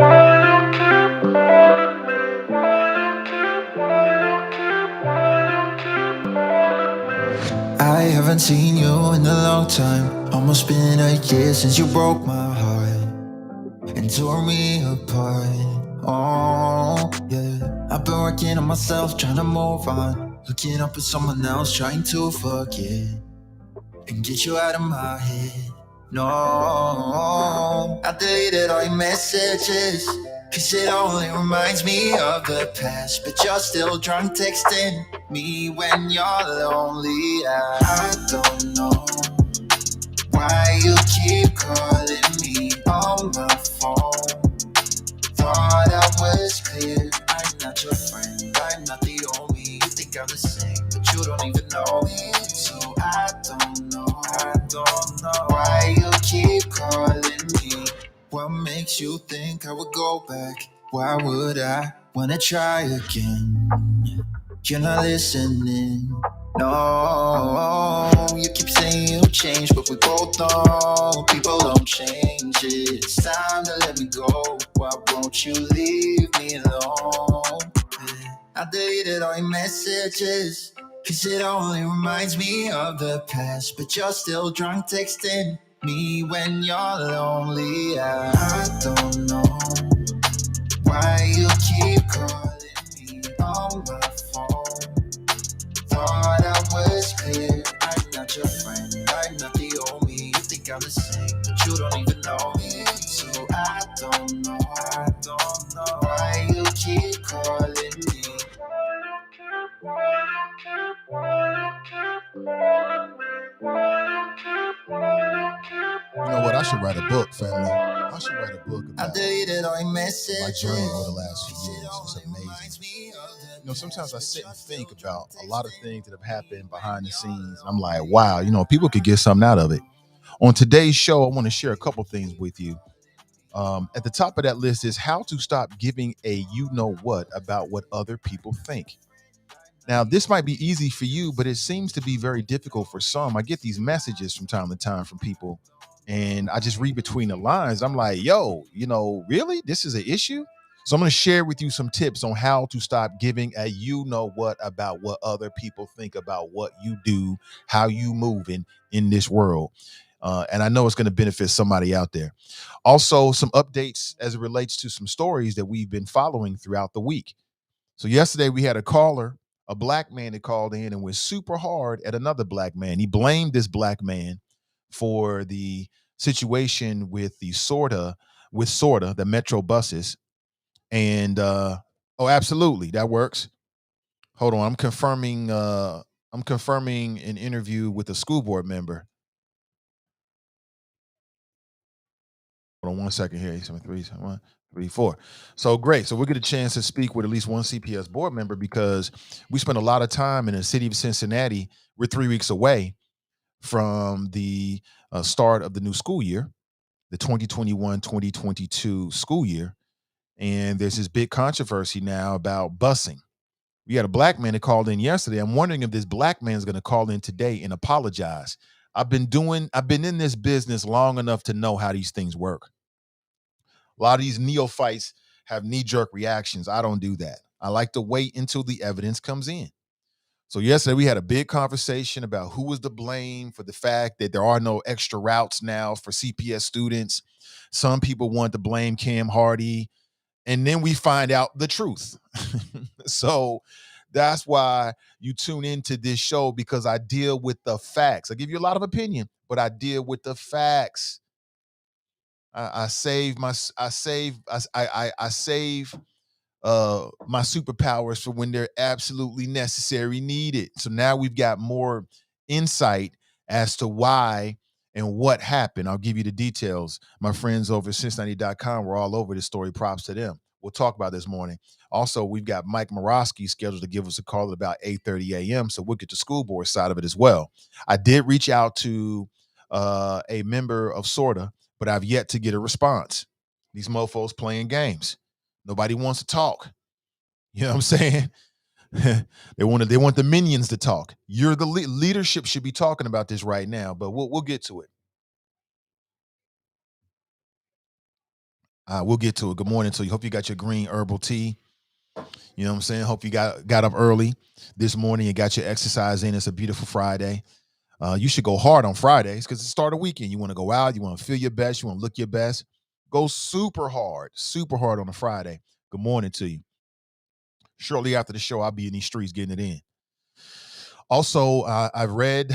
I haven't seen you in a long time. Almost been a year since you broke my heart and tore me apart. Oh, yeah. I've been working on myself, trying to move on. Looking up at someone else, trying to forget and get you out of my head. No, I deleted all your messages, cause it only reminds me of the past. But you're still drunk texting me when you're lonely. I don't know why you keep calling me on my phone. Thought I was clear, I'm not your friend, I'm not the only. You think I'm the same, but you don't even know me. So I don't know why you keep calling me. What makes you think I would go back? Why would I wanna try again? You're not listening. No, you keep saying you changed, but we both know people don't change. It's time to let me go. Why won't you leave me alone? I deleted all your messages, cause it only reminds me of the past. But you're still drunk texting me when you're lonely. I don't know why you keep calling me on my phone. Thought I was clear, I'm not your friend, I'm not the only. You think I'm the same, but you don't even know me. So I don't know why you keep calling me. You know what? I should write a book, family. I should write a book I about deleted all your my messages. journey over the last few years. It's amazing. You know, sometimes I sit and think about a lot of things that have happened behind the scenes. I'm like, wow, you know, people could get something out of it. On today's show, I want to share a couple things with you. At the top of that list is how to stop giving a you know what about what other people think. Now, this might be easy for you, but it seems to be very difficult for some. I get these messages from time to time from people, and I just read between the lines. I'm like, yo, you know, really? This is an issue? So I'm going to share with you some tips on how to stop giving a you know what about what other people think about what you do, how you move in this world. And I know it's going to benefit somebody out there. Also, some updates as it relates to some stories that we've been following throughout the week. So yesterday we had a caller, a black man that called in and went super hard at another black man. He blamed this black man for the situation with sorta, the metro buses. And oh, absolutely, that works. Hold on, I'm confirming an interview with a school board member. Hold on one second here. 7 3 1 3 4. So great. So we'll get a chance to speak with at least one CPS board member because we spent a lot of time in the city of Cincinnati. We're 3 weeks away from the start of the new school year, the 2021-2022 school year. And there's this big controversy now about busing. We had a black man that called in yesterday. I'm wondering if this black man is going to call in today and apologize. I've been in this business long enough to know how these things work. A lot of these neophytes have knee-jerk reactions. I don't do that. I like to wait until the evidence comes in. So yesterday we had a big conversation about who was to blame for the fact that there are no extra routes now for CPS students. Some people want to blame Cam Hardy, and then we find out the truth. So that's why you tune into this show, because I deal with the facts. I give you a lot of opinion, but I deal with the facts. I save my I save I save my superpowers for when they're absolutely necessary, needed. So now we've got more insight as to why and what happened. I'll give you the details. My friends over at Cincinnati.com were all over this story. Props to them. We'll talk about this morning. Also, we've got Mike Morosky scheduled to give us a call at about 8:30 a.m. So we'll get the school board side of it as well. I did reach out to a member of SORTA, but I've yet to get a response. These mofos playing games. Nobody wants to talk. You know what I'm saying? They want the minions to talk. You're the leadership should be talking about this right now, but we'll get to it. We'll get to it. Good morning to you. Hope you got your green herbal tea. You know what I'm saying? Hope you got up early this morning and got your exercise in. It's a beautiful Friday. You should go hard on Fridays because it's the start of the weekend. You want to go out, you want to feel your best, you want to look your best. Go super hard on a Friday. Good morning to you. Shortly after the show, I'll be in these streets getting it in. Also, I've read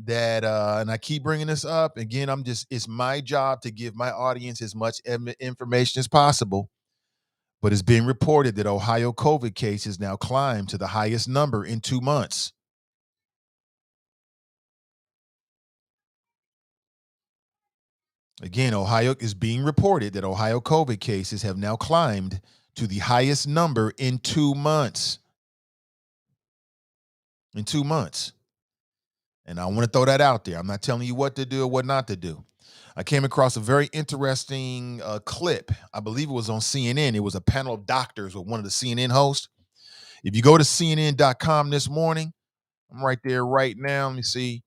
that, and I keep bringing this up again. It's my job to give my audience as much information as possible. But it's being reported that Ohio COVID cases now climbed to the highest number in 2 months. Again, Ohio is being reported that Ohio COVID cases have now climbed to the highest number in 2 months. In 2 months. And I want to throw that out there. I'm not telling you what to do or what not to do. I came across a very interesting clip. I believe it was on CNN. It was a panel of doctors with one of the CNN hosts. If you go to CNN.com this morning, I'm right there right now. Let me see.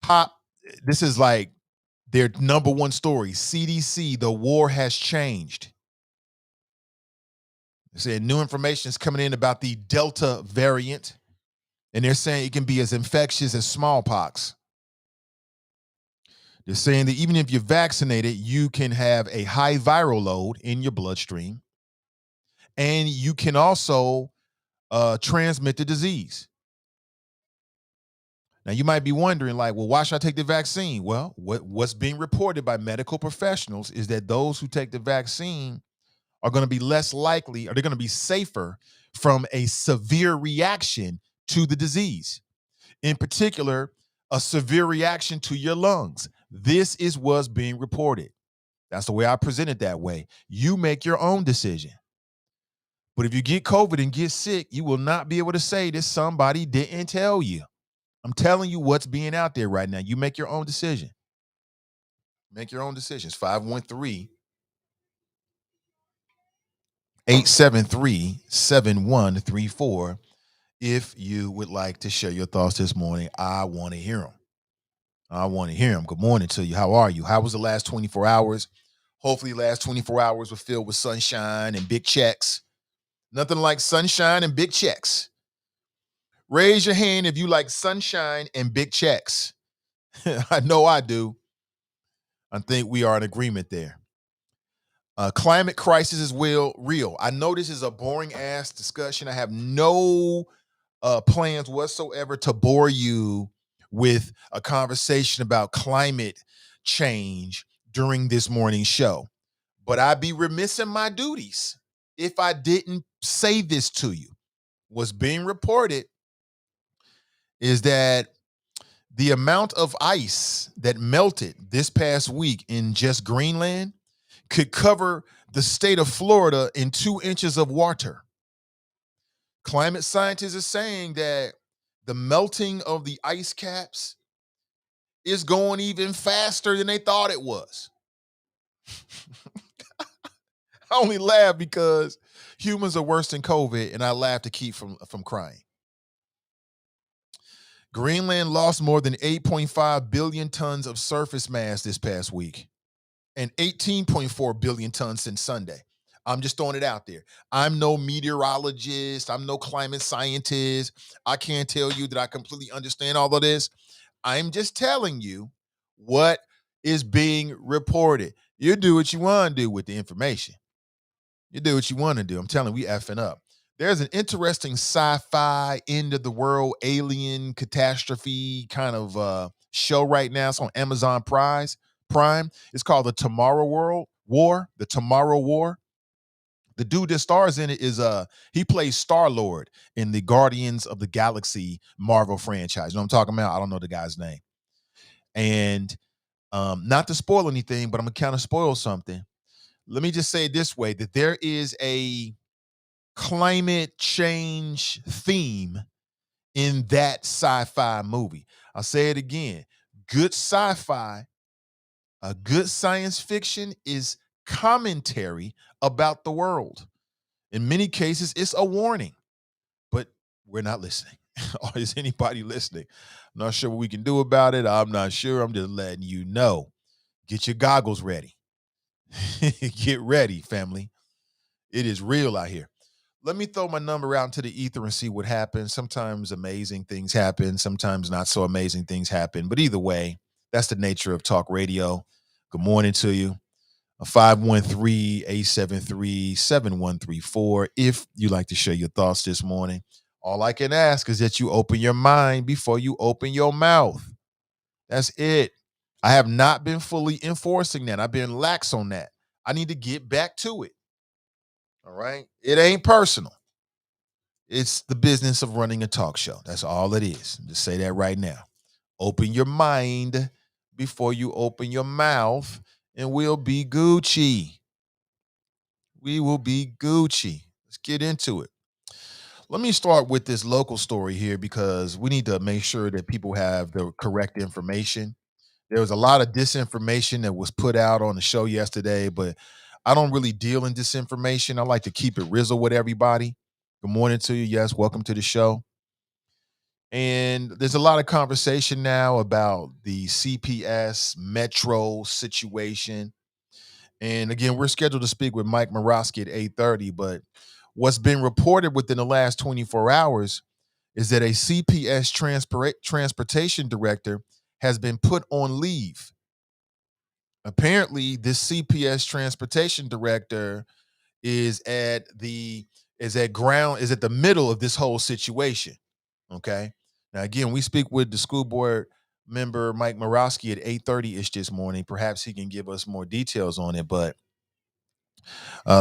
Pop. This is like their number one story. CDC, the war has changed. They said new information is coming in about the Delta variant, and they're saying it can be as infectious as smallpox. They're saying that even if you're vaccinated, you can have a high viral load in your bloodstream, and you can also transmit the disease. Now, you might be wondering, like, well, why should I take the vaccine? Well, what's being reported by medical professionals is that those who take the vaccine are going to be less likely, or they're going to be safer from a severe reaction to the disease. In particular, a severe reaction to your lungs. This is what's being reported. That's the way I present it that way. You make your own decision. But if you get COVID and get sick, you will not be able to say that somebody didn't tell you. I'm telling you what's being out there right now. You make your own decision. Make your own decisions. 513 873 7134. If you would like to share your thoughts this morning, I want to hear them. I want to hear them. Good morning to you. How are you? How was the last 24 hours? Hopefully, the last 24 hours were filled with sunshine and big checks. Nothing like sunshine and big checks. Raise your hand if you like sunshine and big checks. I know I do. I think we are in agreement there. Climate crisis is real. I know this is a boring ass discussion. I have no plans whatsoever to bore you with a conversation about climate change during this morning's show. But I'd be remiss in my duties if I didn't say this to you. What's being reported is that the amount of ice that melted this past week in just Greenland could cover the state of Florida in 2 inches of water. Climate scientists are saying that the melting of the ice caps is going even faster than they thought it was. I only laugh because humans are worse than COVID, and I laugh to keep from crying. Greenland lost more than 8.5 billion tons of surface mass this past week, and 18.4 billion tons since Sunday. I'm just throwing it out there. I'm no meteorologist. I'm no climate scientist. I can't tell you that I completely understand all of this. I'm just telling you what is being reported. You do what you want to do with the information. You do what you want to do. I'm telling you, we effing up. There's an interesting sci-fi end of the world alien catastrophe kind of show right now. It's on Amazon Prime. It's called The Tomorrow War. The Tomorrow War. The dude that stars in it is he plays Star-Lord in the Guardians of the Galaxy Marvel franchise. You know what I'm talking about? I don't know the guy's name. And not to spoil anything, but I'm gonna kind of spoil something. Let me just say it this way: that there is a climate change theme in that sci-fi movie. I'll say it again. Good sci-fi, a good science fiction is commentary about the world. In many cases, it's a warning, but we're not listening. Or is anybody listening? I'm not sure what we can do about it. I'm not sure. I'm just letting you know. Get your goggles ready. Get ready, family. It is real out here. Let me throw my number out into the ether and see what happens. Sometimes amazing things happen, sometimes not so amazing things happen. But either way, that's the nature of talk radio. Good morning to you. 513-873-7134. If you like to share your thoughts this morning, all I can ask is that you open your mind before you open your mouth. That's it. I have not been fully enforcing that. I've been lax on that. I need to get back to it. All right. It ain't personal. It's the business of running a talk show. That's all it is. Just say that right now. Open your mind before you open your mouth, and we'll be Gucci. We will be Gucci. Let's get into it. Let me start with this local story here because we need to make sure that people have the correct information. There was a lot of disinformation that was put out on the show yesterday, but I don't really deal in disinformation. I like to keep it rizzle with everybody. Good morning to you. Yes, welcome to the show. And there's a lot of conversation now about the CPS Metro situation. And again, we're scheduled to speak with Mike Morosky at 8:30, but what's been reported within the last 24 hours is that a CPS transportation director has been put on leave. Apparently, this CPS transportation director is at the is at the middle of this whole situation. Okay. Now again, we speak with the school board member Mike Morosky at 8:30 ish this morning. Perhaps he can give us more details on it. But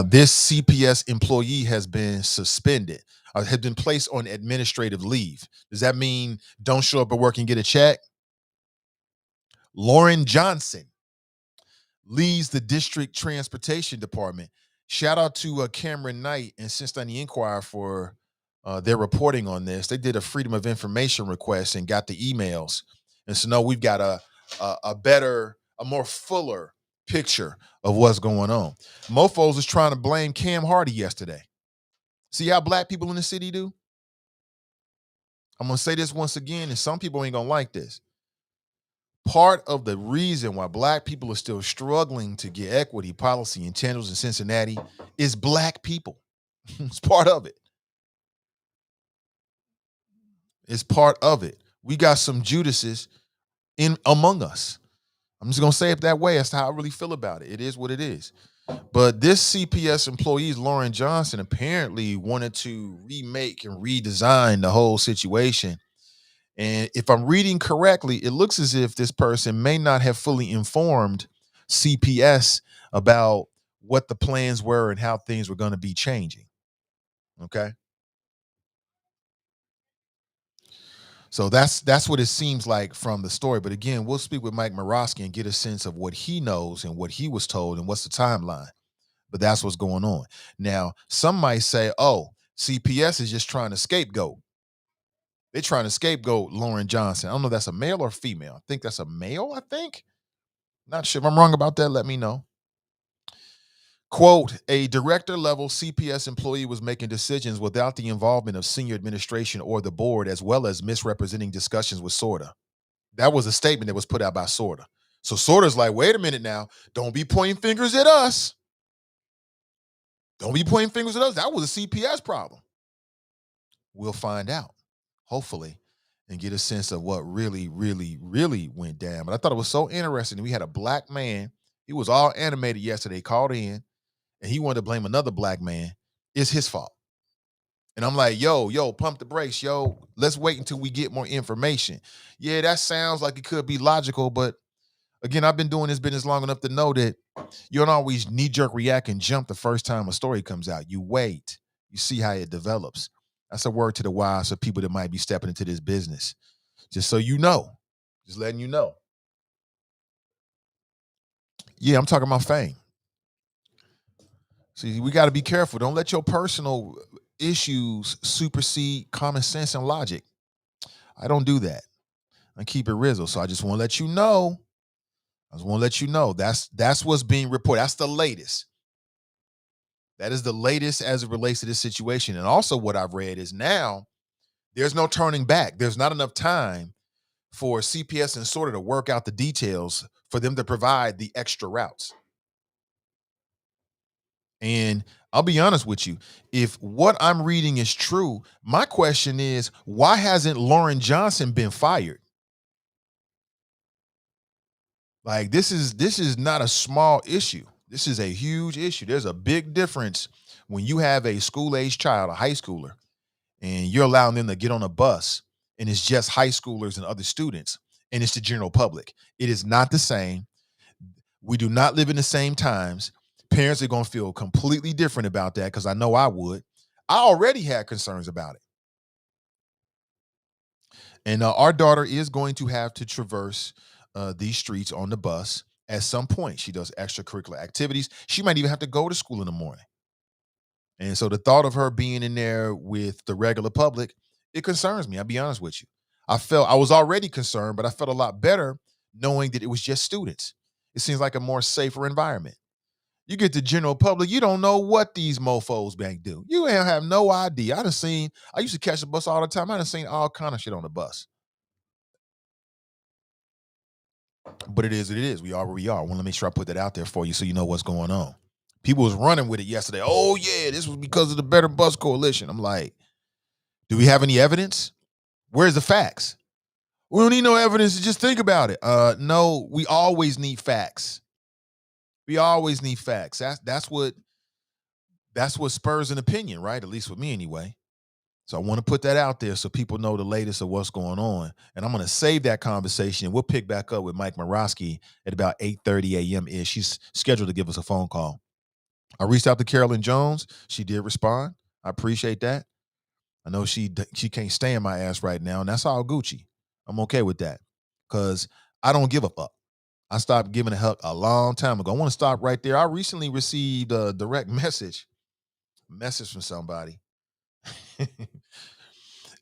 this CPS employee has been suspended, has been placed on administrative leave. Does that mean don't show up at work and get a check? Lauren Johnson leads the district transportation department. Shout out to Cameron Knight and Cincinnati Enquirer for their reporting on this. They did a freedom of information request and got the emails, and so now we've got a better, a more fuller picture of what's going on. Mofos is trying to blame Cam Hardy yesterday. See how black people in the city do? I'm gonna say this once again, and some people ain't gonna like this. Part of the reason why black people are still struggling to get equity policy and channels in Cincinnati is black people. It's part of it. It's part of it. We got some Judases in among us. I'm just gonna say it that way. That's how I really feel about it. It is what it is. But this CPS employee, Lauren Johnson, apparently wanted to remake and redesign the whole situation. And if I'm reading correctly, it looks as if this person may not have fully informed CPS about what the plans were and how things were going to be changing. Okay. So that's what it seems like from the story. But again, we'll speak with Mike Morosky and get a sense of what he knows and what he was told and what's the timeline. But that's what's going on. Now, some might say, oh, CPS is just trying to scapegoat. They're trying to scapegoat Lauren Johnson. I don't know if that's a male or female. I think that's a male, I think. Not sure. If I'm wrong about that, let me know. Quote, a director level CPS employee was making decisions without the involvement of senior administration or the board, as well as misrepresenting discussions with Sorta. That was a statement that was put out by Sorta. So Sorta's like, wait a minute now. Don't be pointing fingers at us. Don't be pointing fingers at us. That was a CPS problem. We'll find out, hopefully, and get a sense of what really, really, really went down. But I thought it was so interesting. We had a black man. He was all animated yesterday, called in, and he wanted to blame another black man. It's his fault. And I'm like, yo, pump the brakes, yo. Let's wait until we get more information. Yeah, that sounds like it could be logical, but again, I've been doing this business long enough to know that you don't always knee-jerk react and jump the first time a story comes out. You wait, you see how it develops. That's a word to the wise for people that might be stepping into this business. Just so you know, just letting you know. Yeah, I'm talking about fame. See, we got to be careful. Don't let your personal issues supersede common sense and logic. I don't do that. I keep it rizzle. So I just want to let you know. I just want to let you know that's what's being reported. That's the latest. That is the latest as it relates to this situation. And also, what I've read is now there's no turning back. There's not enough time for CPS and Sorta to work out the details for them to provide the extra routes. And I'll be honest with you, if what I'm reading is true, my question is, why hasn't Lauren Johnson been fired? Like this is not a small issue. This is a huge issue. There's a big difference when you have a school age child, a high schooler, and you're allowing them to get on a bus and it's just high schoolers and other students and it's the general public. It is not the same. We do not live in the same times. Parents are going to feel completely different about that because I know I would. I already had concerns about it. And our daughter is going to have to traverse these streets on the bus at some point. She does extracurricular activities. She might even have to go to school in the morning. And so the thought of her being in there with the regular public, it concerns me. I'll be honest with you. I was already concerned, but I felt a lot better knowing that it was just students. It seems like a more safer environment. You get the general public, you don't know what these mofos bank do. You ain't have no idea. I used to catch the bus all the time. I done seen all kind of shit on the bus. But it is what it is. We are where we are. I want to make sure I put that out there for you so you know what's going on. People was running with it yesterday. Oh yeah, this was because of the Better Bus Coalition. I'm like, do we have any evidence? Where's the facts? We don't need no evidence to just think about it. No, we always need facts. We always need facts. That's what spurs an opinion, right? At least with me anyway. So I want to put that out there so people know the latest of what's going on. And I'm going to save that conversation. We'll pick back up with Mike Morosky at about 8:30 a.m. ish. She's scheduled to give us a phone call. I reached out to Carolyn Jones. She did respond. I appreciate that. I know she can't stand my ass right now, and that's all Gucci. I'm okay with that because I don't give a fuck. I stopped giving a fuck a long time ago. I want to stop right there. I recently received a direct message from somebody.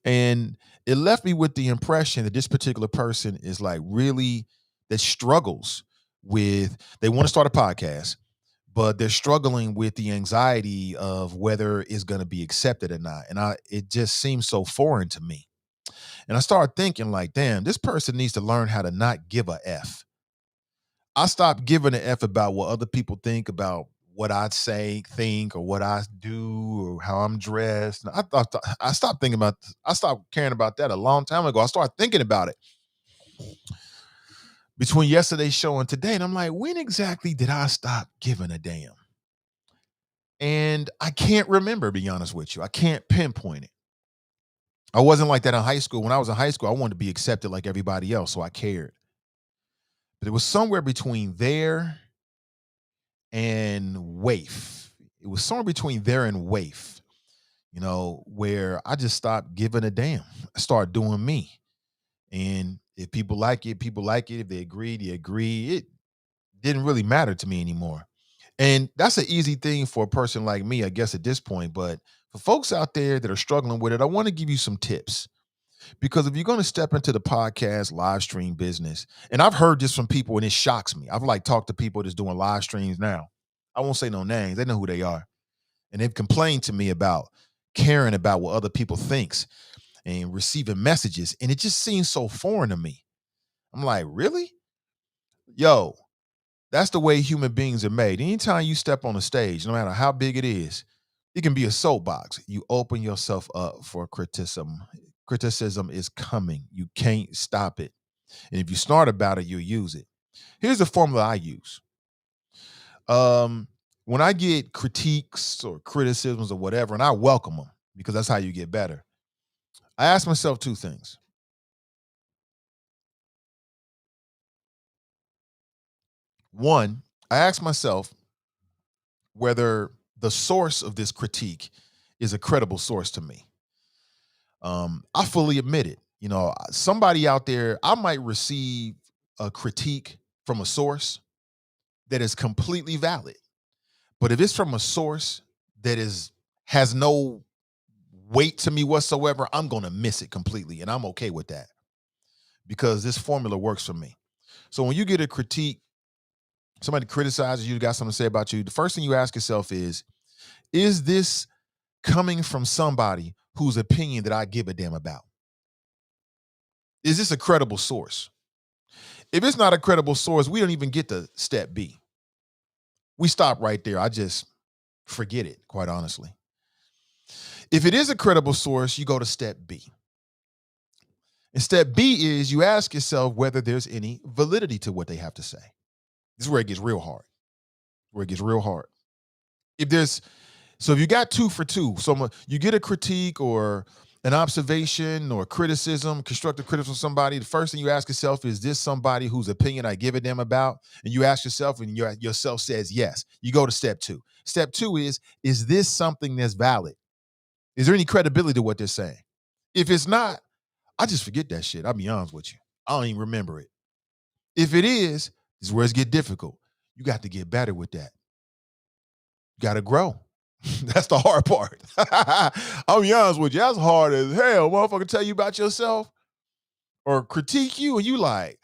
And it left me with the impression that this particular person is like really that struggles with they want to start a podcast, but they're struggling with the anxiety of whether it's going to be accepted or not. And it just seems so foreign to me. And I started thinking like, damn, this person needs to learn how to not give a F. I stopped giving a F about what other people think about what I'd say, think, or what I do, or how I'm dressed. I stopped caring about that a long time ago. I started thinking about it between yesterday's show and today. And I'm like, when exactly did I stop giving a damn? And I can't remember, to be honest with you. I can't pinpoint it. I wasn't like that in high school. When I was in high school, I wanted to be accepted like everybody else, so I cared. But it was somewhere between there and waif. It was somewhere between there and waif, where I just stopped giving a damn. I started doing me. And if people like it, people like it. If they agree, they agree. It didn't really matter to me anymore. And that's an easy thing for a person like me, I guess, at this point. But for folks out there that are struggling with it, I want to give you some tips. Because if you're going to step into the podcast live stream business, and I've heard this from people and it shocks me. I've like talked to people that's doing live streams now. I won't say no names. They know who they are. And they've complained to me about caring about what other people thinks and receiving messages. And it just seems so foreign to me. I'm like, really? Yo, that's the way human beings are made. Anytime you step on a stage, no matter how big it can be a soapbox. You open yourself up for criticism. Criticism is coming. You can't stop it. And if you're smart about it, you'll use it. Here's the formula I use. When I get critiques or criticisms or whatever, and I welcome them because that's how you get better, I ask myself two things. One, I ask myself whether the source of this critique is a credible source to me. I fully admit it. Somebody out there, I might receive a critique from a source that is completely valid. But if it's from a source that has no weight to me whatsoever, I'm going to miss it completely. And I'm okay with that because this formula works for me. So when you get a critique, somebody criticizes you, got something to say about you, the first thing you ask yourself is this coming from somebody whose opinion that I give a damn about? Is this a credible source? If it's not a credible source, we don't even get to step B. We stop right there. I just Forget it, quite honestly. If it is a credible source, you go to step B. And step B is you ask yourself whether there's any validity to what they have to say. This is where it gets real hard. Where it gets real hard. If there's So if you got 2 for 2, so you get a critique or an observation or criticism, constructive criticism of somebody, the first thing you ask yourself is this somebody whose opinion I give a damn about? And you ask yourself, and yourself says yes. You go to step 2. Step 2 is this something that's valid? Is there any credibility to what they're saying? If it's not, I just forget that shit. I'll be honest with you. I don't even remember it. If it is, this is where it gets difficult. You got to get better with that. You got to grow. That's the hard part. I'll be honest with you. That's hard as hell. Motherfucker tell you about yourself or critique you, and you like,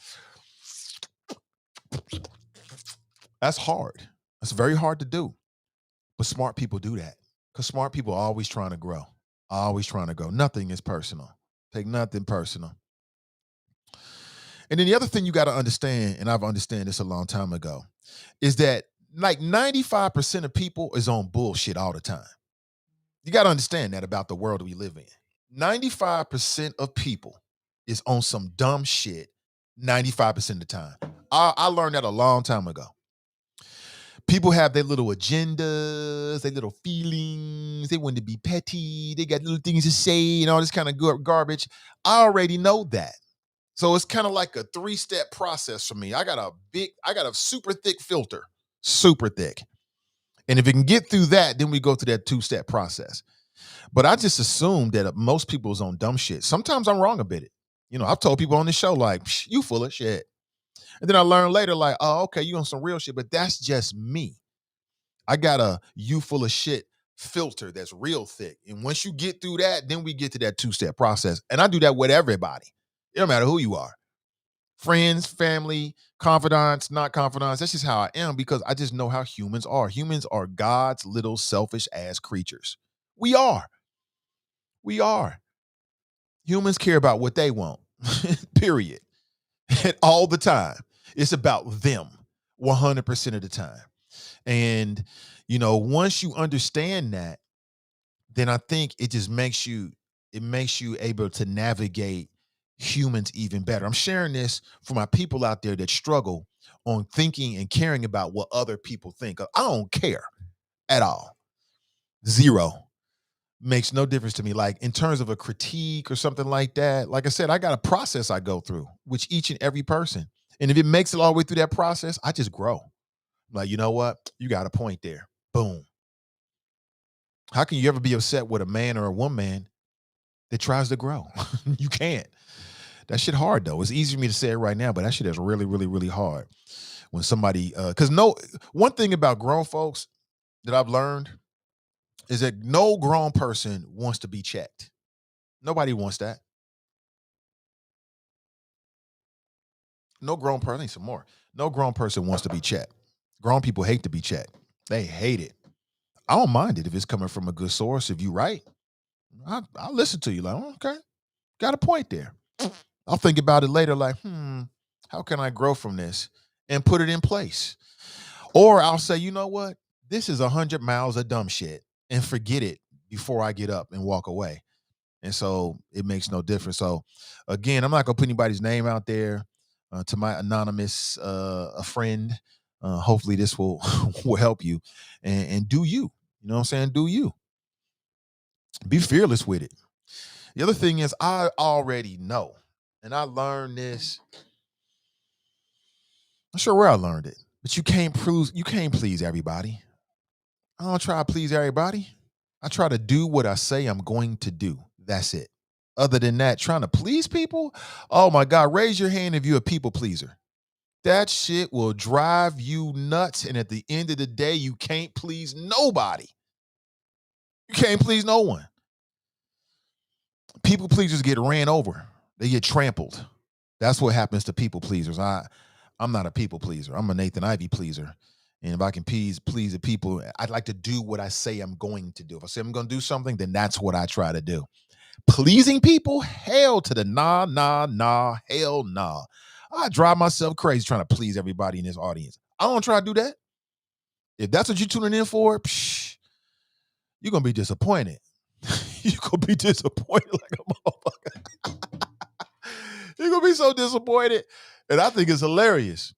that's hard. That's very hard to do. But smart people do that. Because smart people are always trying to grow. Always trying to grow. Nothing is personal. Take nothing personal. And then the other thing you got to understand, and I've understood this a long time ago, is that like 95% of people is on bullshit all the time. You got to understand that about the world we live in. 95% of people is on some dumb shit 95% of the time. I learned that a long time ago. People have their little agendas, their little feelings. They want to be petty. They got little things to say and all this kind of garbage. I already know that. So it's kind of like a 3-step process for me. I got a super thick filter, super thick. And if it can get through that, then we go to that 2-step process. But I just assume that most people is on dumb shit. Sometimes I'm wrong about it. You know, I've told people on this show, like, you full of shit. And then I learned later, like, oh, okay, you on some real shit, but that's just me. I got a you full of shit filter that's real thick. And once you get through that, then we get to that 2-step process. And I do that with everybody. It don't matter who you are. Friends, family, confidants, not confidants. That's just how I am because I just know how humans are. Humans are God's little selfish ass creatures. We are. We are. Humans care about what they want, period. And all the time. It's about them 100% of the time. And, you know, once you understand that, then I think it just makes you able to navigate humans even better. I'm sharing this for my people out there that struggle on thinking and caring about what other people think. I don't care at all. Zero. Makes no difference to me. Like in terms of a critique or something like that, like I said, I got a process I go through, which each and every person. And if it makes it all the way through that process, I just grow. Like, you know what? You got a point there. Boom. How can you ever be upset with a man or a woman that tries to grow? You can't. That shit hard though. It's easy for me to say it right now, but that shit is really, really, really hard. When somebody, because one thing about grown folks that I've learned is that no grown person wants to be checked. Nobody wants that. No grown person, I need some more. No grown person wants to be checked. Grown people hate to be checked. They hate it. I don't mind it if it's coming from a good source. If you right, I'll listen to you. Like, oh, okay, got a point there. I'll think about it later. Like, how can I grow from this and put it in place? Or I'll say, you know what? This is 100 miles of dumb shit and forget it before I get up and walk away. And so it makes no difference. So again, I'm not gonna put anybody's name out there. To my anonymous a friend, hopefully this will will help you and do you. You know what I'm saying? Do you be fearless with it? The other thing is I already know, and I learned this. I'm not sure where I learned it, but you can't please everybody. I don't try to please everybody. I try to do what I say I'm going to do. That's it. Other than that, trying to please people, oh my God, raise your hand if you're a people pleaser. That shit will drive you nuts. And at the end of the day, you can't please nobody. You can't please no one. People pleasers get ran over. They get trampled. That's what happens to people pleasers. I'm not a people pleaser. I'm a Nathan Ivy pleaser. And if I can please the people, I'd like to do what I say I'm going to do. If I say I'm going to do something, then that's what I try to do. Pleasing people, hell to the nah, hell nah. I drive myself crazy trying to please everybody in this audience. I don't try to do that. If that's what you're tuning in for, psh, you're gonna be disappointed. You're gonna be disappointed like a motherfucker. You're gonna be so disappointed. And I think it's hilarious.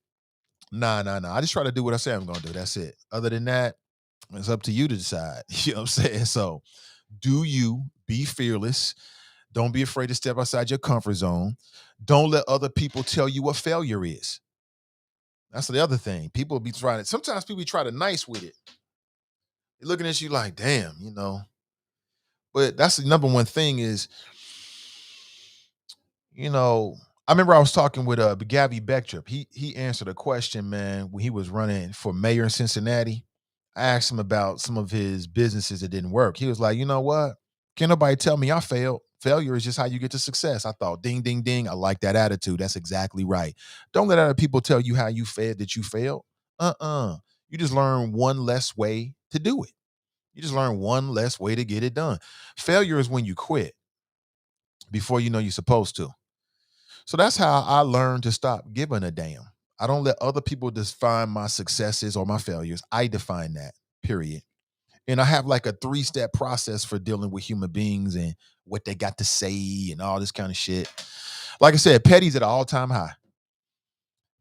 Nah, nah, nah. I just try to do what I say I'm gonna do. That's it. Other than that, it's up to you to decide. You know what I'm saying? So do you be fearless? Don't be afraid to step outside your comfort zone. Don't let other people tell you what failure is. That's the other thing. People be trying to, sometimes people try to nice with it. They're looking at you like, damn, you know. But that's the number one thing is, you know, I remember I was talking with Gabby Becktrip. He answered a question, man, when he was running for mayor in Cincinnati. I asked him about some of his businesses that didn't work. He was like, you know what? Can't nobody tell me I failed. Failure is just how you get to success. I thought, ding, ding, ding. I like that attitude. That's exactly right. Don't let other people tell you how you failed, that you failed. You just learn one less way to do it. You just learn one less way to get it done. Failure is when you quit before you know you're supposed to. So that's how I learned to stop giving a damn. I don't let other people define my successes or my failures. I define that, period. And I have like a three-step process for dealing with human beings and what they got to say and all this kind of shit. Like I said, petty's at an all-time high.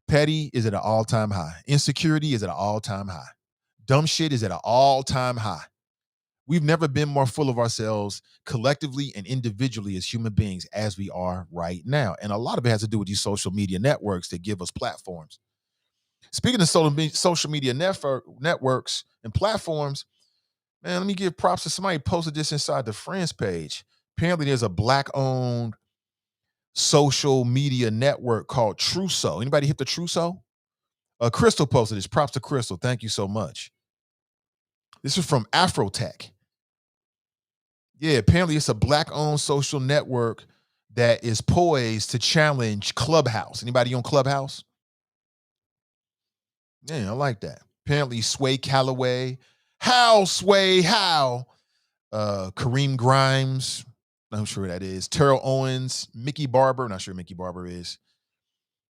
Petty is at an all-time high. Insecurity is at an all-time high. Dumb shit is at an all-time high. We've never been more full of ourselves collectively and individually as human beings as we are right now. And a lot of it has to do with these social media networks that give us platforms. Speaking of social media networks and platforms, man, let me give props to somebody who posted this inside the Friends page. Apparently, there's a black-owned social media network called Truso. Anybody hit the Truso? Crystal posted this. Props to Crystal. Thank you so much. This is from Afrotech. Yeah, apparently it's a black-owned social network that is poised to challenge Clubhouse. Anybody on Clubhouse? Yeah, I like that. Apparently, Sway Calloway, how Sway, how Kareem Grimes, I'm sure that is. Terrell Owens, Mickey Barber, not sure Mickey Barber is.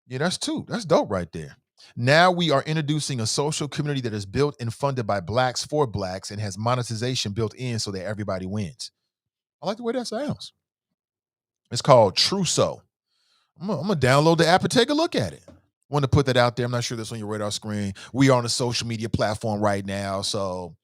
Yeah, that's two. That's dope right there. Now we are introducing a social community that is built and funded by blacks for blacks and has monetization built in so that everybody wins. I like the way that sounds. It's called Truso. I'm gonna download the app and take a look at it. Want to put that out there. I'm not sure that's on your radar screen. We are on a social media platform right now, so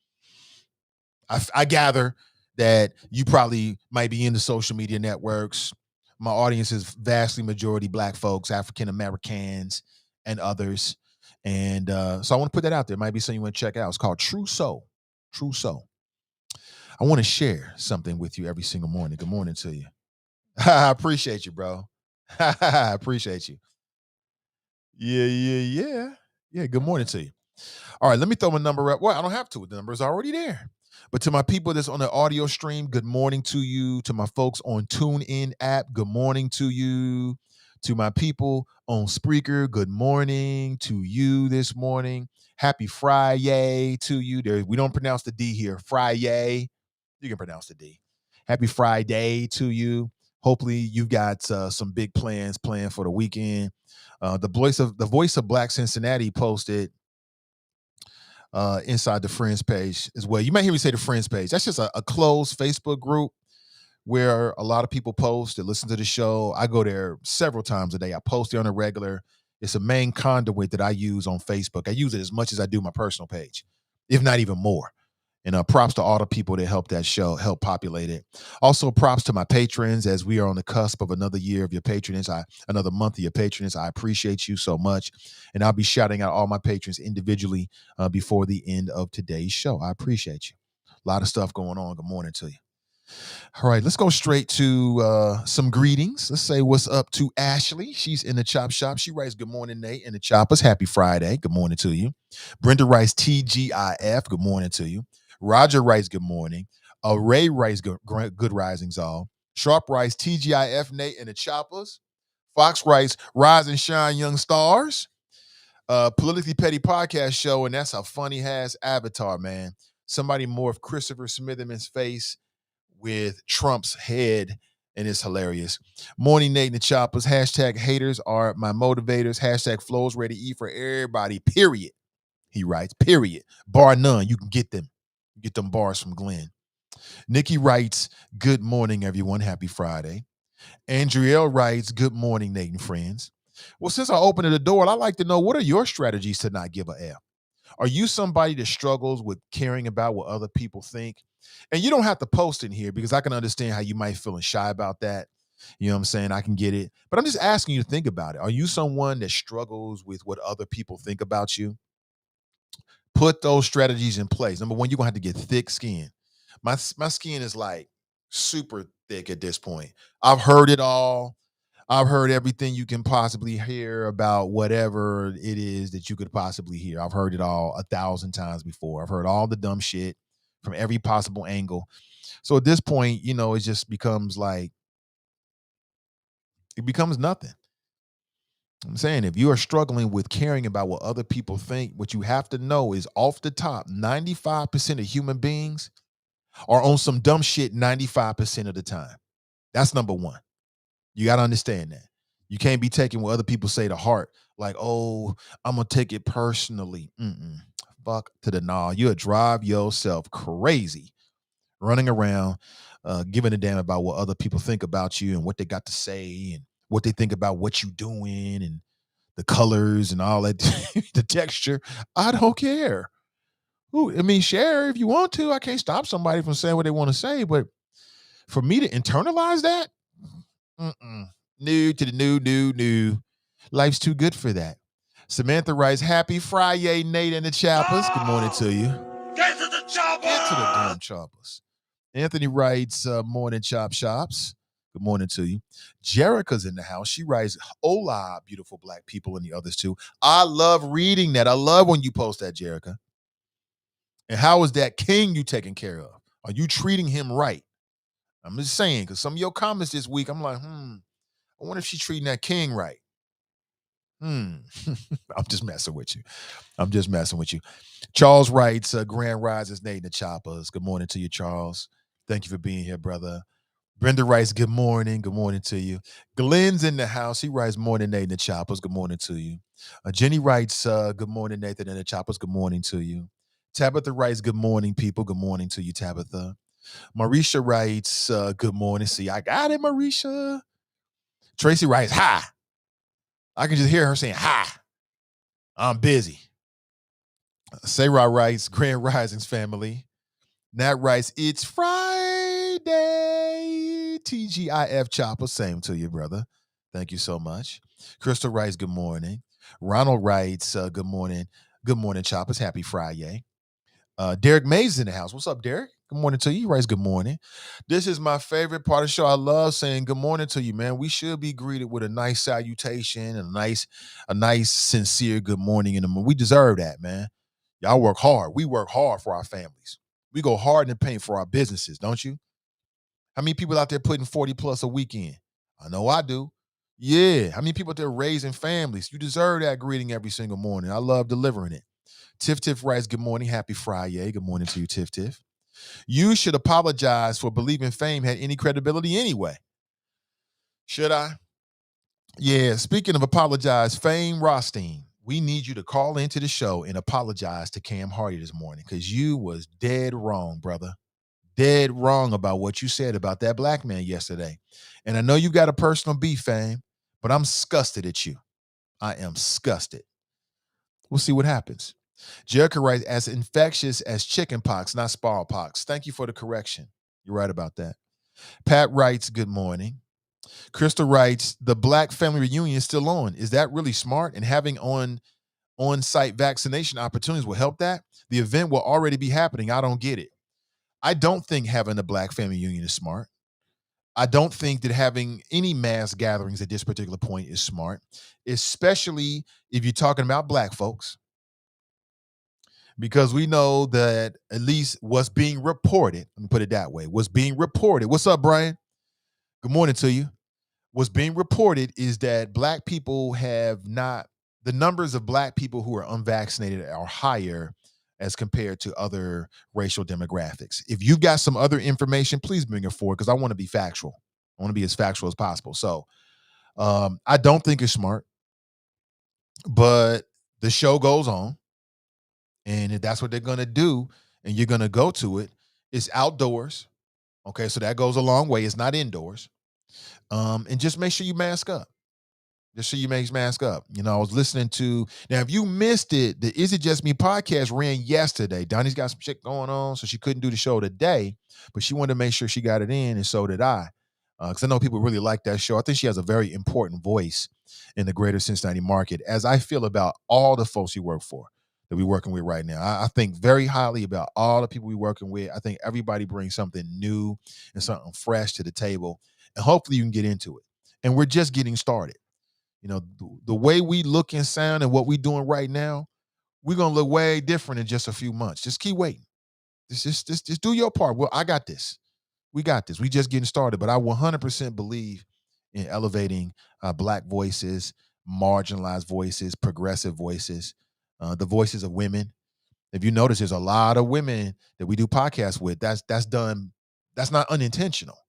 I gather that you probably might be into social media networks. My audience is vastly majority black folks, African Americans, and others. And so I want to put that out there. It might be something you want to check out. It's called True Soul. True Soul. I want to share something with you every single morning. Good morning to you. I appreciate you, bro. I appreciate you. Yeah, yeah, yeah. Yeah, good morning to you. All right, let me throw my number up. Well, I don't have to. The number is already there. But to my people that's on the audio stream, good morning to you. To my folks on TuneIn app, good morning to you. To my people on Spreaker, good morning to you this morning. Happy Friday to you. We don't pronounce the D here. Friday. You can pronounce the D. Happy Friday to you. Hopefully, you've got some big plans planned for the weekend. The voice of Black Cincinnati posted inside the Friends page as well. You might hear me say the Friends page. That's just a closed Facebook group where a lot of people post and listen to the show. I go there several times a day. I post there on a regular. It's a main conduit that I use on Facebook. I use it as much as I do my personal page, if not even more. And props to all the people that help that show, help populate it. Also, props to my patrons as we are on the cusp of another year of your patronage, another month of your patronage. I appreciate you so much. And I'll be shouting out all my patrons individually before the end of today's show. I appreciate you. A lot of stuff going on. Good morning to you. All right, let's go straight to some greetings. Let's say what's up to Ashley. She's in the chop shop. She writes, good morning, Nate, and the choppers. Happy Friday. Good morning to you. Brenda writes, TGIF. Good morning to you. Roger writes, good morning. Ray writes, good risings all. Sharp writes, TGIF, Nate, and the choppers. Fox writes, rise and shine, young stars. Politically Petty podcast show, and that's a funny ass avatar, man. Somebody morphed Christopher Smitherman's face with Trump's head, and it's hilarious. Morning, Nate and the Choppers. Hashtag haters are my motivators. Hashtag flows ready to eat for everybody, period. He writes, period. Bar none. You can get them. You get them bars from Glenn. Nikki writes, good morning, everyone. Happy Friday. Andrielle writes, good morning, Nate and friends. Well, since I opened the door, I'd like to know, what are your strategies to not give a F? Are you somebody that struggles with caring about what other people think? And you don't have to post in here, because I can understand how you might feeling shy about that. You know what I'm saying? I can get it. But I'm just asking you to think about it. Are you someone that struggles with what other people think about you? Put those strategies in place. Number one, you're gonna have to get thick skin. My skin is like super thick at this point. I've heard it all. I've heard everything you can possibly hear about whatever it is that you could possibly hear. I've heard it all 1,000 times before. I've heard all the dumb shit from every possible angle. So at this point, it just becomes like, it becomes nothing. I'm saying, if you are struggling with caring about what other people think, what you have to know is, off the top, 95% of human beings are on some dumb shit 95% of the time. That's number one. You got to understand that. You can't be taking what other people say to heart. Like, oh, I'm going to take it personally. Fuck to the nah. You'll drive yourself crazy running around, giving a damn about what other people think about you and what they got to say and what they think about what you doing and the colors and all that, the texture. I don't care. Ooh, I mean, share if you want to. I can't stop somebody from saying what they want to say, but for me to internalize that, new to the new. Life's too good for that. Samantha writes, happy Friday, Nate and the Choppers. Good morning to you. Get to the chopper! Get to the damn Choppers. Anthony writes, morning, Chop Shops. Good morning to you. Jerica's in the house. She writes, hola, beautiful black people, and the others too. I love reading that. I love when you post that, Jerica. And how is that king you taking care of? Are you treating him right? I'm just saying, because some of your comments this week, I'm like, I wonder if she's treating that king right. I'm just messing with you. I'm just messing with you. Charles writes, Grand Rises, Nate and the Choppers. Good morning to you, Charles. Thank you for being here, brother. Brenda writes, good morning. Good morning to you. Glenn's in the house. He writes, morning, Nathan and the Choppers. Good morning to you. Jenny writes, good morning, Nathan and the Choppers. Good morning to you. Tabitha writes, good morning, people. Good morning to you, Tabitha. Marisha writes, good morning. See, I got it, Marisha. Tracy writes, hi. I can just hear her saying, hi. I'm busy. Sarah writes, Grand Risings family. Nat writes, it's Friday. TGIF Chopper. Same to you, brother. Thank you so much. Crystal writes, good morning. Ronald writes, good morning. Good morning, Choppers. Happy Friday. Derek Mays in the house. What's up, Derek? Good morning to you. He writes, good morning. This is my favorite part of the show. I love saying good morning to you, man. We should be greeted with a nice salutation and a nice, sincere good morning in the morning. We deserve that, man. Y'all work hard. We work hard for our families. We go hard in the paint for our businesses, don't you? How many people out there putting 40 plus a weekend? I know I do. Yeah. How many people out there raising families? You deserve that greeting every single morning. I love delivering it. Tiff Tiff writes, good morning. Happy Friday. Good morning to you, Tiff Tiff. You should apologize for believing fame had any credibility anyway. Should I? Yeah. Speaking of apologize, Fame Rothstein, we need you to call into the show and apologize to Cam Hardy this morning, because you was dead wrong, brother. Dead wrong about what you said about that black man yesterday. And I know you got a personal beef, Fame, but I'm disgusted at you. I am disgusted. We'll see what happens. Jericho writes, as infectious as chicken pox, not smallpox. Thank you for the correction. You're right about that. Pat writes, good morning. Crystal writes, the Black family reunion is still on. Is that really smart? And having on-site vaccination opportunities will help that? The event will already be happening. I don't get it. I don't think having a Black family reunion is smart. I don't think that having any mass gatherings at this particular point is smart, especially if you're talking about Black folks, because we know that at least what's being reported, let me put it that way, what's being reported. What's up, Brian? Good morning to you. What's being reported is that Black people have not, the numbers of Black people who are unvaccinated are higher as compared to other racial demographics. If you've got some other information, please bring it forward, because I want to be factual. I want to be as factual as possible. So I don't think it's smart, but the show goes on. And if that's what they're going to do and you're going to go to it, it's outdoors. Okay, so that goes a long way. It's not indoors. And just make sure you mask up. Just so you make mask up. I was listening to now. If you missed it, the Is It Just Me podcast ran yesterday. Donnie's got some shit going on, so she couldn't do the show today, but she wanted to make sure she got it in, and so did I. Because I know people really like that show. I think she has a very important voice in the greater Cincinnati market, as I feel about all the folks we work for that we're working with right now. I think very highly about all the people we're working with. I think everybody brings something new and something fresh to the table, and hopefully you can get into it. And we're just getting started. The way we look and sound and what we're doing right now, we're gonna look way different in just a few months. Just keep waiting. Just do your part. Well, I got this. We got this. We just getting started. But I 100% believe in elevating Black voices, marginalized voices, progressive voices, the voices of women. If you notice, there's a lot of women that we do podcasts with. That's done. That's not unintentional.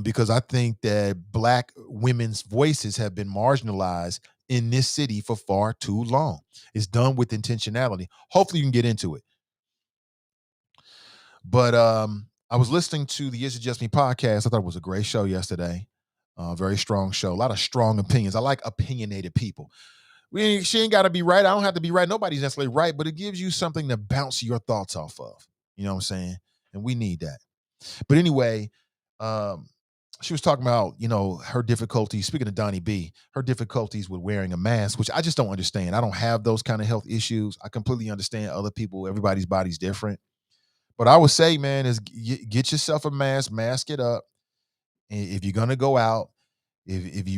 Because I think that Black women's voices have been marginalized in this city for far too long. It's done with intentionality. Hopefully, you can get into it. But I was listening to the Is It Just Me podcast. I thought it was a great show yesterday. Very strong show. A lot of strong opinions. I like opinionated people. She ain't got to be right. I don't have to be right. Nobody's necessarily right, but it gives you something to bounce your thoughts off of. You know what I'm saying? And we need that. But anyway, she was talking about, her difficulties. Speaking of Donnie B, her difficulties with wearing a mask, which I just don't understand. I don't have those kind of health issues. I completely understand other people. Everybody's body's different. But I would say, man, is get yourself a mask, mask it up. And if you're gonna go out, if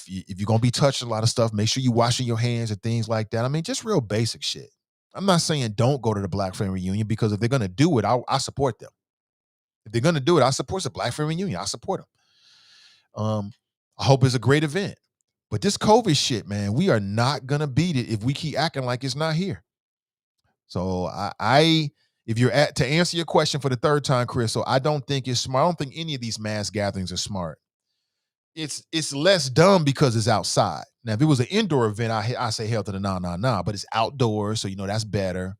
you're gonna be touching a lot of stuff, make sure you washing your hands and things like that. I mean, just real basic shit. I'm not saying don't go to the Black Friend Reunion, because if they're gonna do it, I support them. If they're gonna do it, I support the Black Friend Reunion. I support them. I hope it's a great event. But this COVID shit, man, we are not gonna beat it if we keep acting like it's not here. So if you're to answer your question for the third time, Chris, so I don't think it's smart. I don't think any of these mass gatherings are smart. It's less dumb because it's outside. Now, if it was an indoor event, I say hell to the nah. But it's outdoors, so that's better.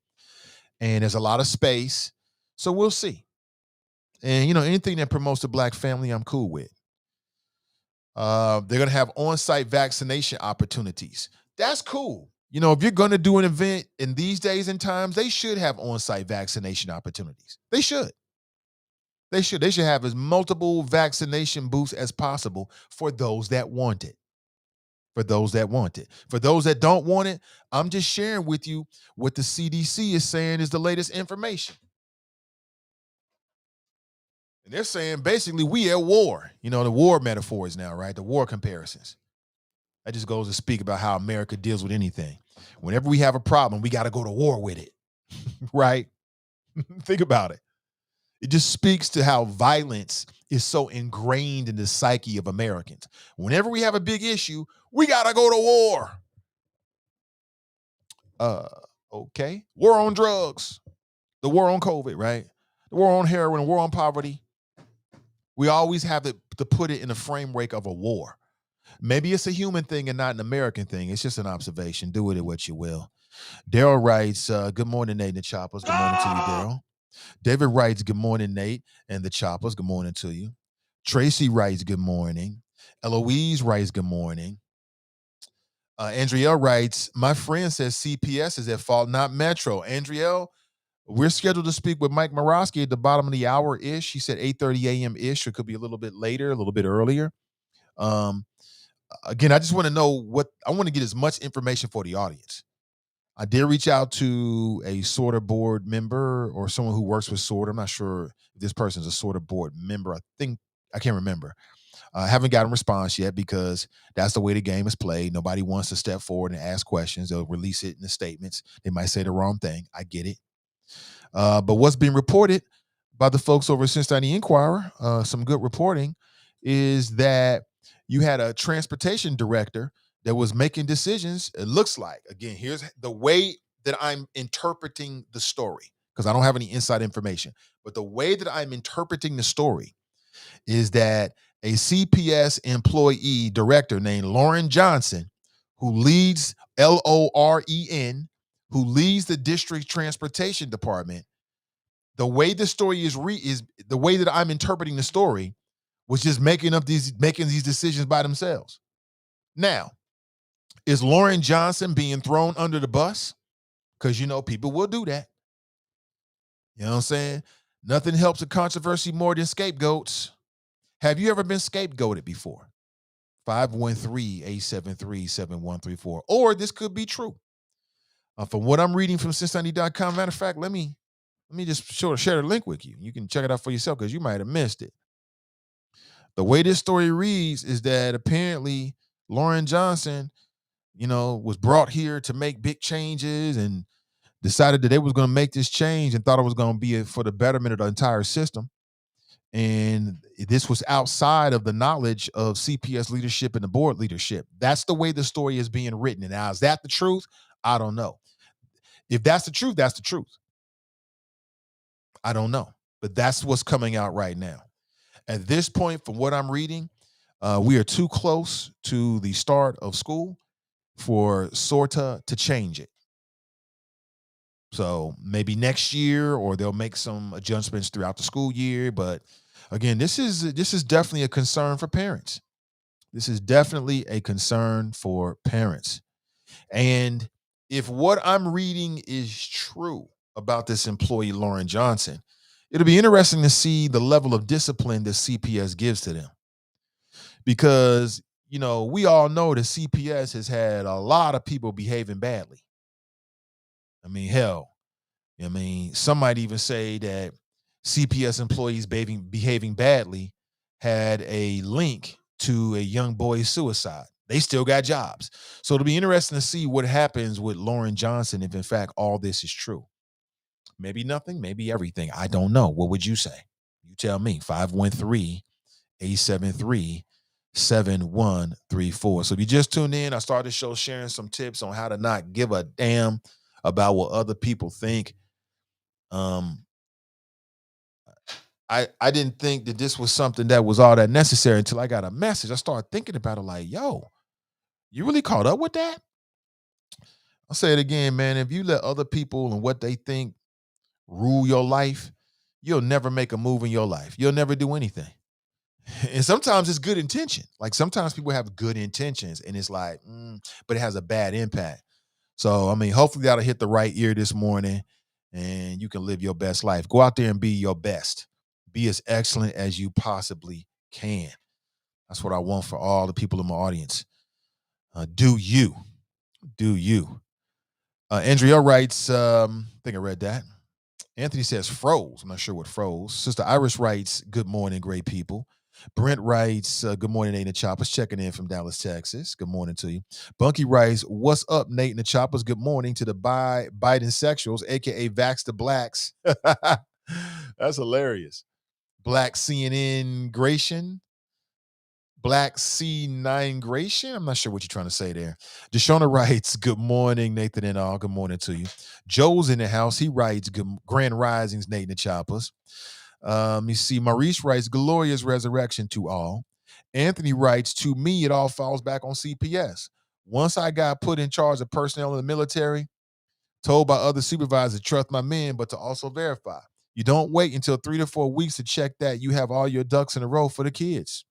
And there's a lot of space. So we'll see. And anything that promotes the Black family, I'm cool with. They're gonna have on-site vaccination opportunities. That's cool. If you're gonna do an event in these days and times, they should have on-site vaccination opportunities. They should. They should have as multiple vaccination booths as possible for those that want it. For those that want it. For those that don't want it, I'm just sharing with you what the CDC is saying is the latest information. And they're saying basically we at war. The war metaphors now, right? The war comparisons. That just goes to speak about how America deals with anything. Whenever we have a problem, we got to go to war with it, right? Think about it. It just speaks to how violence is so ingrained in the psyche of Americans. Whenever we have a big issue, we got to go to war. Okay. War on drugs, the war on COVID, right? The war on heroin, the war on poverty. We always have to put it in the framework of a war. Maybe it's a human thing and not an American thing. It's just an observation. Do with it what you will. Daryl writes, good morning, Nate and the Choppers. Good morning to you, Daryl. David writes, good morning, Nate and the Choppers. Good morning to you. Tracy writes, good morning. Eloise writes, good morning. Andrielle writes, my friend says CPS is at fault, not Metro. Andrielle, we're scheduled to speak with Mike Morosky at the bottom of the hour-ish. He said 8:30 a.m.-ish. It could be a little bit later, a little bit earlier. Again, I just want to know I want to get as much information for the audience. I did reach out to a sorter board member or someone who works with sorter. I'm not sure if this person's a sorter board member. I can't remember. I haven't gotten a response yet because that's the way the game is played. Nobody wants to step forward and ask questions. They'll release it in the statements. They might say the wrong thing. I get it. But what's being reported by the folks over at Cincinnati Enquirer, some good reporting, is that you had a transportation director that was making decisions. It looks like, again, here's the way that I'm interpreting the story, because I don't have any inside information. But the way that I'm interpreting the story is that a CPS employee director named Lauren Johnson, who leads LOREN, who leads the district transportation department, The way the story is the way that I'm interpreting the story was just making these decisions by themselves. Now, is Lauren Johnson being thrown under the bus? Because people will do that. You know what I'm saying? Nothing helps a controversy more than scapegoats. Have you ever been scapegoated before? 513-873-7134. Or this could be true. From what I'm reading from Cincinnati.com, matter of fact, let me just share the link with you. You can check it out for yourself because you might have missed it. The way this story reads is that apparently Lauren Johnson, was brought here to make big changes and decided that they was going to make this change and thought it was going to be for the betterment of the entire system. And this was outside of the knowledge of CPS leadership and the board leadership. That's the way the story is being written. And now, is that the truth? I don't know. If that's the truth, that's the truth. I don't know. But that's what's coming out right now. At this point, from what I'm reading, we are too close to the start of school for sorta to change it. So maybe next year, or they'll make some adjustments throughout the school year. But again, this is definitely a concern for parents. This is definitely a concern for parents. And if what I'm reading is true about this employee, Lauren Johnson, it'll be interesting to see the level of discipline that CPS gives to them. Because, we all know that CPS has had a lot of people behaving badly. I mean, hell, some might even say that CPS employees behaving badly had a link to a young boy's suicide. They still got jobs. So it'll be interesting to see what happens with Lauren Johnson if, in fact, all this is true. Maybe nothing, maybe everything. I don't know. What would you say? You tell me. 513-873-7134. So if you just tuned in, I started the show sharing some tips on how to not give a damn about what other people think. I didn't think that this was something that was all that necessary until I got a message. I started thinking about it like, yo, you really caught up with that? I'll say it again, man. If you let other people and what they think rule your life, you'll never make a move in your life. You'll never do anything. And sometimes it's good intention. Like sometimes people have good intentions and it's like, but it has a bad impact. So, hopefully that'll hit the right ear this morning and you can live your best life. Go out there and be your best. Be as excellent as you possibly can. That's what I want for all the people in my audience. Do you. Andrea writes, I think I read that. Anthony says froze. I'm not sure what froze. Sister Iris writes, good morning, great people. Brent writes, good morning, Nate and the Choppers, checking in from Dallas, Texas. Good morning to you. Bunky writes, what's up, Nate and the Choppers? Good morning to the Biden sexuals, a.k.a. Vax the Blacks. That's hilarious. Black CNN Gratian. Black C9 Gratian. I'm not sure what you're trying to say there. Deshauna writes, good morning, Nathan and all. Good morning to you. Joe's in the house. He writes, grand risings, Nate and the Choppers. You see, Maurice writes, glorious resurrection to all. Anthony writes, to me, it all falls back on CPS. Once I got put in charge of personnel in the military, told by other supervisors to trust my men, but to also verify. You don't wait until 3 to 4 weeks to check that you have all your ducks in a row for the kids.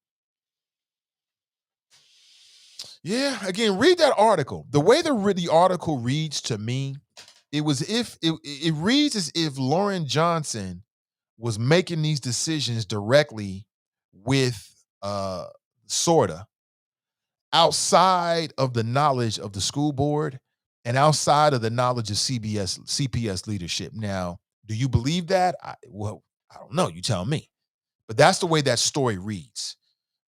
Yeah, again, read that article. The way the article reads to me, it reads as if Lauren Johnson was making these decisions directly with sorta outside of the knowledge of the school board and outside of the knowledge of CPS leadership. Now, do you believe that? I don't know. You tell me. But that's the way that story reads.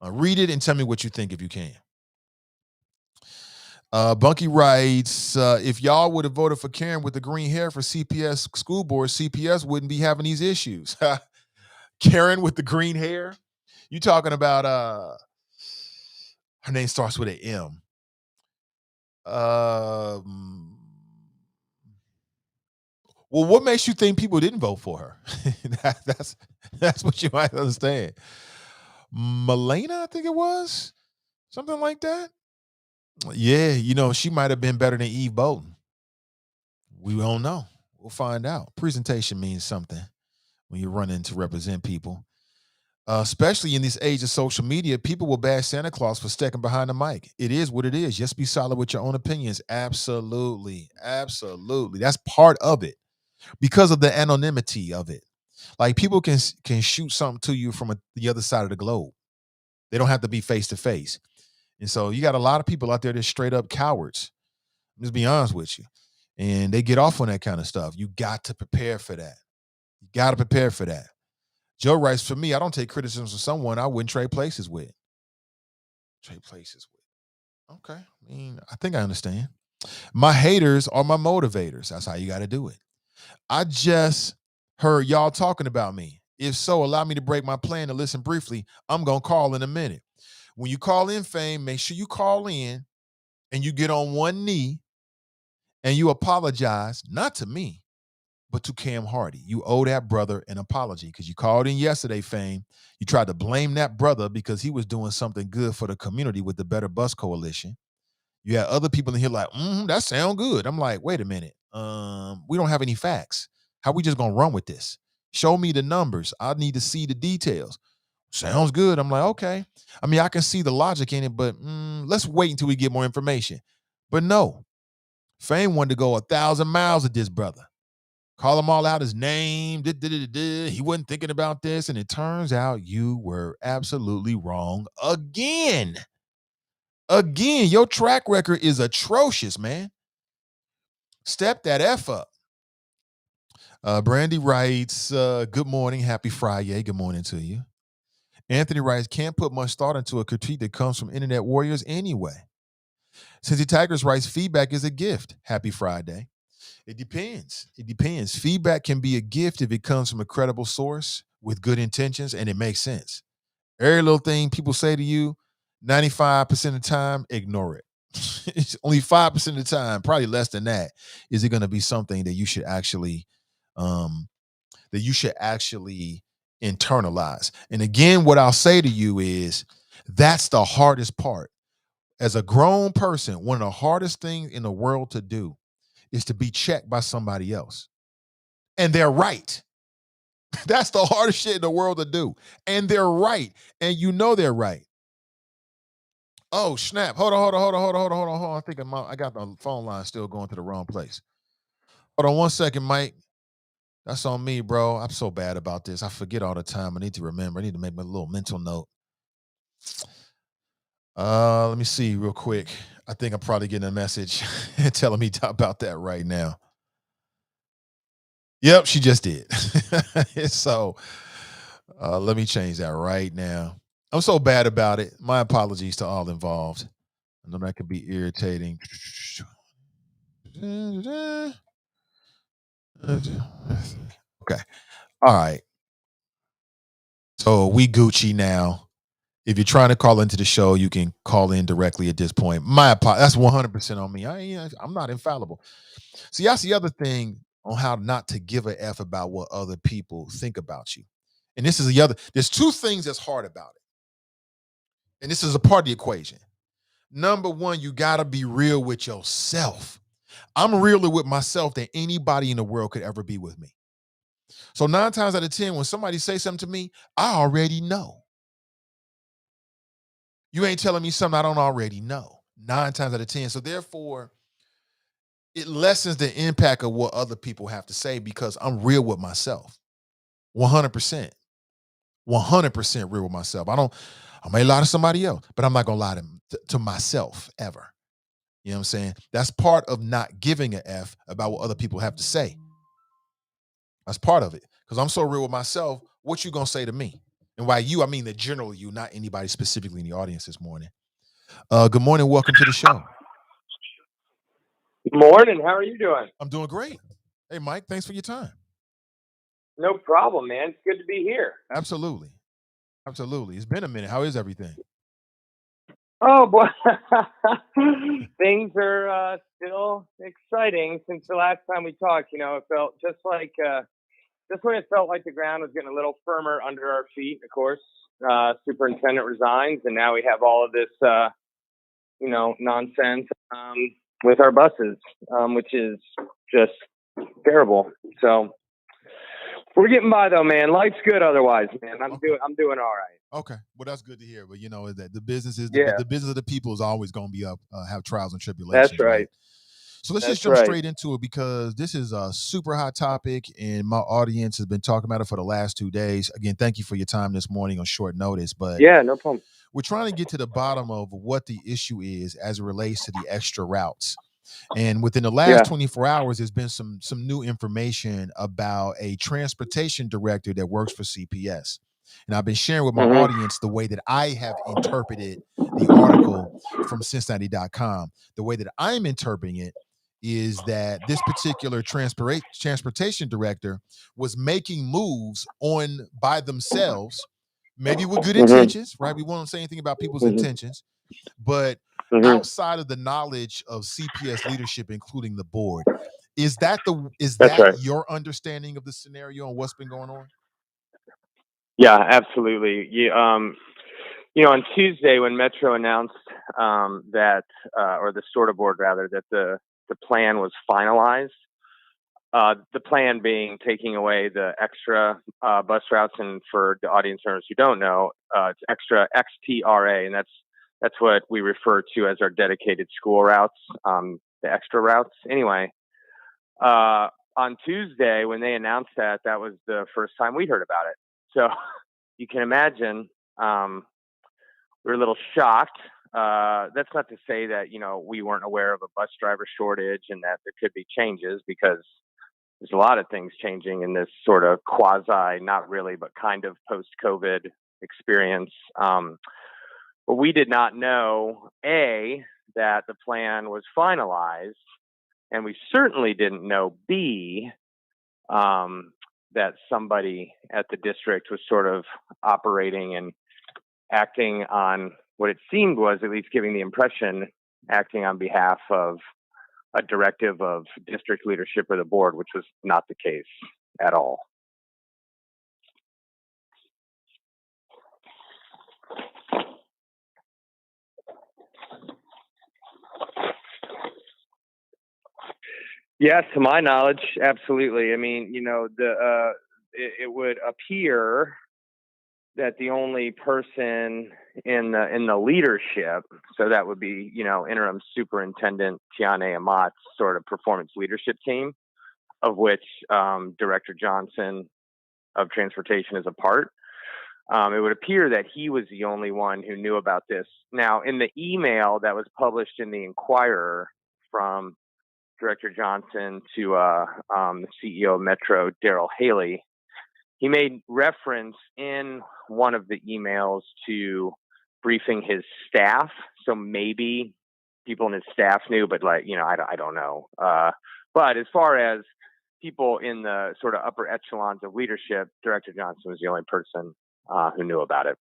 Read it and tell me what you think if you can. Bunky writes, if y'all would have voted for Karen with the green hair for CPS school board, CPS wouldn't be having these issues. Karen with the green hair? You talking about her name starts with an M. Well, what makes you think people didn't vote for her? That's what you might understand. Melena, I think it was. Something like that. Yeah, she might have been better than Eve Bolton. We don't know. We'll find out. Presentation means something. when you're running to represent people. Especially in this age of social media, people will bash Santa Claus for sticking behind the mic. It is what it is. Just be solid with your own opinions. Absolutely. Absolutely. That's part of it because of the anonymity of it. Like people can shoot something to you from the other side of the globe. They don't have to be face to face. And so you got a lot of people out there that's straight up cowards. Just be honest with you. And they get off on that kind of stuff. You got to prepare for that. You got to prepare for that. Joe writes, for me, I don't take criticism from someone I wouldn't trade places with. Trade places with. Okay. I mean, I think I understand. My haters are my motivators. That's how you got to do it. I just heard y'all talking about me. If so, allow me to break my plan to listen briefly. I'm going to call in a minute. When you call in, Fame, make sure you call in and you get on one knee and you apologize, not to me, but to Cam Hardy. You owe that brother an apology because you called in yesterday, Fame. You tried to blame that brother because he was doing something good for the community with the Better Bus Coalition. You had other people in here like, that sound good. I'm like, wait a minute. We don't have any facts. How we just gonna run with this? Show me the numbers. I need to see the details. Sounds good. I'm like, okay. I mean, I can see the logic in it, but let's wait until we get more information. But no, Fame wanted to go 1,000 miles with this brother. Call them all out his name. He wasn't thinking about this. And it turns out you were absolutely wrong again. Again, your track record is atrocious, man. Step that F up. Brandy writes, good morning. Happy Friday. Good morning to you. Anthony writes, can't put much thought into a critique that comes from internet warriors anyway. Cincy Tigers writes, feedback is a gift. Happy Friday. It depends. It depends. Feedback can be a gift if it comes from a credible source with good intentions and it makes sense. Every little thing people say to you, 95% of the time, ignore it. It's only 5% of the time, probably less than that, is it going to be something that you should actually internalize. And again, what I'll say to you is that's the hardest part. As a grown person, one of the hardest things in the world to do is to be checked by somebody else. And they're right. That's the hardest shit in the world to do. And they're right. And you know they're right. Oh, snap. Hold on. I think I got the phone line still going to the wrong place. Hold on 1 second, Mike. That's on me, bro. I'm so bad about this. I forget all the time. I need to remember. I need to make my little mental note. Let me see real quick. I think I'm probably getting a message telling me about that right now. Yep, she just did. So let me change that right now. I'm so bad about it. My apologies to all involved. I know that could be irritating. Okay. All right. So we Gucci now. If you're trying to call into the show, you can call in directly at this point. My apologies. That's 100% on me. I'm not infallible. See, that's the other thing on how not to give a F about what other people think about you. And this is the other, there's two things that's hard about it. And this is a part of the equation. Number one, you got to be real with yourself. I'm realer with myself than anybody in the world could ever be with me. So 9 times out of 10, when somebody says something to me, I already know. You ain't telling me something I don't already know. 9 times out of 10. So therefore, it lessens the impact of what other people have to say because I'm real with myself. 100%. 100% real with myself. I may lie to somebody else, but I'm not going to lie to myself ever. You know what I'm saying? That's part of not giving a F about what other people have to say. That's part of it. Because I'm so real with myself, what you going to say to me? And by you, I mean the general you, not anybody specifically in the audience this morning. Good morning. Welcome to the show. Good morning. How are you doing? I'm doing great. Hey, Mike, thanks for your time. No problem, man. It's good to be here. Absolutely. Absolutely. It's been a minute. How is everything? Oh, boy. Things are still exciting since the last time we talked. It felt just when it felt like the ground was getting a little firmer under our feet, of course. Superintendent resigns, and now we have all of this, nonsense with our buses, which is just terrible. So We're getting by though, man. Life's good otherwise, man. I'm Okay. doing all right. Okay, well that's good to hear. But that the business is Yeah, the business of the people is always going to be up, have trials and that's tribulations, right? right. So let's just That's jump right. straight into it because this is a super hot topic, and my audience has been talking about it for the last 2 days. Again, thank you for your time this morning on short notice, but Yeah, no problem. we're trying to get to the bottom of what the issue is as it relates to the extra routes. And within the last Yeah. 24 hours, there's been some new information about a transportation director that works for CPS. And I've been sharing with my Mhm. audience the way that I have interpreted the article from Cincinnati.com. The way that I'm interpreting it is that this particular transportation director was making moves on by themselves, maybe with good Mhm. intentions, right? We won't say anything about people's Mhm. intentions, but Mhm. outside of the knowledge of CPS leadership, including the board. Is that That's right. your understanding of the scenario and what's been going on? Yeah, absolutely. On Tuesday when Metro announced that, or the SORTA board rather, that the plan was finalized. The plan being taking away the extra bus routes, and for the audience members who don't know, it's extra XTRA, and that's what we refer to as our dedicated school routes, the extra routes. Anyway, on Tuesday when they announced that, that was the first time we heard about it. So you can imagine, we were a little shocked. That's not to say that we weren't aware of a bus driver shortage and that there could be changes, because there's a lot of things changing in this sort of quasi, not really, but kind of post-COVID experience. But we did not know, A, that the plan was finalized, and we certainly didn't know, B, that somebody at the district was sort of operating and acting on what it seemed was, at least giving the impression, acting on behalf of a directive of district leadership or the board, which was not the case at all. Yeah, to my knowledge, absolutely. I mean, it would appear that the only person in the leadership, so that would be interim superintendent Tiane Amat's sort of performance leadership team, of which Director Johnson of Transportation is a part. It would appear that he was the only one who knew about this. Now, in the email that was published in the Inquirer from Director Johnson to the CEO of Metro, Daryl Haley, he made reference in one of the emails to briefing his staff. So maybe people in his staff knew, but I don't know. But as far as people in the sort of upper echelons of leadership, Director Johnson was the only person who knew about it.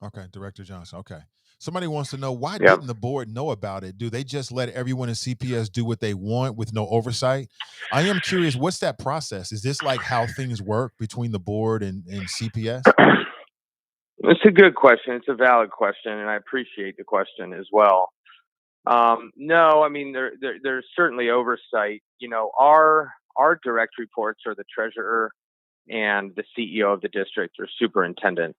Okay, Director Johnson. Okay. Somebody wants to know, why Yep. didn't the board know about it? Do they just let everyone in CPS do what they want with no oversight? I am curious, what's that process? Is this like how things work between the board and CPS? It's a good question. It's a valid question, and I appreciate the question as well. No, I mean there's certainly oversight. Our direct reports are the treasurer and the CEO of the district or superintendent.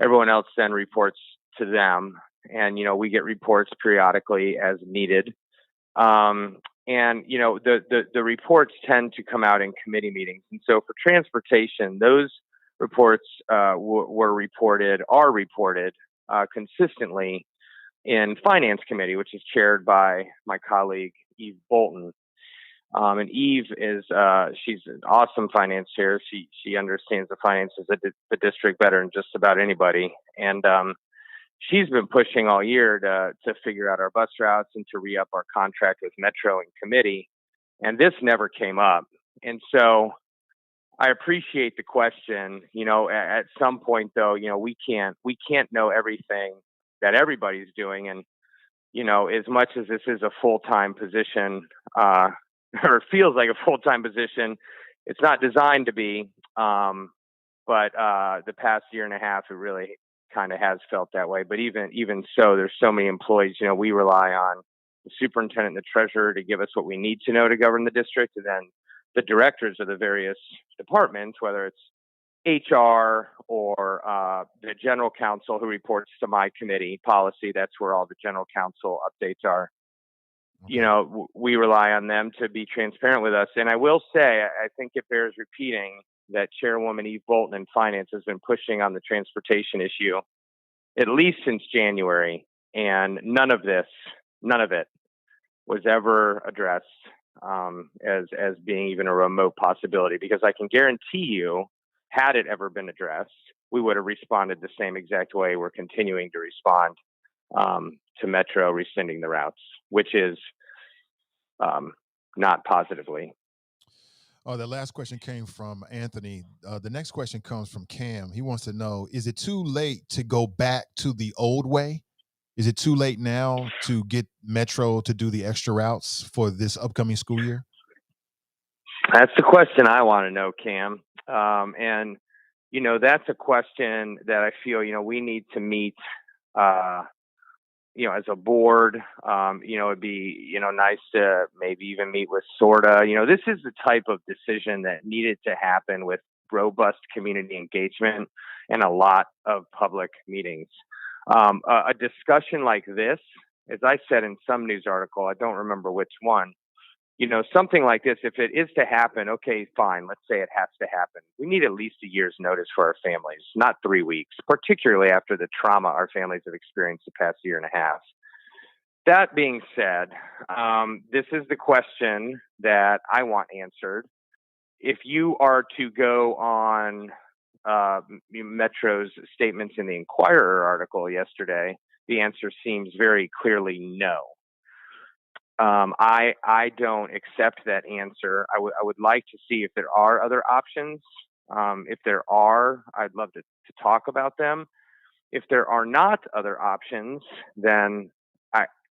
Everyone else then reports to them, and we get reports periodically as needed. And the reports tend to come out in committee meetings, and so for transportation, those reports are reported consistently in Finance Committee, which is chaired by my colleague Eve Bolton. And Eve is she's an awesome finance chair. She understands the finances of the district better than just about anybody, and she's been pushing all year to figure out our bus routes and to re-up our contract with Metro in committee. And this never came up, and so I appreciate the question. At some point though, we can't know everything that everybody's doing, and as much as this is a full-time position, or feels like a full-time position, it's not designed to be. But the past year and a half, it really kind of has felt that way. But even so, there's so many employees. We rely on the superintendent and the treasurer to give us what we need to know to govern the district, and then the directors of the various departments, whether it's HR or the general counsel who reports to my committee policy. That's where all the general counsel updates are. You Okay. know, we rely on them to be transparent with us. And I will say, I think it bears repeating that Chairwoman Eve Bolton in Finance has been pushing on the transportation issue at least since January, and none of it was ever addressed as being even a remote possibility. Because I can guarantee you, had it ever been addressed, we would have responded the same exact way we're continuing to respond to Metro rescinding the routes, which is not positively. Oh, the last question came from Anthony. The next question comes from Cam. He wants to know, is it too late to go back to the old way? Is it too late now to get Metro to do the extra routes for this upcoming school year? That's the question I want to know, Cam. And, you know, that's a question that I feel, you know, we need to meet, you know, as a board. You know, it'd be, you know, nice to maybe even meet with SORTA. You know, this is the type of decision that needed to happen with robust community engagement and a lot of public meetings. A discussion like this, as I said in some news article, I don't remember which one, you know, something like this, if it is to happen, okay, fine. Let's say it has to happen. We need at least a year's notice for our families, not 3 weeks, particularly after the trauma our families have experienced the past year and a half. That being said, this is the question that I want answered. If you are to go on Metro's statements in the Inquirer article yesterday, the answer seems very clearly no. I don't accept that answer. I would like to see if there are other options. If there are, I'd love to talk about them. If there are not other options, then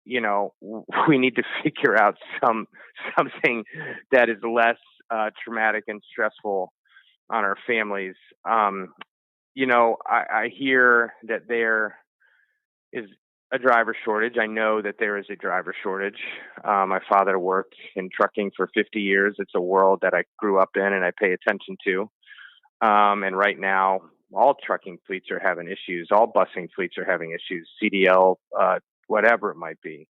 you know, we need to figure out something that is less traumatic and stressful on our families. You know, I hear that there is a driver shortage. I know that there is a driver shortage. My father worked in trucking for 50 years. It's a world that I grew up in and I pay attention to. And right now, all trucking fleets are having issues. All busing fleets are having issues, CDL, whatever it might be.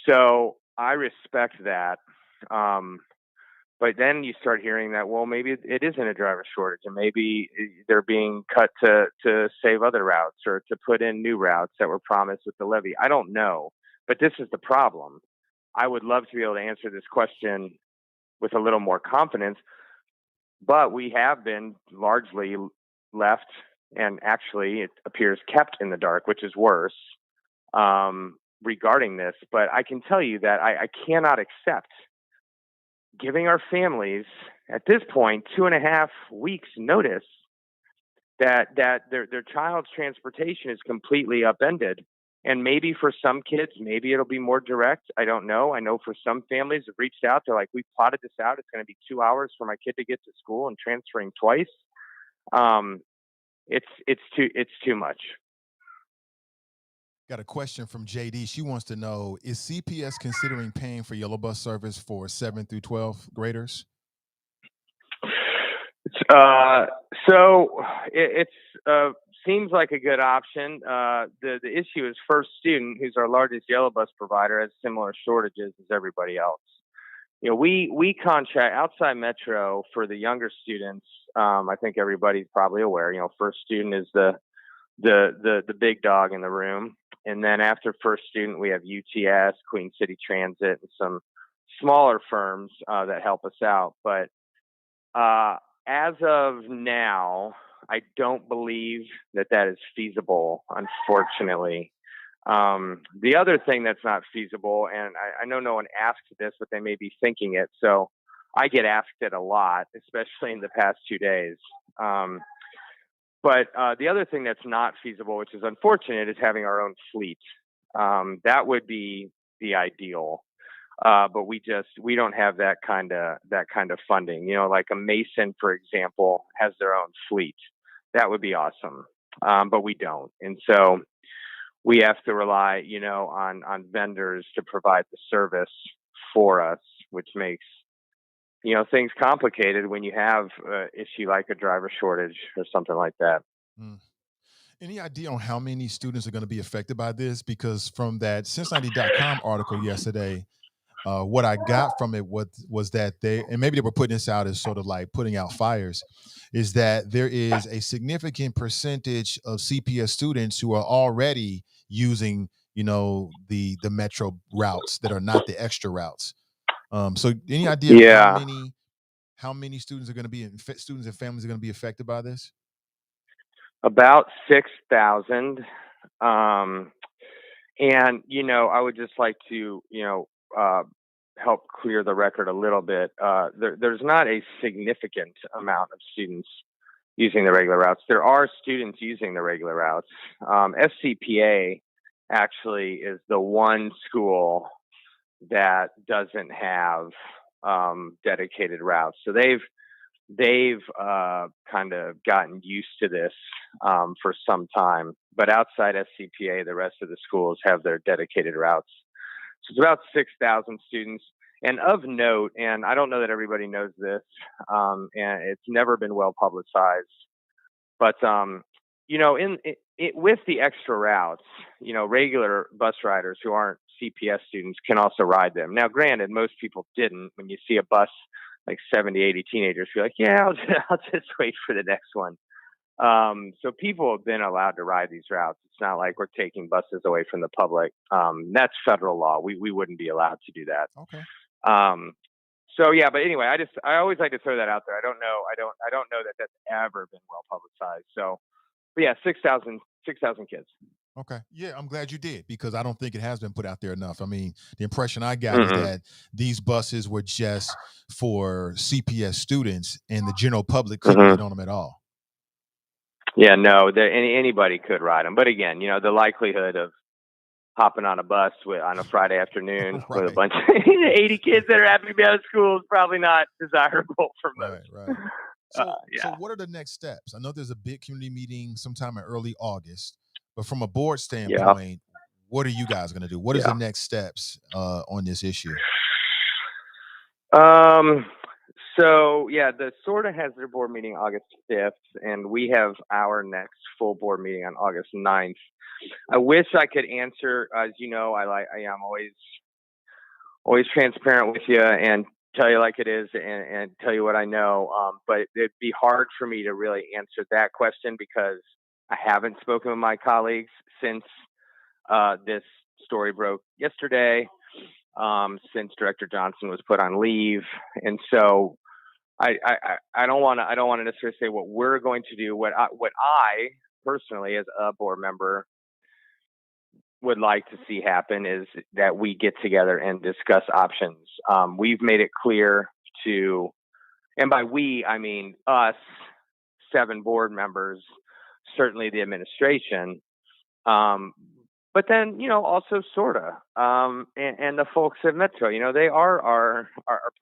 So I respect that. But then you start hearing that, well, maybe it isn't a driver shortage, and maybe they're being cut to save other routes or to put in new routes that were promised with the levy. I don't know, but this is the problem. I would love to be able to answer this question with a little more confidence, but we have been largely left, and actually it appears kept in the dark, which is worse, regarding this. But I can tell you that I cannot accept giving our families at this point 2.5 weeks notice that their child's transportation is completely upended. And maybe for some kids, maybe it'll be more direct. I don't know. I know for some families have reached out. They're like, we plotted this out. It's going to be 2 hours for my kid to get to school and transferring twice. It's too much. Got a question from JD. She wants to know, is CPS considering paying for yellow bus service for 7 through 12 graders? So it seems like a good option. The issue is First Student, who's our largest yellow bus provider, has similar shortages as everybody else. You know, we contract outside Metro for the younger students. I think everybody's probably aware. You know, First Student is the big dog in the room. And then after First Student, we have UTS, Queen City Transit, and some smaller firms that help us out. But as of now, I don't believe that is feasible, unfortunately. The other thing that's not feasible, and I know no one asked this, but they may be thinking it. So I get asked it a lot, especially in the past 2 days. But the other thing that's not feasible, which is unfortunate, is having our own fleet. That would be the ideal, but we don't have that kind of funding. You know, like a Mason, for example, has their own fleet. That would be awesome, but we don't, and so we have to rely, you know, on vendors to provide the service for us, which makes things complicated when you have an issue like a driver shortage or something like that. Mm. Any idea on how many students are going to be affected by this? Because from that Cincinnati.com article yesterday, what I got from it was that they, and maybe they were putting this out as sort of like putting out fires, is that there is a significant percentage of CPS students who are already using, the metro routes that are not the extra routes. So any idea of how Yeah, many students are going to be students and families are going to be affected by this? about 6,000. Um, and I would just like to uh, help clear the record a little bit. There's not a significant amount of students using the regular routes. There are students using the regular routes. SCPA actually is the one school that doesn't have dedicated routes. So they've kind of gotten used to this for some time. But outside SCPA, the rest of the schools have their dedicated routes. So it's about 6,000 students. And of note, and I don't know that everybody knows this, and it's never been well publicized, but in it, with the extra routes, regular bus riders who aren't CPS students can also ride them. Now, granted, most people didn't. When you see a bus like 70, 80 teenagers, you're like, yeah, I'll just wait for the next one. So people have been allowed to ride these routes. It's not like we're taking buses away from the public. That's federal law. We wouldn't be allowed to do that. Okay. So yeah, but anyway, I always like to throw that out there. I don't know that that's ever been well publicized. So, but yeah, 6,000 kids. Okay. Yeah, I'm glad you did, because I don't think it has been put out there enough. I mean, the impression I got is Mm-mm. that these buses were just for CPS students and the general public couldn't get Mm-hmm. on them at all. Yeah, no, anybody could ride them. But again, the likelihood of hopping on a bus on a Friday afternoon with a Right. bunch of 80 kids that are happy to be out of school is probably not desirable for Right, most. right. So Yeah, what are the next steps? I know there's a big community meeting sometime in early August, but from a board yeah, standpoint, what are you guys going to do? What is the yeah. next steps on this issue? Um, so yeah, the SORTA has their board meeting August 5th, and we have our next full board meeting on August 9th. I wish I could answer, as you know, I am always transparent with you and tell you like it is, and tell you what I know. But it'd be hard for me to really answer that question because I haven't spoken with my colleagues since this story broke yesterday. Since Director Johnson was put on leave, and so I don't want to necessarily say what we're going to do. What I personally, as a board member, would like to see happen is that we get together and discuss options. We've made it clear to, and by we I mean us, 7 board members, certainly the administration. Um, but then, also sorta, and the folks at Metro, they are our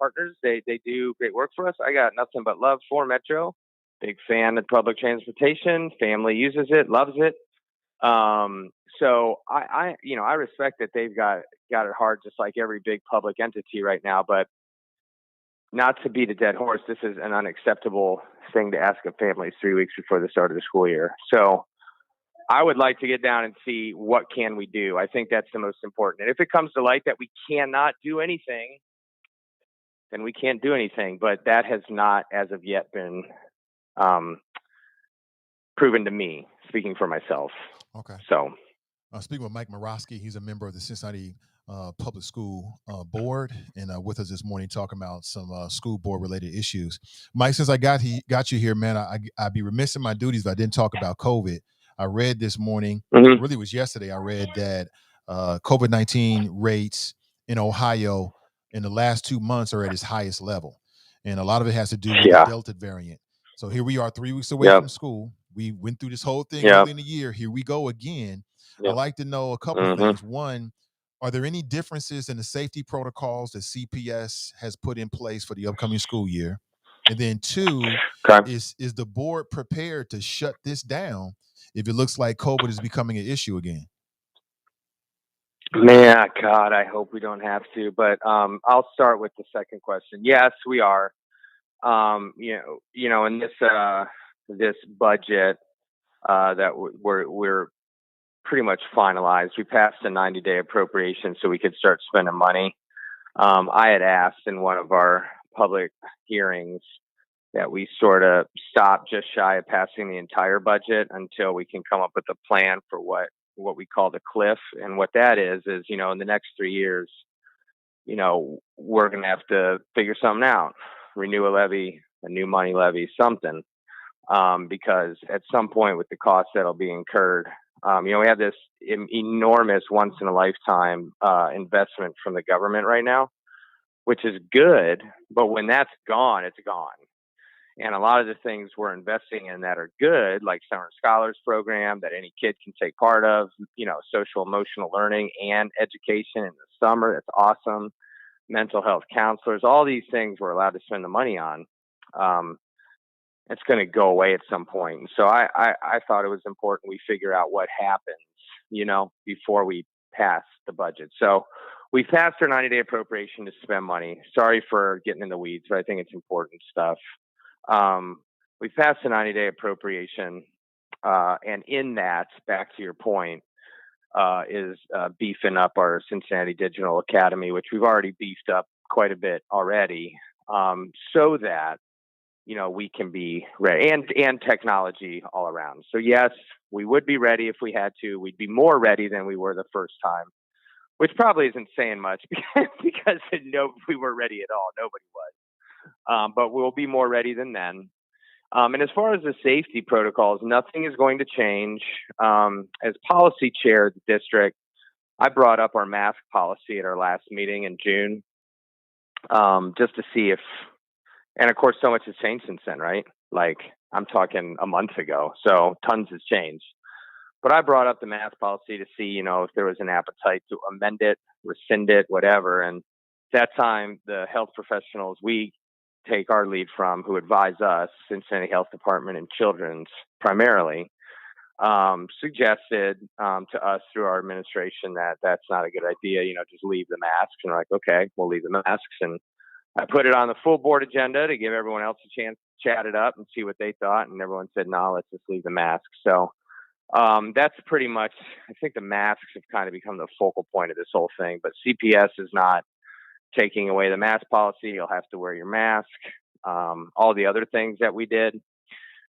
partners. They do great work for us. I got nothing but love for Metro. Big fan of public transportation. Family uses it, loves it. So I respect that they've got it hard, just like every big public entity right now. But not to beat a dead horse, this is an unacceptable thing to ask of families 3 weeks before the start of the school year. So I would like to get down and see what can we do. I think that's the most important. And if it comes to light that we cannot do anything, then we can't do anything. But that has not, as of yet, been proven to me, speaking for myself. Okay. So, Speaking with Mike Morosky, he's a member of the Cincinnati Public School Board, and with us this morning talking about some school board related issues. Mike, since I got you here, man, I'd be remiss in my duties if I didn't talk about COVID. I read this morning, mm-hmm. really it was yesterday, I read that COVID-19 rates in Ohio in the last 2 months are at its highest level. And a lot of it has to do with the Yeah, Delta variant. So here we are 3 weeks away yep, from school. We went through this whole thing yep, early in the year. Here we go again. I'd yep. like to know a couple Mm-hmm. things. One, are there any differences in the safety protocols that CPS has put in place for the upcoming school year? And then 2, Okay. is the board prepared to shut this down if it looks like COVID is becoming an issue again? Man, God, I hope we don't have to. But I'll start with the second question. Yes, we are. In this budget that we're pretty much finalized. We passed a 90-day appropriation so we could start spending money. I had asked in one of our public hearings that we sort of stop just shy of passing the entire budget until we can come up with a plan for what we call the cliff. And what that is in the next 3 years, we're going to have to figure something out, renew a levy, a new money levy, something, because at some point with the costs that'll be incurred, we have this enormous once in a lifetime investment from the government right now, which is good. But when that's gone, it's gone. And a lot of the things we're investing in that are good, like Summer Scholars Program that any kid can take part of, social emotional learning and education in the summer. That's awesome. Mental health counselors, all these things we're allowed to spend the money on. It's going to go away at some point. And so I thought it was important we figure out what happens, before we pass the budget. So we passed our 90-day appropriation to spend money. Sorry for getting in the weeds, but I think it's important stuff. We passed a 90-day appropriation, and in that, back to your point, is beefing up our Cincinnati Digital Academy, which we've already beefed up quite a bit already, so that we can be ready, and technology all around. So yes, we would be ready if we had to. We'd be more ready than we were the first time, which probably isn't saying much because we weren't ready at all. Nobody was. But we'll be more ready than then. And as far as the safety protocols, nothing is going to change. As policy chair of the district, I brought up our mask policy at our last meeting in June, just to see if, and of course, so much has changed since then, right? Like, I'm talking a month ago, so tons has changed. But I brought up the mask policy to see, if there was an appetite to amend it, rescind it, whatever. And that time, the health professionals we take our lead from, who advise us, Cincinnati Health Department and Children's primarily, suggested to us through our administration that that's not a good idea, just leave the masks. And we're like, okay, we'll leave the masks. And I put it on the full board agenda to give everyone else a chance to chat it up and see what they thought. And everyone said, no, let's just leave the masks. So that's pretty much, I think the masks have kind of become the focal point of this whole thing. But CPS is not taking away the mask policy. You'll have to wear your mask. All the other things that we did.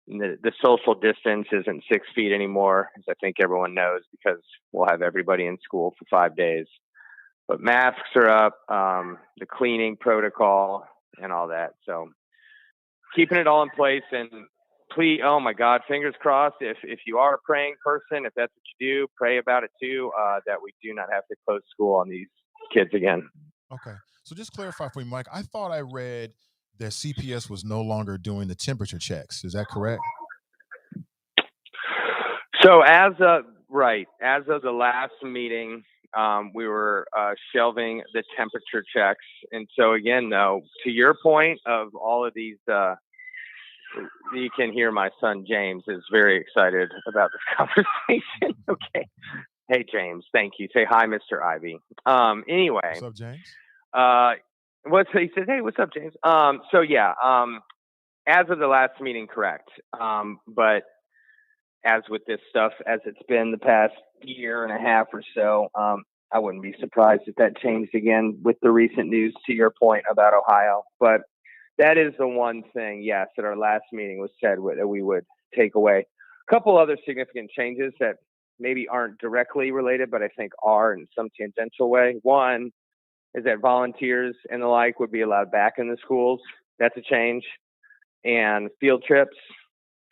The social distance isn't 6 feet anymore, as I think everyone knows, because we'll have everybody in school for 5 days. But masks are up, the cleaning protocol and all that. So keeping it all in place. And please, oh my God, fingers crossed, if you are a praying person, if that's what you do, pray about it too, that we do not have to close school on these kids again. Okay. So just clarify for me, Mike. I thought I read that CPS was no longer doing the temperature checks. Is that correct? So as of the last meeting, we were shelving the temperature checks. And so again, though, to your point of all of these, you can hear my son James is very excited about this conversation. Okay. Hey James, thank you. Say hi, Mr. Ivy. Anyway. What's up, James? He says, hey, what's up, James? So yeah, as of the last meeting, correct. But as with this stuff, as it's been the past year and a half or so, I wouldn't be surprised if that changed again with the recent news, to your point about Ohio. But that is the one thing, yes, at our last meeting was said that we would take away. A couple other significant changes that maybe aren't directly related, but I think are in some tangential way. One is that volunteers and the like would be allowed back in the schools. That's a change. And field trips.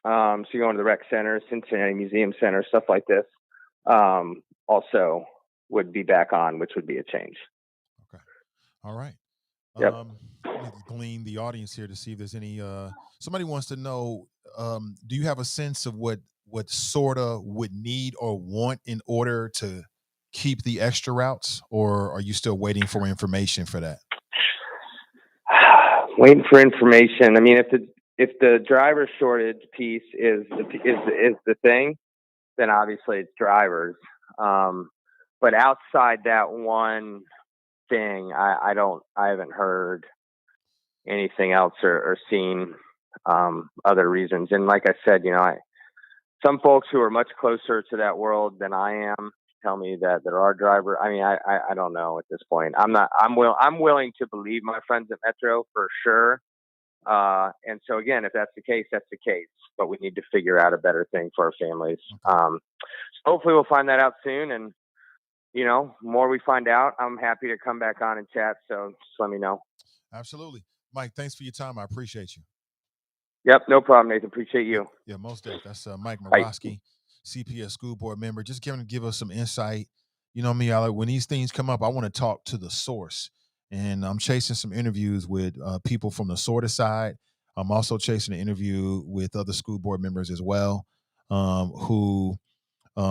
So you're going to the rec center, Cincinnati Museum Center, stuff like this, also would be back on, which would be a change. Okay. All right. Yep. Let me glean the audience here to see if there's any, somebody wants to know, do you have a sense of what sorta would need or want in order to keep the extra routes, or are you still waiting for information for that? Waiting for information. I mean, if the driver shortage piece is the thing, then obviously it's drivers. But outside that one thing, I haven't heard anything else or seen other reasons. And like I said, some folks who are much closer to that world than I am tell me that there are driver. I mean, I don't know at this point. I'm willing to believe my friends at Metro for sure. And so again, if that's the case, that's the case. But we need to figure out a better thing for our families. So hopefully we'll find that out soon. And more we find out, I'm happy to come back on and chat. So just let me know. Absolutely, Mike. Thanks for your time. I appreciate you. Yep, no problem, Nathan. Appreciate you. Yeah, most definitely. That's Mike Morosky, CPS school board member. Just give us some insight. You know me, when these things come up, I want to talk to the source. And I'm chasing some interviews with people from the sorta side. I'm also chasing an interview with other school board members as well, who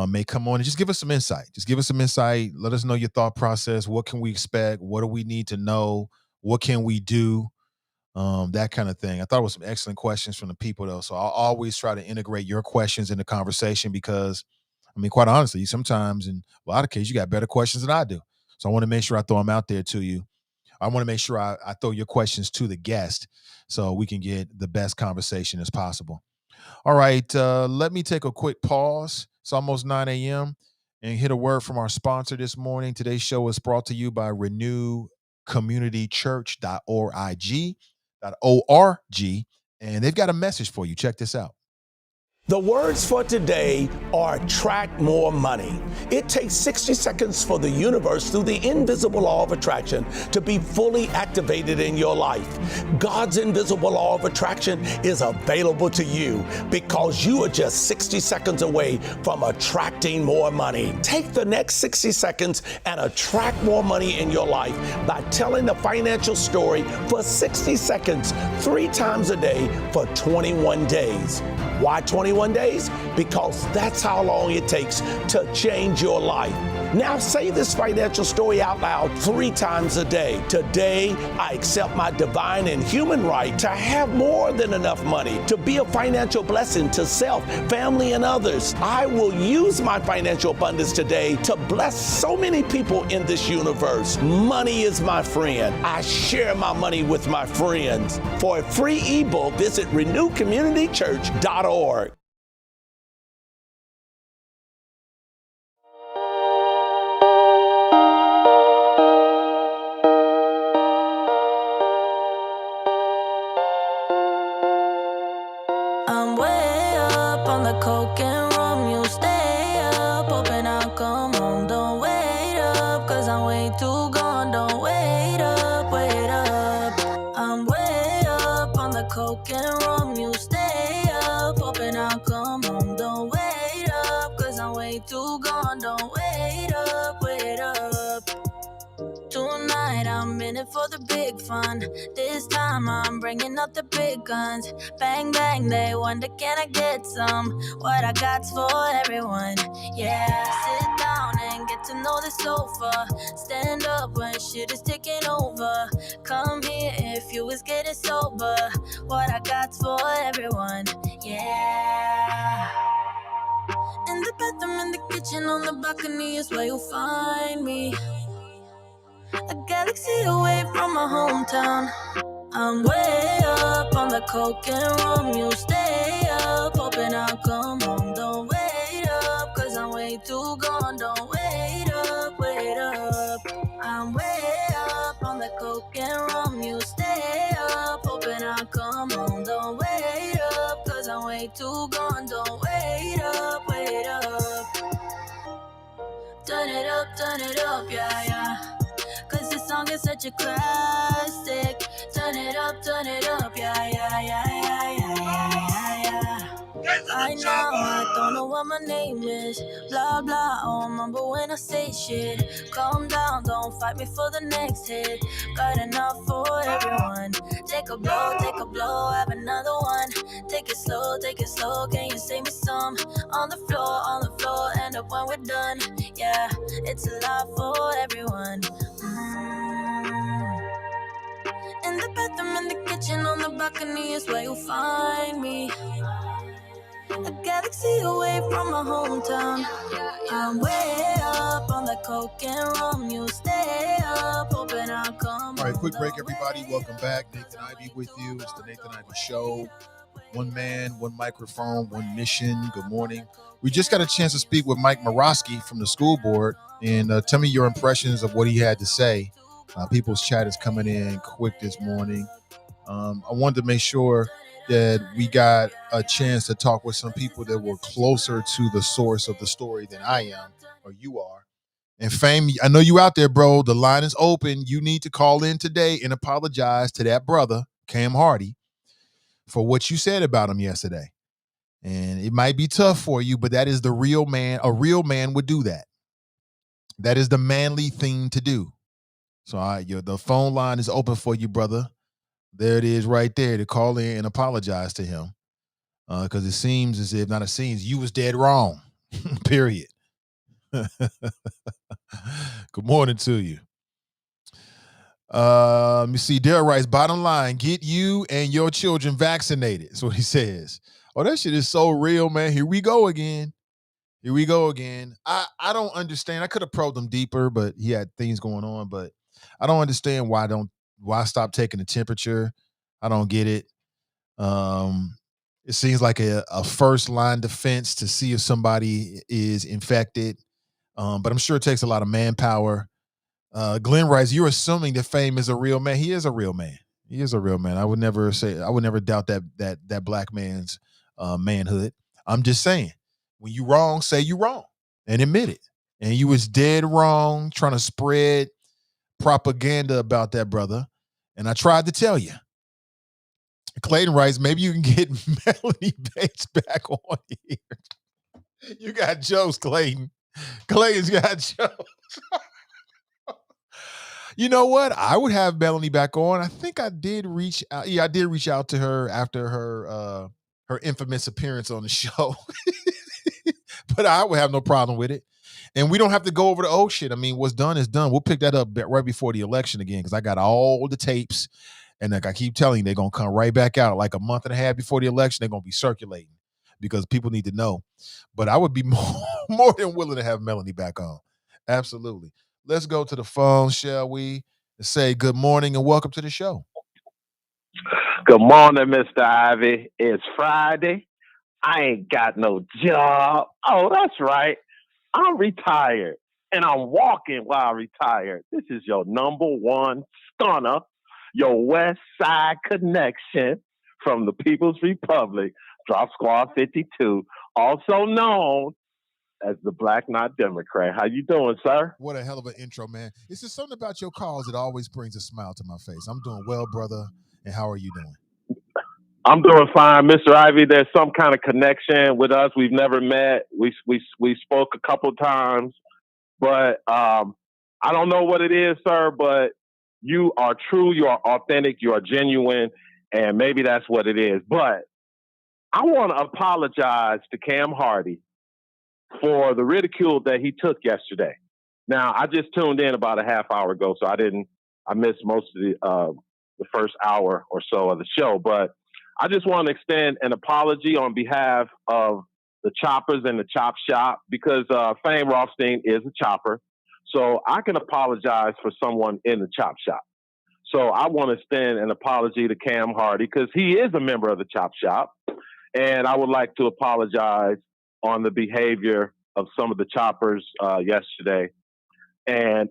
may come on and just give us some insight. Just give us some insight. Let us know your thought process. What can we expect? What do we need to know? What can we do? That kind of thing. I thought it was some excellent questions from the people, though. So I'll always try to integrate your questions in the conversation because, I mean, quite honestly, sometimes in a lot of cases, you got better questions than I do. So I want to make sure I throw them out there to you. I want to make sure I throw your questions to the guest so we can get the best conversation as possible. All right, let me take a quick pause. It's almost 9 a.m. and hit a word from our sponsor this morning. Today's show is brought to you by renewcommunitychurch.org, and they've got a message for you. Check this out. The words for today are attract more money. It takes 60 seconds for the universe through the invisible law of attraction to be fully activated in your life. God's invisible law of attraction is available to you because you are just 60 seconds away from attracting more money. Take the next 60 seconds and attract more money in your life by telling a financial story for 60 seconds, 3 times a day for 21 days. Why 21 days? Because that's how long it takes to change your life. Now say this financial story out loud 3 times a day. Today, I accept my divine and human right to have more than enough money, to be a financial blessing to self, family, and others. I will use my financial abundance today to bless so many people in this universe. Money is my friend. I share my money with my friends. For a free ebook, visit renewcommunitychurch.org. I'm way up on the coke and rum. You stay up, hoping I'll come home. Don't wait up, cause I'm way too gone. Don't wait up, wait up. I'm way up on the coke and rum. You stay up, hoping I'll come home. Don't wait up, cause I'm way too gone. Don't wait up, wait up. Tonight I'm in it for the big fun. This time I'm bringing up the big guns. Bang bang, they wonder can I get some? What I got's for everyone. Yeah, sit down and get to know the sofa. Stand up when shit is taking over. Come here if you was getting sober. What I got's for everyone. Yeah. In the bathroom, in the kitchen, on the balcony is where you'll find me. A galaxy away from my hometown. I'm way up on the coke and rum. You stay up, hoping I'll come home. Don't wait up, cause I'm way too gone. Don't wait up, wait up. I'm way up on the coke and rum. You stay up, hoping I'll come home. Don't wait up, cause I'm way too gone. Don't wait up, wait up. Turn it up, yeah, yeah. Cause this song is such a classic. Turn it up, yeah, yeah, yeah, yeah, yeah, yeah, yeah. Right now, I don't know what my name is. Blah, blah, I don't remember when I say shit. Calm down, don't fight me for the next hit. Got enough for everyone. Take a blow, have another one. Take it slow, can you save me some? On the floor, end up when we're done. Yeah, it's a lot for everyone. In the bathroom, in the kitchen, on the balcony is where you'll find me. A galaxy away from my hometown. I'm way up on the coke and rum. You stay up, hoping I'll come. All right, quick break, everybody. Welcome back. Nathan Ivey with you. It's the Nathan Ivey Show. One man, one microphone, one mission. Good morning. We just got a chance to speak with Mike Morosky from the school board. And tell me your impressions of what he had to say. People's chat is coming in quick this morning. I wanted to make sure that we got a chance to talk with some people that were closer to the source of the story than I am or you are. And Fame, I know you out there, bro. The line is open. You need to call in today and apologize to that brother, Cam Hardy, for what you said about him yesterday. And it might be tough for you, but that is the real man. A real man would do that. That is the manly thing to do. So the phone line is open for you, brother. There it is right there to call in and apologize to him. Because it seems as if, not it seems, you was dead wrong. Period. Good morning to you. Let me see. Daryl writes, bottom line, get you and your children vaccinated. That's what he says. Oh, that shit is so real, man. Here we go again. I don't understand. I could have probed him deeper, but he had things going on. But I don't understand why stop taking the temperature. I don't get it. It seems like a first line defense to see if somebody is infected. But I'm sure it takes a lot of manpower. Glenn writes, you're assuming that Fame is a real man. He is a real man. I would never doubt that black man's manhood. I'm just saying, when you wrong, say you wrong and admit it. And you was dead wrong trying to spread propaganda about that brother. And I tried to tell you. Clayton writes, maybe you can get Melanie Bates back on here. You got jokes, Clayton. Clayton's got jokes. You know what? I would have Melanie back on. I think I did reach out. Yeah, I did reach out to her after her infamous appearance on the show. But I would have no problem with it. And we don't have to go over the old shit. I mean, what's done is done. We'll pick that up right before the election again because I got all the tapes. And like I keep telling you, they're going to come right back out like a month and a half before the election. They're going to be circulating because people need to know. But I would be more than willing to have Melanie back on. Absolutely. Let's go to the phone, shall we? And say good morning and welcome to the show. Good morning, Mr. Ivey. It's Friday. I ain't got no job. Oh, that's right. I'm retired, and I'm walking while retired. This is your number one stunner, your West Side connection from the People's Republic, Drop Squad 52, also known as the Black Not Democrat. How you doing, sir? What a hell of an intro, man. It's just something about your calls that always brings a smile to my face. I'm doing well, brother. And how are you doing? I'm doing fine, Mr. Ivey. There's some kind of connection with us. We've never met. We spoke a couple of times, but I don't know what it is, sir. But you are true. You are authentic. You are genuine, and maybe that's what it is. But I want to apologize to Cam Hardy for the ridicule that he took yesterday. Now, I just tuned in about a half hour ago, so I missed most of the first hour or so of the show, but I just want to extend an apology on behalf of the choppers and the chop shop because Fame Rothstein is a chopper. So I can apologize for someone in the chop shop. So I want to extend an apology to Cam Hardy because he is a member of the chop shop. And I would like to apologize on the behavior of some of the choppers yesterday. And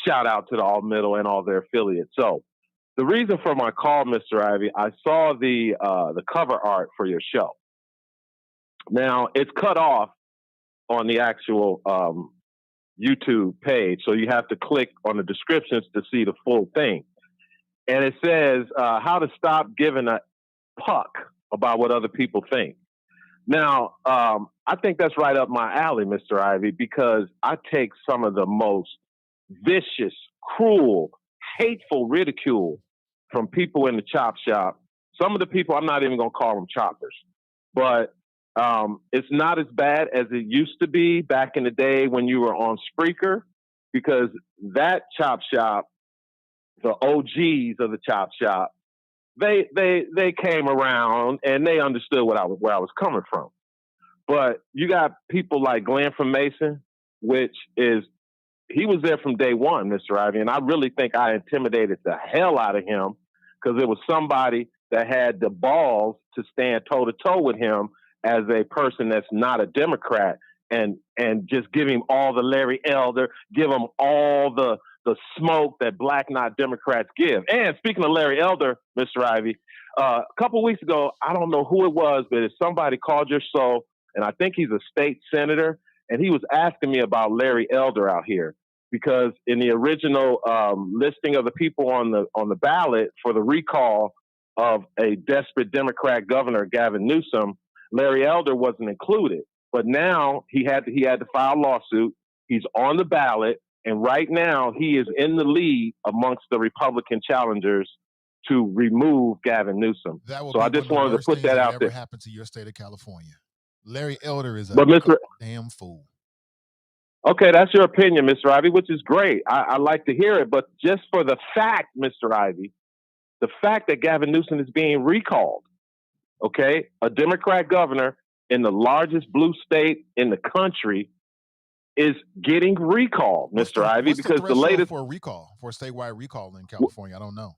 shout out to the All Middle and all their affiliates. So the reason for my call, Mr. Ivey, I saw the cover art for your show. Now, it's cut off on the actual YouTube page, so you have to click on the descriptions to see the full thing. And it says, how to stop giving a puck about what other people think. Now, I think that's right up my alley, Mr. Ivey, because I take some of the most vicious, cruel, hateful ridicule from people in the chop shop. Some of the people, I'm not even going to call them choppers, but it's not as bad as it used to be back in the day when you were on Spreaker, because that chop shop, the OGs of the chop shop, they came around and they understood where I was coming from. But you got people like Glenn from Mason, which is, he was there from day one, Mr. Ivy, and I really think I intimidated the hell out of him because it was somebody that had the balls to stand toe to toe with him as a person that's not a Democrat, and just give him all the Larry Elder, give him all the smoke that black not Democrats give. And speaking of Larry Elder, Mr. Ivy, a couple of weeks ago, I don't know who it was, but somebody called your show, and I think he's a state senator, and he was asking me about Larry Elder out here because in the original listing of the people on the ballot for the recall of a desperate Democrat governor, Gavin Newsom, Larry Elder wasn't included. But now he had to file a lawsuit. He's on the ballot, and right now he is in the lead amongst the Republican challengers to remove Gavin Newsom. So I just wanted to put that out there. Ever happened to your state of California? Larry Elder is a damn fool. Okay, that's your opinion, Mr. Ivy, which is great. I like to hear it. But just for the fact, Mr. Ivy, the fact that Gavin Newsom is being recalled, okay, a Democrat governor in the largest blue state in the country is getting recalled, Mr. Ivy, because the latest for a statewide recall in California, I don't know.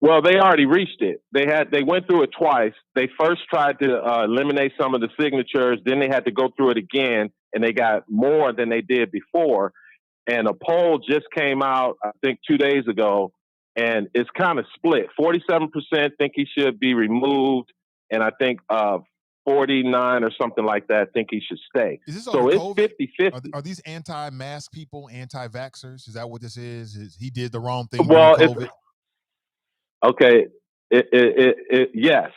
Well, they already reached it. They went through it twice. They first tried to eliminate some of the signatures. Then they had to go through it again, and they got more than they did before. And a poll just came out, I think, 2 days ago, and it's kind of split. 47% think he should be removed, and I think 49 or something like that think he should stay. Is this so it's 50-50. Are these anti-mask people, anti-vaxxers? Is that what this is? Is he did the wrong thing well, during COVID? Okay, yes.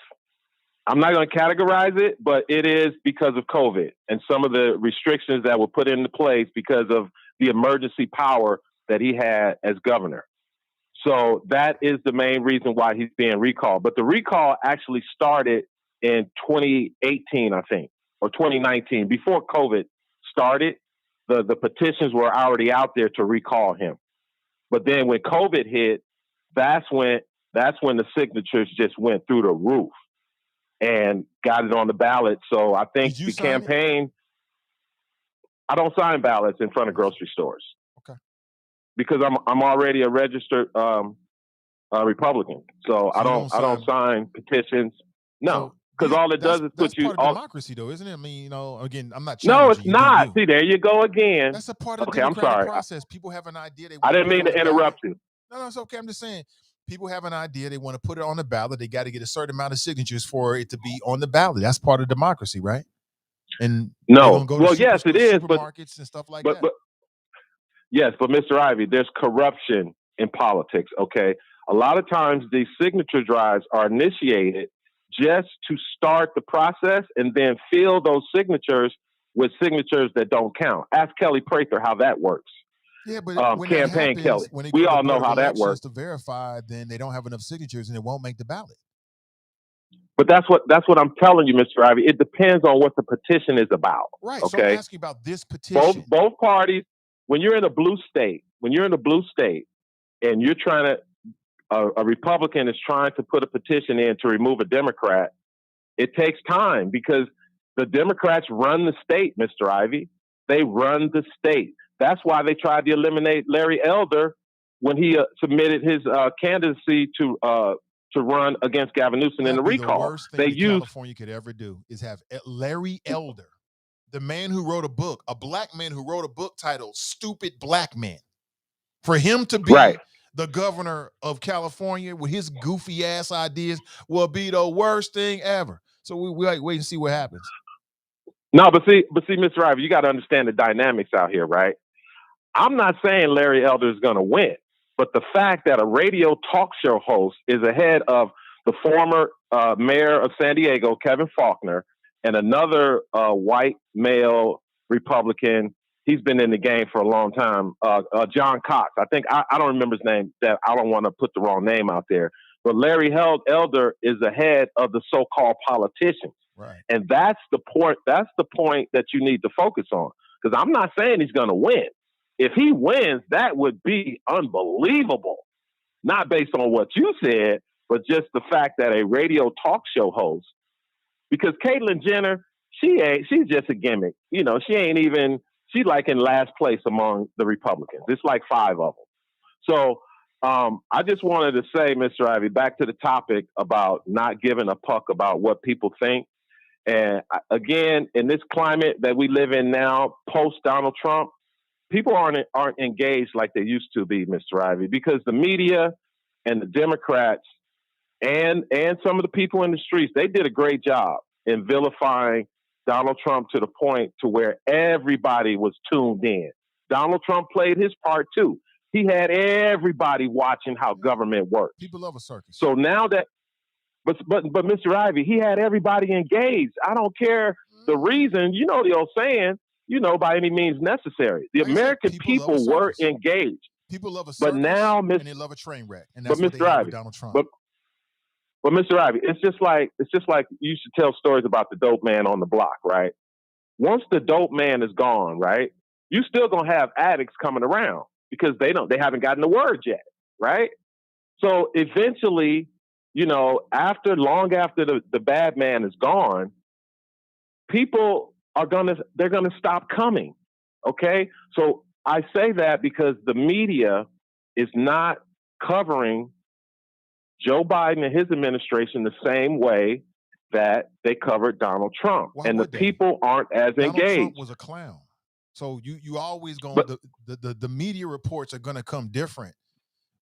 I'm not going to categorize it, but it is because of COVID and some of the restrictions that were put into place because of the emergency power that he had as governor. So that is the main reason why he's being recalled. But the recall actually started in 2018, I think, or 2019. Before COVID started, the petitions were already out there to recall him. But then when COVID hit, that's when the signatures just went through the roof and got it on the ballot. So I think the campaign, I don't sign ballots in front of grocery stores. Okay. Because I'm already a registered Republican. So I don't sign petitions. No. Because all it does is put you all democracy, though, isn't it? I mean, again, I'm not. No, it's not. See, there you go again. That's a part of the democratic process. People have an idea. I didn't mean to interrupt you. No, it's okay. I'm just saying, people have an idea. They want to put it on the ballot. They got to get a certain amount of signatures for it to be on the ballot. That's part of democracy, right? And no, yes, it is. Supermarkets and stuff like that. Yes, but Mr. Ivy, there's corruption in politics. Okay, a lot of times these signature drives are initiated just to start the process and then fill those signatures with signatures that don't count. Ask Kelly Prather how that works. Yeah, but when campaign happens, Kelly, when we all know how that works. To verify, then they don't have enough signatures and it won't make the ballot. But that's what I'm telling you, Mr. Ivy. It depends on what the petition is about. Right. Okay. So I'm asking about this petition. Both parties. When you're in a blue state, and you're trying to, a Republican is trying to put a petition in to remove a Democrat, it takes time because the Democrats run the state, Mr. Ivy. They run the state. That's why they tried to eliminate Larry Elder when he submitted his candidacy to run against Gavin Newsom in the recall. The worst thing California could ever do is have Larry Elder, the man who wrote a black man who wrote a book titled "Stupid Black Men," for him to be the governor of California with his goofy ass ideas will be the worst thing ever. So we wait and see what happens. No, but see, Mr. Ivy, you got to understand the dynamics out here, right? I'm not saying Larry Elder is going to win, but the fact that a radio talk show host is ahead of the former mayor of San Diego, Kevin Faulconer, and another white male Republican, he's been in the game for a long time, John Cox. I think, I don't remember his name, that I don't want to put the wrong name out there, but Larry Elder is ahead of the so-called politicians. Right. And that's the point that you need to focus on. Because I'm not saying he's going to win. If he wins, that would be unbelievable. Not based on what you said, but just the fact that a radio talk show host, because Caitlyn Jenner, she's just a gimmick. You know, she's like in last place among the Republicans. It's like 5 of them. So I just wanted to say, Mr. Ivey, back to the topic about not giving a puck about what people think. And again, in this climate that we live in now, post Donald Trump, people aren't engaged like they used to be, Mr. Ivey, because the media and the Democrats and some of the people in the streets, they did a great job in vilifying Donald Trump to the point to where everybody was tuned in. Donald Trump played his part too. He had everybody watching how government works. People love a circus. So now that, but Mr. Ivey, he had everybody engaged. I don't care the reason. You know the old saying, you know, by any means necessary. The American people were engaged. People love a circus, but now, and they love a train wreck, and that's but what Mr. they have Ivey, with Donald Trump. But Mr. Ivey, it's just like you used to tell stories about the dope man on the block, right? Once the dope man is gone, right, you still gonna have addicts coming around because they haven't gotten the word yet, right? So eventually, you know, long after the bad man is gone, people they're gonna stop coming. Okay, so I say that because the media is not covering Joe Biden and his administration the same way that they covered Donald Trump. Why and the would they? People aren't as Donald engaged. Trump was a clown. So you always going the media reports are gonna come different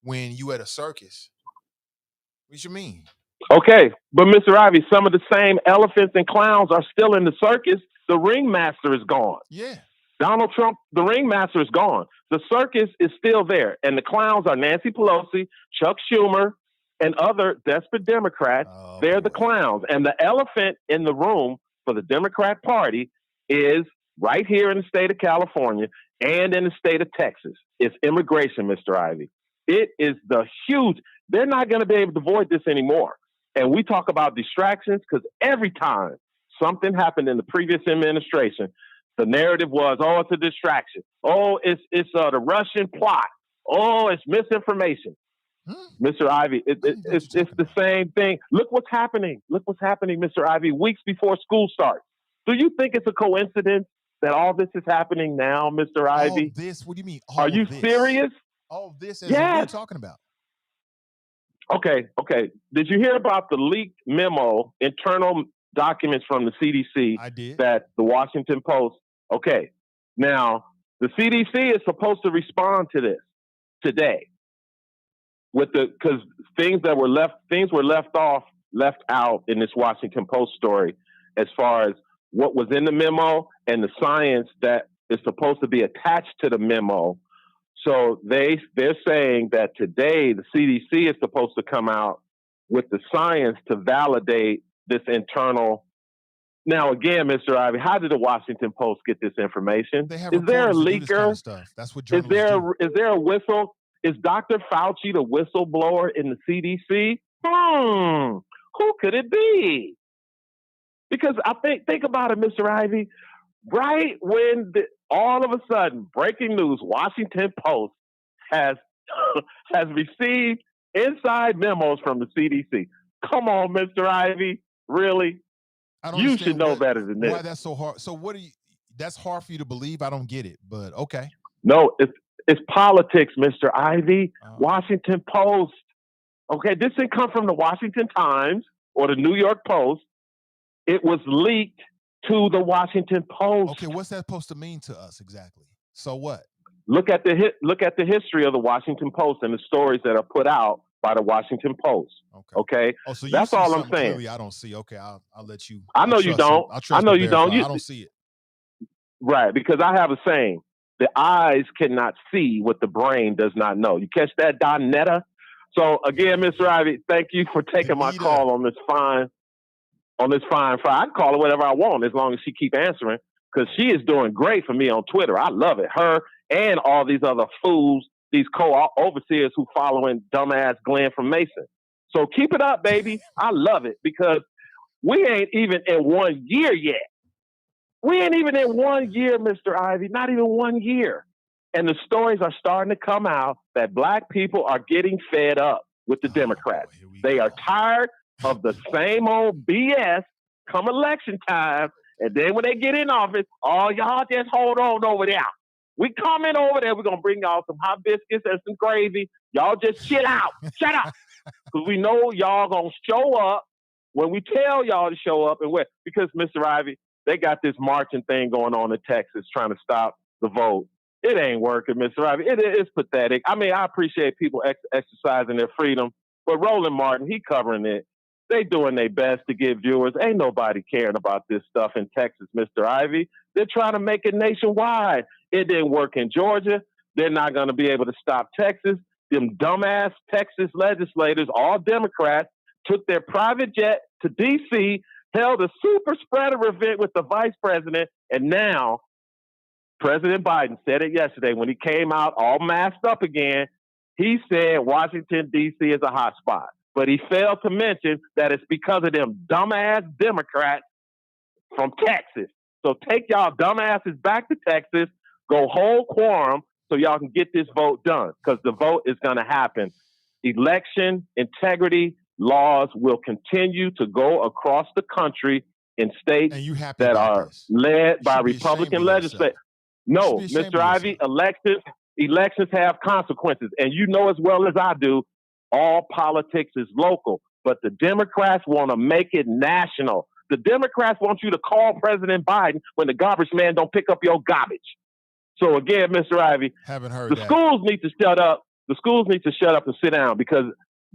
when you at a circus. What you mean? Okay, but Mr. Ivey, some of the same elephants and clowns are still in the circus. The ringmaster is gone. Yeah. Donald Trump, the ringmaster is gone. The circus is still there. And the clowns are Nancy Pelosi, Chuck Schumer, and other desperate Democrats. They're the clowns. And the elephant in the room for the Democrat Party is right here in the state of California and in the state of Texas. It's immigration, Mr. Ivey. It is they're not going to be able to avoid this anymore. And we talk about distractions because every time something happened in the previous administration, the narrative was, oh, it's a distraction. Oh, it's the Russian plot. Oh, it's misinformation. Mr. Ivey, it's the same thing. Look what's happening. Look what's happening, Mr. Ivey, weeks before school starts. Do you think it's a coincidence that all this is happening now, Mr. Ivey? All this? What do you mean? Are you serious? All this? What are you talking about? Okay. Did you hear about the leaked memo, internal documents from the CDC? I did. That the Washington Post. Okay. Now, the CDC is supposed to respond to this today because things were left out in this Washington Post story as far as what was in the memo and the science that is supposed to be attached to the memo. So they're saying that today the CDC is supposed to come out with the science to validate this internal. Now, again, Mr. Ivey, how did the Washington Post get this information? Is there a leaker? Kind of stuff. That's what journalists do. Is there a whistle? Is Dr. Fauci the whistleblower in the CDC? Who could it be? Because I think about it, Mr. Ivey. Right when all of a sudden, breaking news, Washington Post has received inside memos from the CDC. Come on, Mr. Ivey, really? You should know better than this. Why that's so hard? So that's hard for you to believe? I don't get it, but okay. No, it's politics, Mr. Ivey. Washington Post. Okay, this didn't come from the Washington Times or the New York Post. It was leaked to the Washington Post. Okay, what's that supposed to mean to us exactly? So what? Look at the history of the Washington Post and the stories that are put out by the Washington Post. Okay. Oh, so that's all I'm saying. Clearly I don't see. Okay, I'll let you. I know you don't. I know you don't. I don't see it. Right, because I have a saying: the eyes cannot see what the brain does not know. You catch that, Donetta? So again, Mr. Ivey, thank you for taking my call on this fine fry. I can call her whatever I want as long as she keep answering because she is doing great for me on Twitter. I love it. Her and all these other fools, these co-overseers who following dumbass Glenn from Mason. So keep it up, baby. I love it because we ain't even in 1 year yet. We ain't even in 1 year, Mr. Ivey, not even 1 year. And the stories are starting to come out that black people are getting fed up with the Democrats. They are tired of the same old BS come election time, And then when they get in office, oh, y'all just hold on over there. We coming over there. We're going to bring y'all some hot biscuits and some gravy. Y'all just chill out. Shut up. Because we know y'all going to show up when we tell y'all to show up. And where? Because, Mr. Ivy, they got this marching thing going on in Texas trying to stop the vote. It ain't working, Mr. Ivy. It's pathetic. I mean, I appreciate people exercising their freedom, but Roland Martin, he covering it. They doing their best to get viewers. Ain't nobody caring about this stuff in Texas, Mr. Ivy. They're trying to make it nationwide. It didn't work in Georgia. They're not going to be able to stop Texas. Them dumbass Texas legislators, all Democrats, took their private jet to D.C., held a super spreader event with the vice president, and now President Biden said it yesterday when he came out all masked up again. He said Washington, D.C. is a hot spot. But he failed to mention that it's because of them dumbass Democrats from Texas. So take y'all dumbasses back to Texas, go hold quorum so y'all can get this vote done, because the vote is going to happen. Election integrity laws will continue to go across the country in states that are led by Republican legislators. No, Mr. Ivy, elections have consequences. And you know as well as I do, all politics is local. But the Democrats want to make it national. The Democrats want you to call President Biden when the garbage man don't pick up your garbage. So again, Mr. Ivy, schools need to shut up. The schools need to shut up and sit down, because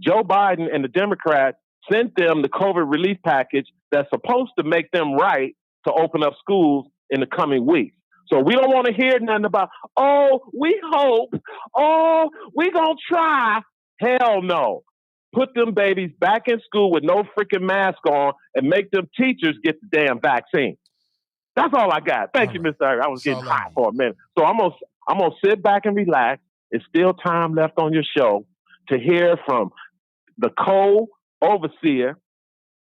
Joe Biden and the Democrats sent them the COVID relief package that's supposed to make them right to open up schools in the coming weeks. So we don't want to hear nothing about, oh, we hope, oh, we going to try. Hell no. Put them babies back in school with no freaking mask on and make them teachers get the damn vaccine. That's all I got. Thank you, Mr. Ivy. I was getting hot for a minute. So I'm gonna sit back and relax. There's still time left on your show to hear from the co-overseer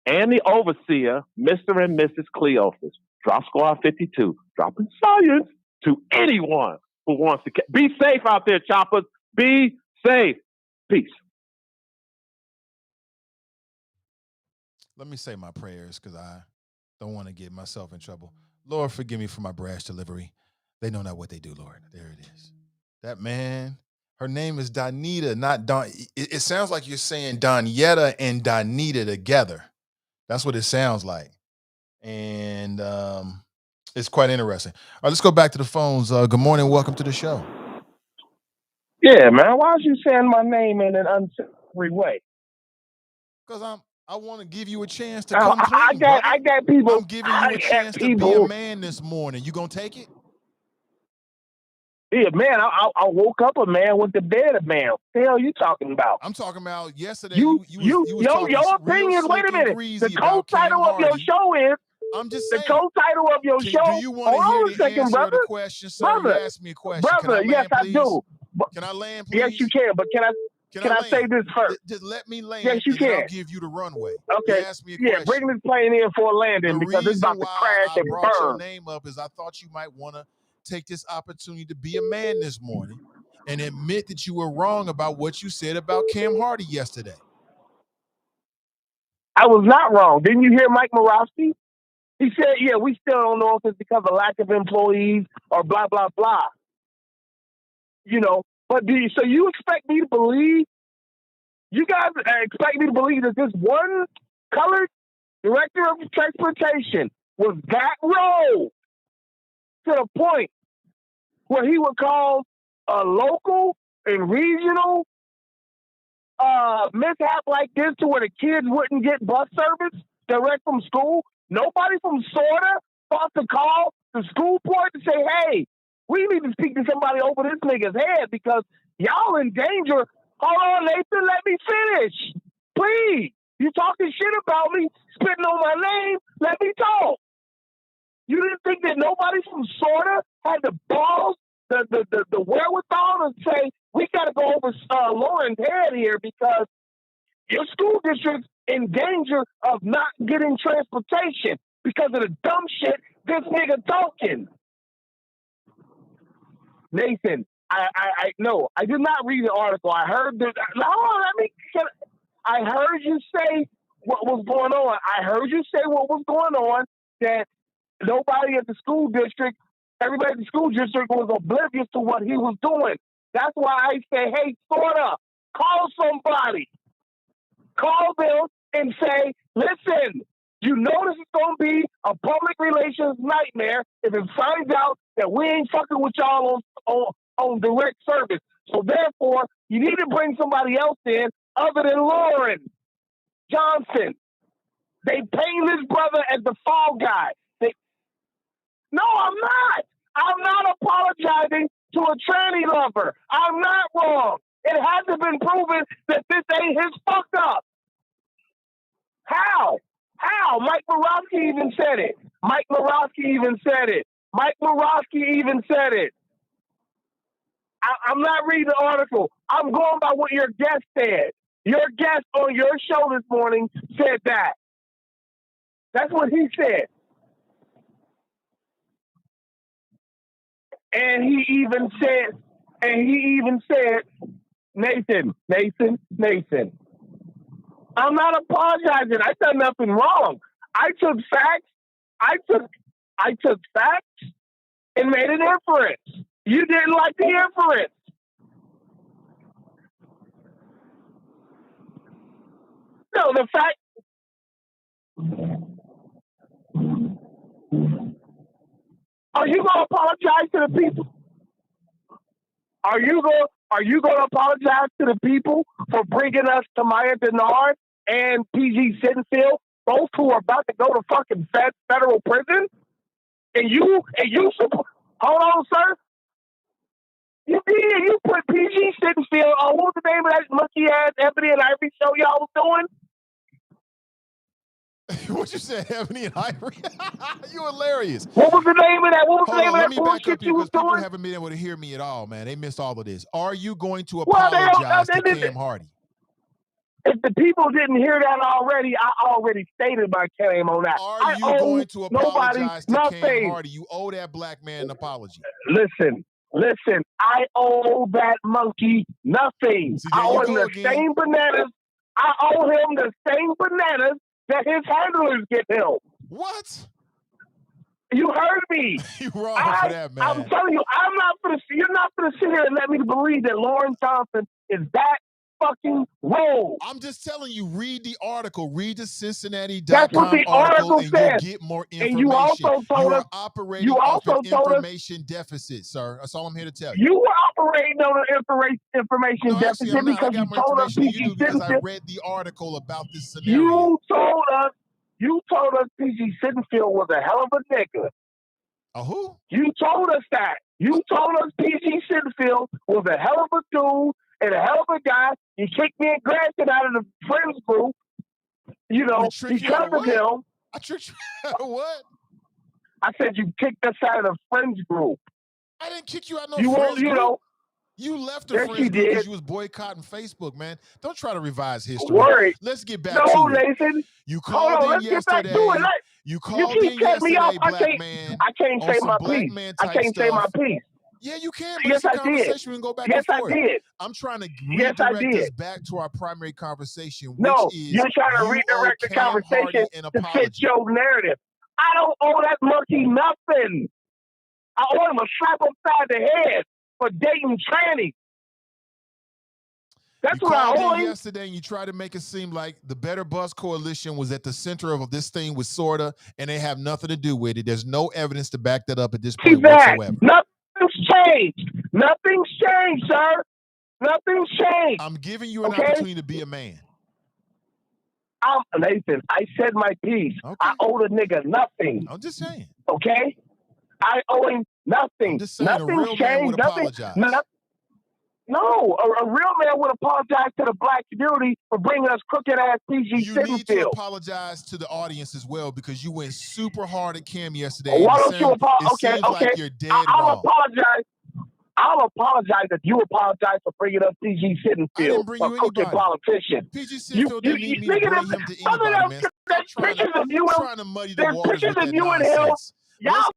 and the overseer, Mr. and Mrs. Cleophas. Drop Squad 52. Dropping science to anyone who wants to. Be safe out there, choppers. Be safe. Peace. Let me say my prayers, because I don't want to get myself in trouble. Lord, forgive me for my brash delivery. They know not what they do, Lord. There it is. That man, her name is Donita, not Don. It sounds like you're saying Donyetta and Donita together. That's what it sounds like. And it's quite interesting. All right, let's go back to the phones. Good morning. Welcome to the show. Yeah, man. Why are you saying my name in an unsavory way? Because I want to give you a chance to come clean, I got people. I'm giving you a chance to be a man this morning. You gonna take it? Yeah, man. I woke up a man, went to bed a man. What the hell are you talking about? I'm talking about yesterday. Your opinion. Wait a minute. The co-title of your show is. I'm just saying. The co-title of your show. Do you want to hear the answer of the question, sir? Brother, you asked me a question. Brother, yes, I do. Can I land, please? Yes, you can. But can I say this first? Just let me land. Yes, you can. I'll give you the runway. Okay. You asked me a question. Bring this plane in for a landing, because it's about to crash and burn. The reason why I brought your name up is I thought you might want to take this opportunity to be a man this morning and admit that you were wrong about what you said about Cam Hardy yesterday. I was not wrong. Didn't you hear Mike Moravsky? He said, yeah, we still don't know if it's because of lack of employees or blah, blah, blah. But so you expect me to believe, you guys expect me to believe that this one colored director of transportation was that rogue to the point where he would call a local and regional mishap like this to where the kids wouldn't get bus service direct from school? Nobody from SORTA thought to call the school board to say, hey, we need to speak to somebody over this nigga's head because y'all in danger. Hold on, Nathan, let me finish. Please. You talking shit about me, spitting on my name, let me talk. You didn't think that nobody from SORTA had the balls, the wherewithal to say, we got to go over Lauren's head here because your school district's in danger of not getting transportation because of the dumb shit this nigga talking. Nathan, I did not read the article. I heard this. I heard you say what was going on. I heard you say what was going on, that Nobody at the school district, everybody at the school district was oblivious to what he was doing. That's why I say, hey, Florida, call somebody. Call them and say, listen, you know this is going to be a public relations nightmare if it finds out that we ain't fucking with y'all on direct service. So therefore, you need to bring somebody else in other than Lauren Johnson. They paint his brother as the fall guy. No, I'm not. I'm not apologizing to a tranny lover. I'm not wrong. It hasn't been proven that this ain't his fuck up. How? Mike Morawski even said it. Mike Morawski even said it. I'm not reading the article. I'm going by what your guest said. Your guest on your show this morning said that. That's what he said. And he even said, Nathan, I'm not apologizing. I done nothing wrong. I took facts and made an inference. You didn't like the inference. No, the fact. Are you going to apologize to the people? Are you going to apologize to the people for bringing us to Maya Denard and PG Sittenfield, both who are about to go to fucking federal prison? And you hold on, sir. You did. You put PG Sittenfield on, what was the name of that monkey ass Ebony and Ivory show y'all was doing? What you said, Ebony and Ivory? You hilarious. What was the name of that? What was the name of that bullshit bullshit you was people doing? haven't been able to hear me at all, man. They missed all of this. Are you going to apologize to Cam Hardy? If the people didn't hear that already, I already stated my claim on that. Are you going to apologize to Cam Hardy? You owe that black man an apology. Listen. I owe that monkey nothing. See, I owe him the same bananas. I owe him the same bananas that his handlers get him. What? You heard me. You're wrong for that, man. I'm telling you, you're not gonna sit here and let me believe that Lauren Johnson is that fucking wrong. I'm just telling you, read the article. Read the Cincinnati.com That's what the article and says. you'll get more information. And you also told us operating off an information deficit, sir. That's all I'm here to tell you. You were operating on an information deficit because you told us PG because I read the article about this scenario. You told us PG Sittenfield was a hell of a nigga. A who? You told us that. You told us PG Sittenfield was a hell of a dude and a hell of a guy. You kicked me and Grayson out of the friends group. You know, because of him. I tricked you out of what? I said you kicked us out of the friends group. I didn't kick you out of no friends group. You left the friends group because you was boycotting Facebook, man. Don't try to revise history. Let's get back to it. Nathan. You called in yesterday. You called in yesterday, black man. I can't say my piece. I can't say my piece. Yeah, you can. But it's a conversation. We can go back and forth. Yes, I did. I'm trying to redirect this back to our primary conversation, which is you're trying to redirect the conversation to fit your narrative. I don't owe that monkey nothing. I owe him a slap upside the head for dating trannies. That's what I owe him. Yesterday, and you tried to make it seem like the Better Bus Coalition was at the center of this thing with sorta, and they have nothing to do with it. There's no evidence to back that up at this point whatsoever. Nothing's changed. Nothing's changed, sir. Nothing's changed. I'm giving you an opportunity to be a man. Nathan, I said my piece. Okay. I owe the nigga nothing. I'm just saying. Okay? I owe him nothing. I'm just saying nothing's a real changed. man would apologize. No, a real man would apologize to the black community for bringing us crooked-ass PG Sittenfield. You need to apologize to the audience as well because you went super hard at Cam yesterday. Why don't you apologize? Okay. Like you're dead I'll wrong. I'll apologize if you apologize for bringing up PG Sittenfield. I didn't bring you crooked politician. PG Sittenfield didn't need me to bring him to anybody, man. Stop trying to muddy the water with that nonsense. Y'all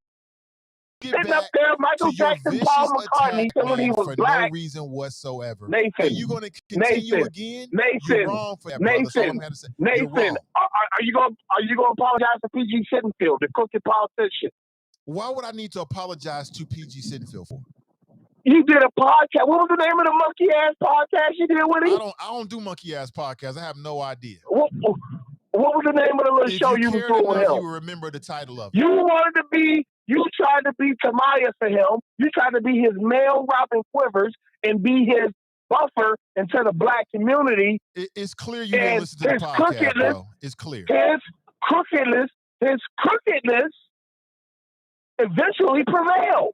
get sitting up back there, to Michael your Jackson, Paul vicious McCartney, attack, said when he man, was for no black. reason whatsoever. Nathan, And you're going to continue Nathan, again? Nathan, You're wrong for that, brother. That's all I'm Nathan, going to say. Nathan, You're wrong. are you gonna apologize to PG Sittenfield, the crooked politician? Why would I need to apologize to PG Sittenfield for? You did a podcast. What was the name of the monkey ass podcast you did with him? I don't do monkey ass podcasts. I have no idea. What was the name of the little show you was doing with him? You remember the title of it. You tried to be Tamaya for him. You tried to be his male Robin Quivers and be his buffer into the black community. It's clear you didn't listen to the podcast, bro. It's clear. His crookedness eventually prevailed.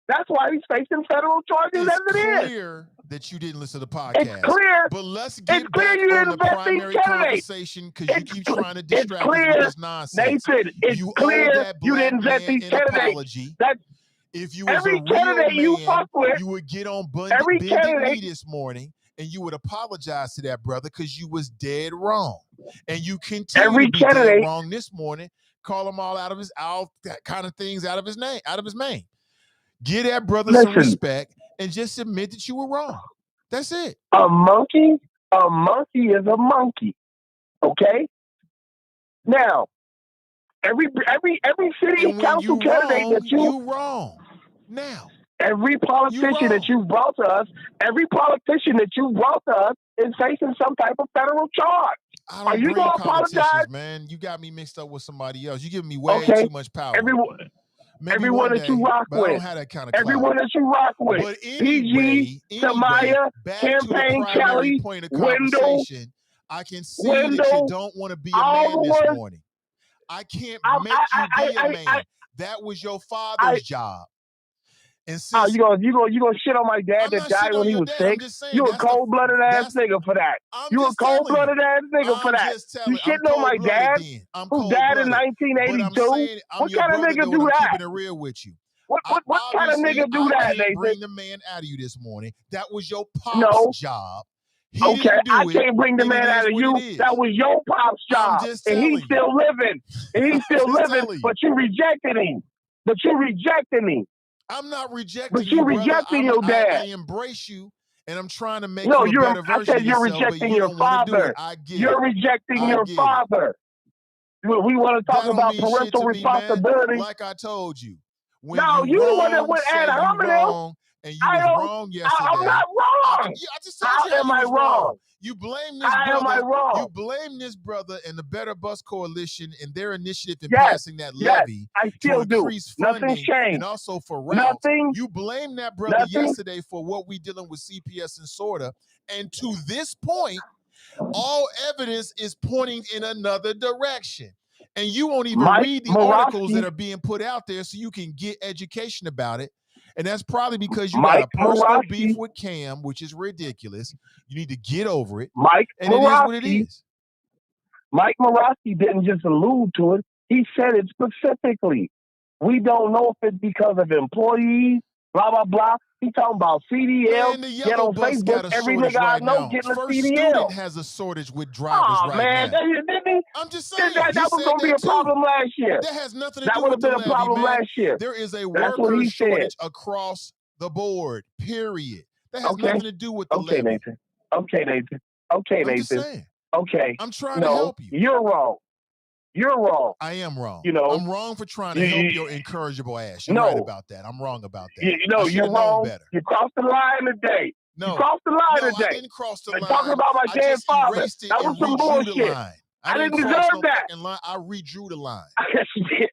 That's why he's facing federal charges as it is. It's clear that you didn't listen to the podcast. It's clear. But let's get back on the primary conversation because you keep trying to distract us with this nonsense. Nathan, it's clear you didn't vet these candidates. If you was a real man, you would get on Bended Knee this morning and you would apologize to that brother because you was dead wrong. And you continue to be dead wrong this morning. Call him all out of his that kind of things out of his mane. Give that brother some respect and just admit that you were wrong. That's it. A monkey is a monkey. Okay? Now, every city council candidate that you wrong. Now. Every politician that you brought to us is facing some type of federal charge. Are you going to apologize? Man, you got me mixed up with somebody else. You giving me way too much power. Everyone that you rock with. I don't have that kind of clout. Everyone that you rock with. But anyway, PG, Tamaya, Campaign Kelly, point of Wendell. conversation, I can see that you don't want to be a man this morning. I can't make you be a man. That was your father's job. And since, you gonna shit on my dad that died when he was sick? You a cold-blooded ass nigga for that. You a cold-blooded ass nigga for that. You shitting on my dad who died in 1982? What kind of nigga do that? Keeping it real with you. What kind of nigga do that, Nathan? Bring the man out of you this morning. That was your pop's job. I can't bring the man out of you. That was your pop's job. And he's still living. But you rejected him. I'm not rejecting but you're rejecting your dad. I embrace you, and I'm trying to make you a better version I said you're of yourself, rejecting your father. You're rejecting your father. We want to talk about parental responsibility. Like I told you. No, you the one that went ad hominem. And you was wrong yesterday. I'm not wrong. I just told you how am I wrong? You blame this brother. Am I wrong? You blame this brother and the Better Bus Coalition and their initiative in passing that levy to increase funding. Nothing's changed. And also for routes. You blame that brother yesterday for what we dealing with CPS and SORTA. And to this point, all evidence is pointing in another direction. And you won't even read the articles that are being put out there so you can get education about it. And that's probably because you got a personal beef with Cam, which is ridiculous. You need to get over it. And it is what it is. Mike Morosky didn't just allude to it. He said it specifically. We don't know if it's because of employees, blah, blah, blah. He talking about CDL. Get on Facebook. Every nigga I know getting a CDL. First Student has a shortage with drivers man. now. Didn't I'm just saying. That was going to be a problem last year. That has nothing to do with the levy, man. That would have been a problem last year. There is a worker shortage across the board, period. That has nothing to do with the levy. Nathan. Okay, Nathan. Just saying. Okay. I'm trying to help you. You're wrong. You're wrong. I am wrong. You know, I'm wrong for trying to help your incorrigible ass. You're right about that. I'm wrong about that. You're wrong. Better. You crossed the line today. No. You crossed the line today. I didn't cross the line. Talking about my dead father. That was some bullshit. I didn't deserve that. Line. I redrew the line. Yes, you did.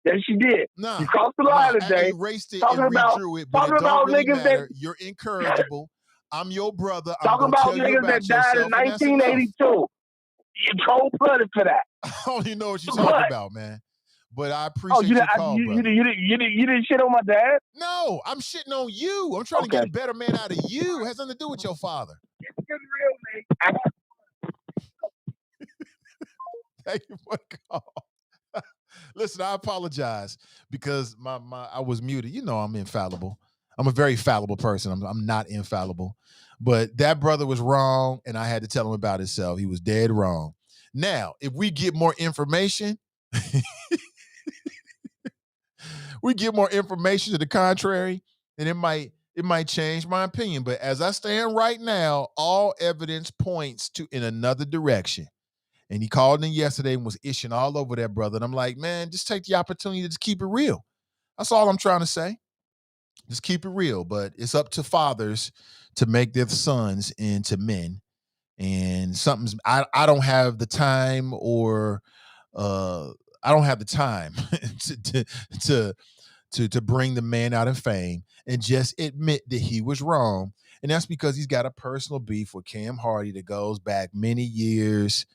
Yes, you did. Nah, you crossed the line today. I erased it and redrew it, but it don't really matter. You're incorrigible. I'm your brother. Talking about niggas that died in 1982. You're cold-blooded for that. I don't even know what you're talking about, man. But I appreciate your call, brother. You didn't shit on my dad? No, I'm shitting on you. I'm trying to get a better man out of you. It has nothing to do with your father. It's real, mate. Thank you for the call. Listen, I apologize because I was muted. You know I'm infallible. I'm a very fallible person. I'm not infallible. But that brother was wrong, and I had to tell him about himself. He was dead wrong. Now, if we get more information, we get more information to the contrary, and it might change my opinion. But as I stand right now, all evidence points to in another direction. And he called in yesterday and was ishing all over that brother. And I'm like, man, just take the opportunity to just keep it real. That's all I'm trying to say. Just keep it real. But it's up to fathers to make their sons into men. And I don't have the time or I don't have the time to bring the man out of fame and just admit that he was wrong. And that's because he's got a personal beef with Cam Hardy that goes back many years.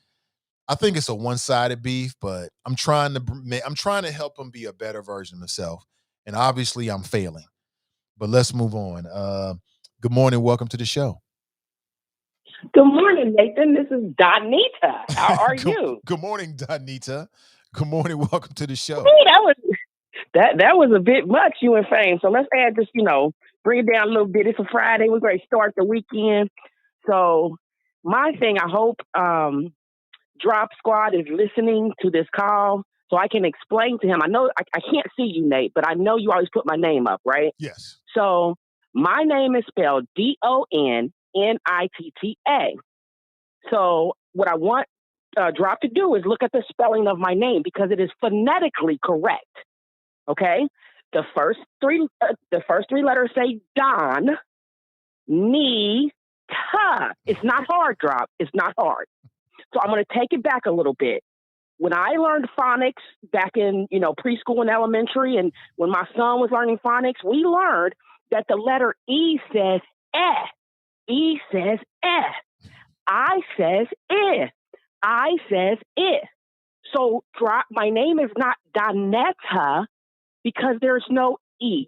I think it's a one-sided beef, but I'm trying to help him be a better version of himself. And obviously I'm failing. But let's move on. Good morning. Welcome to the show. Good morning, Nathan. This is Donita. How are you? Good morning, Donita. Good morning. Welcome to the show. Ooh, that was a bit much, you and Fame. So let's add just, bring it down a little bit. It's a Friday. We're going to start the weekend. So my thing, I hope Drop Squad is listening to this call so I can explain to him. I know I can't see you, Nate, but I know you always put my name up, right? Yes. So my name is spelled Donnitta. So what I want Drop to do is look at the spelling of my name because it is phonetically correct. Okay, the first three letters say Don, Ni, Ta. It's not hard, Drop. It's not hard. So I'm going to take it back a little bit. When I learned phonics back in preschool and elementary, and when my son was learning phonics, we learned that the letter E says eh. E says eh. I says eh. I says eh. So Drop, my name is not Donetta because there's no E.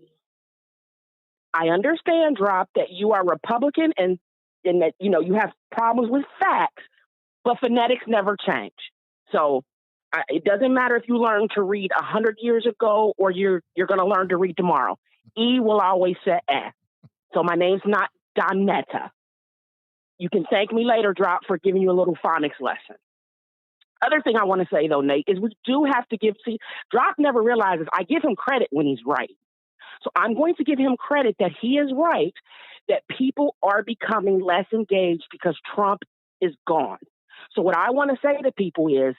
I understand, Drop, that you are Republican and that you have problems with facts, but phonetics never change. So it doesn't matter if you learn to read 100 years ago or you're going to learn to read tomorrow. E will always say eh. So my name's not Donetta. You can thank me later, Drop, for giving you a little phonics lesson. Other thing I want to say, though, Nate, is we do have to Drop never realizes I give him credit when he's right. So I'm going to give him credit that he is right, that people are becoming less engaged because Trump is gone. So what I want to say to people is,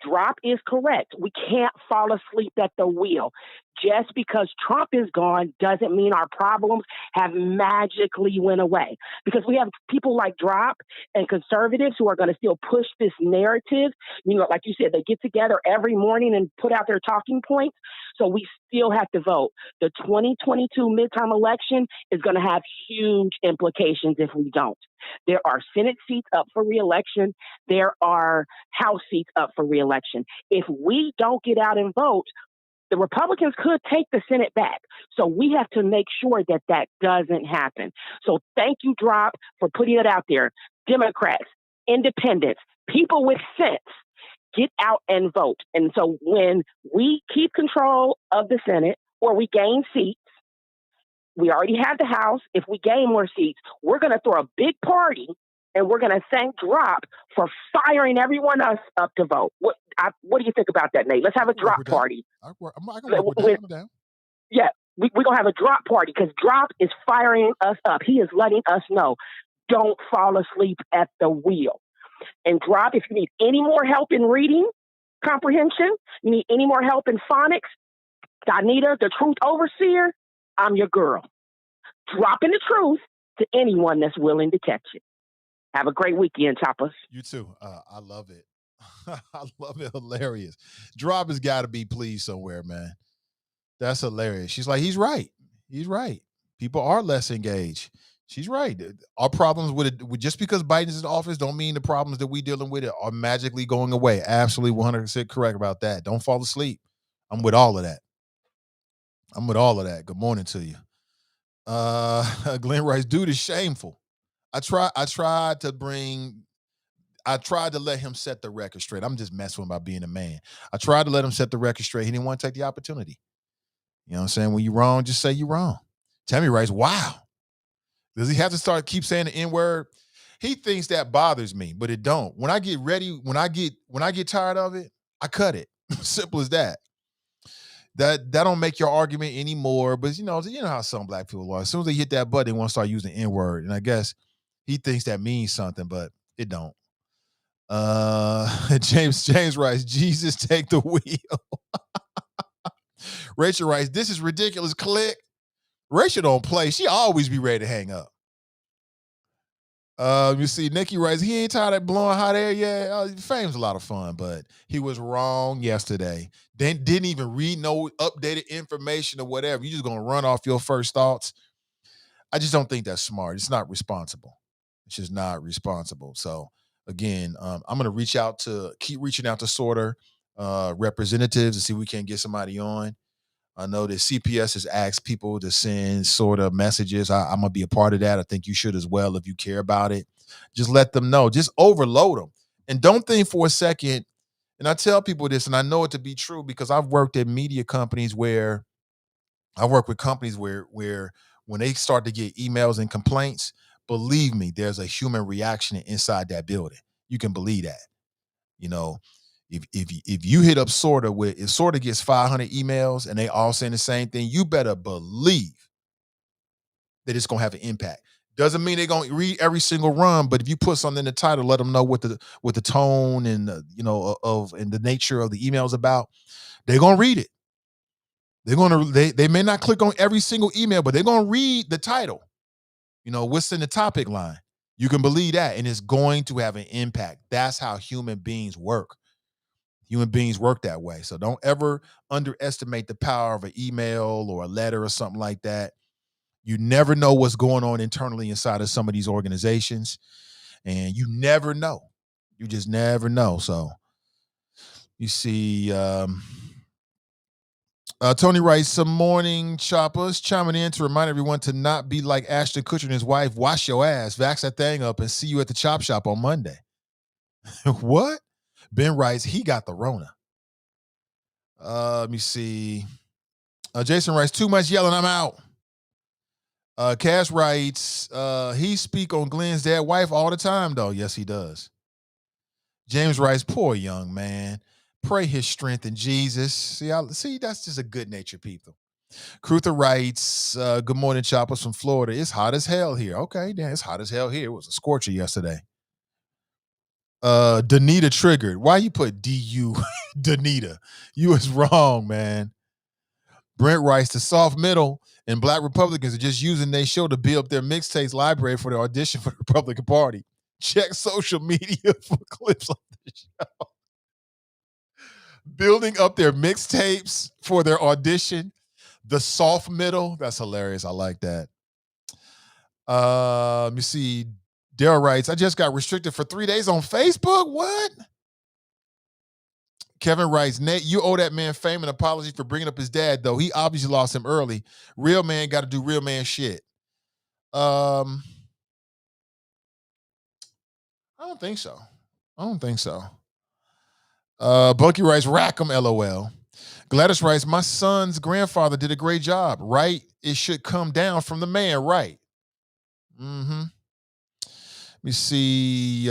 Drop is correct. We can't fall asleep at the wheel. Just because Trump is gone doesn't mean our problems have magically went away. Because we have people like Drop and conservatives who are going to still push this narrative. Like you said, they get together every morning and put out their talking points. So we still have to vote. The 2022 midterm election is going to have huge implications if we don't. There are Senate seats up for re-election. There are House seats up for re-election. If we don't get out and vote, the Republicans could take the Senate back. So we have to make sure that that doesn't happen. So thank you, Drop, for putting it out there. Democrats, independents, people with sense, get out and vote. And so when we keep control of the Senate or we gain seats, we already have the House. If we gain more seats, we're going to throw a big party and we're going to thank Drop for firing everyone else up to vote. What do you think about that, Nate? Let's have a Drop party. I can work with that. I'm down. Yeah, we're going to have a Drop party because Drop is firing us up. He is letting us know, don't fall asleep at the wheel. And Drop, if you need any more help in reading comprehension, you need any more help in phonics, Donita, the truth overseer, I'm your girl. Dropping the truth to anyone that's willing to catch it. Have a great weekend, Choppers. You too. I love it. I love it. Hilarious. Drop has got to be pleased somewhere, man. That's hilarious. She's like, he's right. He's right. People are less engaged. She's right. Our problems with it, just because Biden's in office, don't mean the problems that we dealing with are magically going away. Absolutely 100% correct about that. Don't fall asleep. I'm with all of that. Good morning to you. Glenn writes, dude is shameful. I tried to let him set the record straight. I'm just messing with him about being a man. I tried to let him set the record straight. He didn't want to take the opportunity. You know what I'm saying? When you're wrong, just say you're wrong. Tammy writes, wow. Does he have to keep saying the N-word? He thinks that bothers me, but it don't. When I get ready, when I get tired of it, I cut it. Simple as that. That don't make your argument anymore. But you know how some black people are. As soon as they hit that button, they want to start using the N-word. And I guess he thinks that means something, but it don't. James writes, Jesus take the wheel. Rachel writes, this is ridiculous. Click. Rachel don't play. She always be ready to hang up. You see, Nikki writes, he ain't tired of blowing hot air yet. Fame's a lot of fun, but he was wrong yesterday. Then didn't even read no updated information or whatever. You just gonna run off your first thoughts. I just don't think that's smart. It's not responsible. It's just not responsible. So again, I'm gonna keep reaching out to Sorter representatives to see if we can get somebody on. I know that CPS has asked people to send sort of messages. I'm gonna be a part of that. I think you should as well if you care about it. Just let them know. Just overload them, and don't think for a second. And I tell people this, and I know it to be true because I've worked at media companies where I work with companies where when they start to get emails and complaints, believe me, there's a human reaction inside that building. You can believe that. You know, if you hit up Sorta with if Sorta gets 500 emails and they all saying the same thing, you better believe that it's gonna have an impact. Doesn't mean they're gonna read every single run, but if you put something in the title, let them know what the tone and of and the nature of the emails about. They're gonna read it. They may not click on every single email, but they're gonna read the title. What's in the topic line. You can believe that, and it's going to have an impact. That's how human beings work. Human beings work that way. So don't ever underestimate the power of an email or a letter or something like that. You never know what's going on internally inside of some of these organizations. And you never know. You just never know. So you see, Tony writes, some morning choppers chiming in to remind everyone to not be like Ashton Kutcher and his wife. Wash your ass, vax that thing up, and see you at the chop shop on Monday. What? Ben writes, he got the Rona. Let me see. Jason writes, too much yelling, I'm out. Cash writes, he speak on Glenn's dead wife all the time, though. Yes, he does. James writes, poor young man. Pray his strength in Jesus. See, that's just a good-natured people. Cruther writes, good morning, choppers from Florida. It's hot as hell here. Okay, damn, it's hot as hell here. It was a scorcher yesterday. Danita triggered. Why you put D-U, Danita? You was wrong, man. Brent writes, the soft middle and black Republicans are just using their show to build up their mixtapes library for their audition for the Republican Party. Check social media for clips of the show. Building up their mixtapes for their audition. The soft middle. That's hilarious. I like that. Let me see. Daryl writes, I just got restricted for 3 days on Facebook. What? Kevin writes, Nate, you owe that man fame and apology for bringing up his dad, though. He obviously lost him early. Real man got to do real man shit. I don't think so. Bunky writes, rack him, LOL. Gladys writes, my son's grandfather did a great job, right? It should come down from the man, right? Mm-hmm. Let me see.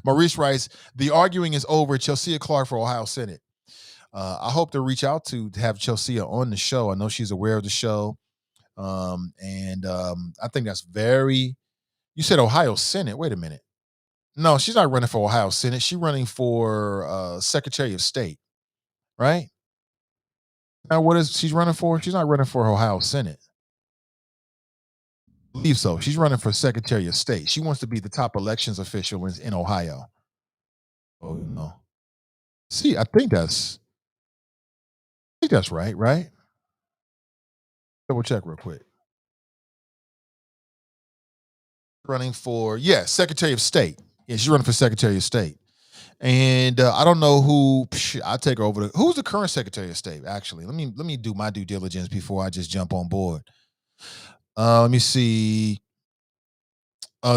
Maurice writes, the arguing is over. Chelsea Clark for Ohio Senate. I hope to reach out to have Chelsea on the show. I know she's aware of the show. And I think that's very, you said Ohio Senate. Wait a minute. No, she's not running for Ohio Senate. She's running for Secretary of State, right? Now, what is she's running for? She's not running for Ohio Senate. I believe so. She's running for Secretary of State. She wants to be the top elections official in Ohio. Oh, no. See, I think that's right? Double check real quick. Running for, Secretary of State. Yeah, she's running for Secretary of State. And I don't know who, I'll take her over. Who's the current Secretary of State, actually? Let me do my due diligence before I just jump on board. Let me see.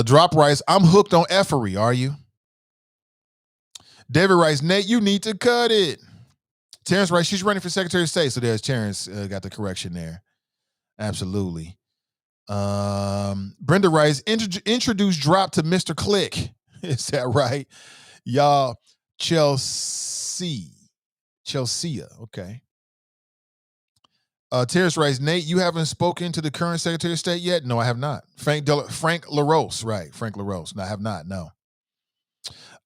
Drop writes, I'm hooked on effery, are you? David writes, Nate, you need to cut it. Terrence writes, she's running for Secretary of State. So there's Terrence, got the correction there. Absolutely. Brenda writes, introduce drop to Mr. Click. Is that right? Y'all, Chelsea. Chelsea. Okay. Terrence writes, Nate, you haven't spoken to the current Secretary of State yet? No, I have not. Frank LaRose, right? Frank LaRose. No, I have not. No.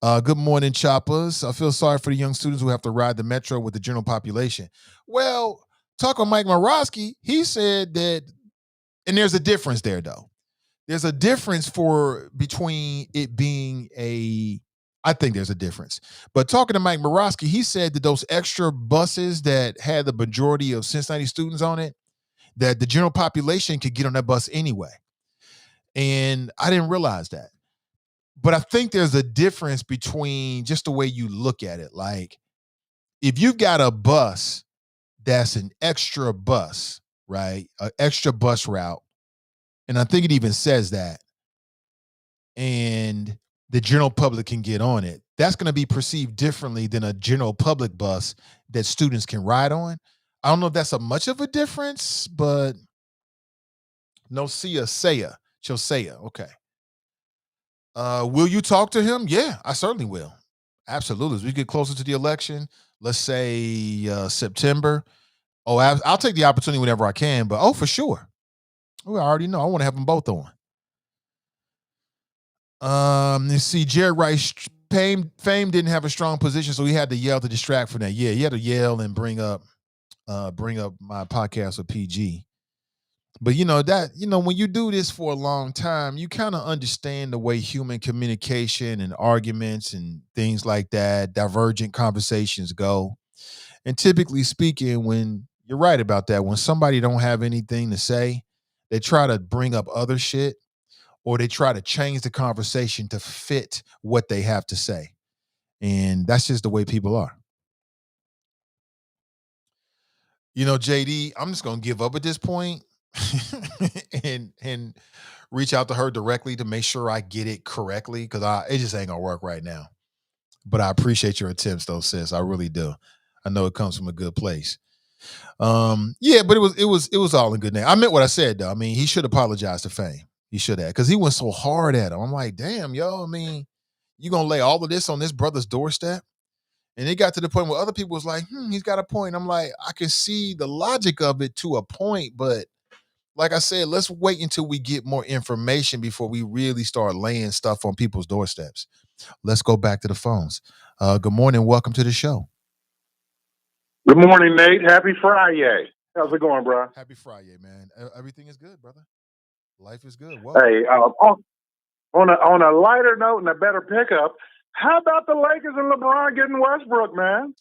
Good morning, choppers. I feel sorry for the young students who have to ride the metro with the general population. Well, talk with Mike Morosky. He said that, and there's a difference there, though. There's a difference between it being I think there's a difference. But talking to Mike Morosky, he said that those extra buses that had the majority of Cincinnati students on it, that the general population could get on that bus anyway. And I didn't realize that. But I think there's a difference between just the way you look at it. Like, if you've got a bus that's an extra bus, right? An extra bus route, and I think it even says that, and the general public can get on it, that's going to be perceived differently than a general public bus that students can ride on. I don't know if that's a much of a difference, but no, Chelsea. Okay. Will you talk to him? Yeah, I certainly will. Absolutely. As we get closer to the election, let's say September. Oh, I'll take the opportunity whenever I can, but for sure. I already know. I want to have them both on. Let's see. Jared Rice, Fame didn't have a strong position, so he had to yell to distract from that. Yeah, he had to yell and bring up my podcast with PG. But when you do this for a long time, you kind of understand the way human communication and arguments and things like that, divergent conversations go. And typically speaking, when you're right about that, when somebody don't have anything to say, they try to bring up other shit, or they try to change the conversation to fit what they have to say. And that's just the way people are. JD, I'm just going to give up at this point and reach out to her directly to make sure I get it correctly, because it just ain't going to work right now. But I appreciate your attempts, though, sis. I really do. I know it comes from a good place. Yeah, but it was all in good name. I meant what I said, though. I mean, he should apologize to Fame. He should have, because he went so hard at him. I'm like, damn, yo, I mean, you gonna lay all of this on this brother's doorstep? And it got to the point where other people was like, he's got a point. I'm like, I can see the logic of it to a point, but like I said, let's wait until we get more information before we really start laying stuff on people's doorsteps. Let's go back to the phones. Good morning. Welcome to the show. Good morning, Nate. Happy Friday. How's it going, bro? Happy Friday, man. Everything is good, brother. Life is good. Whoa. Hey, on a lighter note and a better pickup, how about the Lakers and LeBron getting Westbrook, man?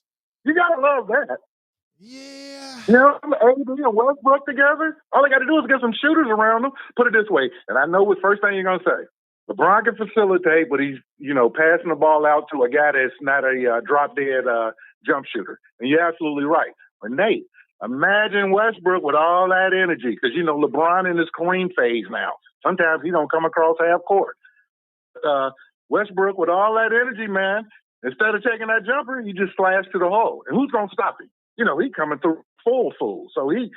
You gotta love that. Yeah. AD and Westbrook together. All they got to do is get some shooters around them. Put it this way, and I know what first thing you're gonna say. LeBron can facilitate, but he's passing the ball out to a guy that's not a drop dead jump shooter. And you're absolutely right. But Nate, imagine Westbrook with all that energy, because LeBron in his Kareem phase now. Sometimes he don't come across half court. Westbrook with all that energy, man. Instead of taking that jumper, he just slashed to the hole. And who's gonna stop him? He coming through full. So he,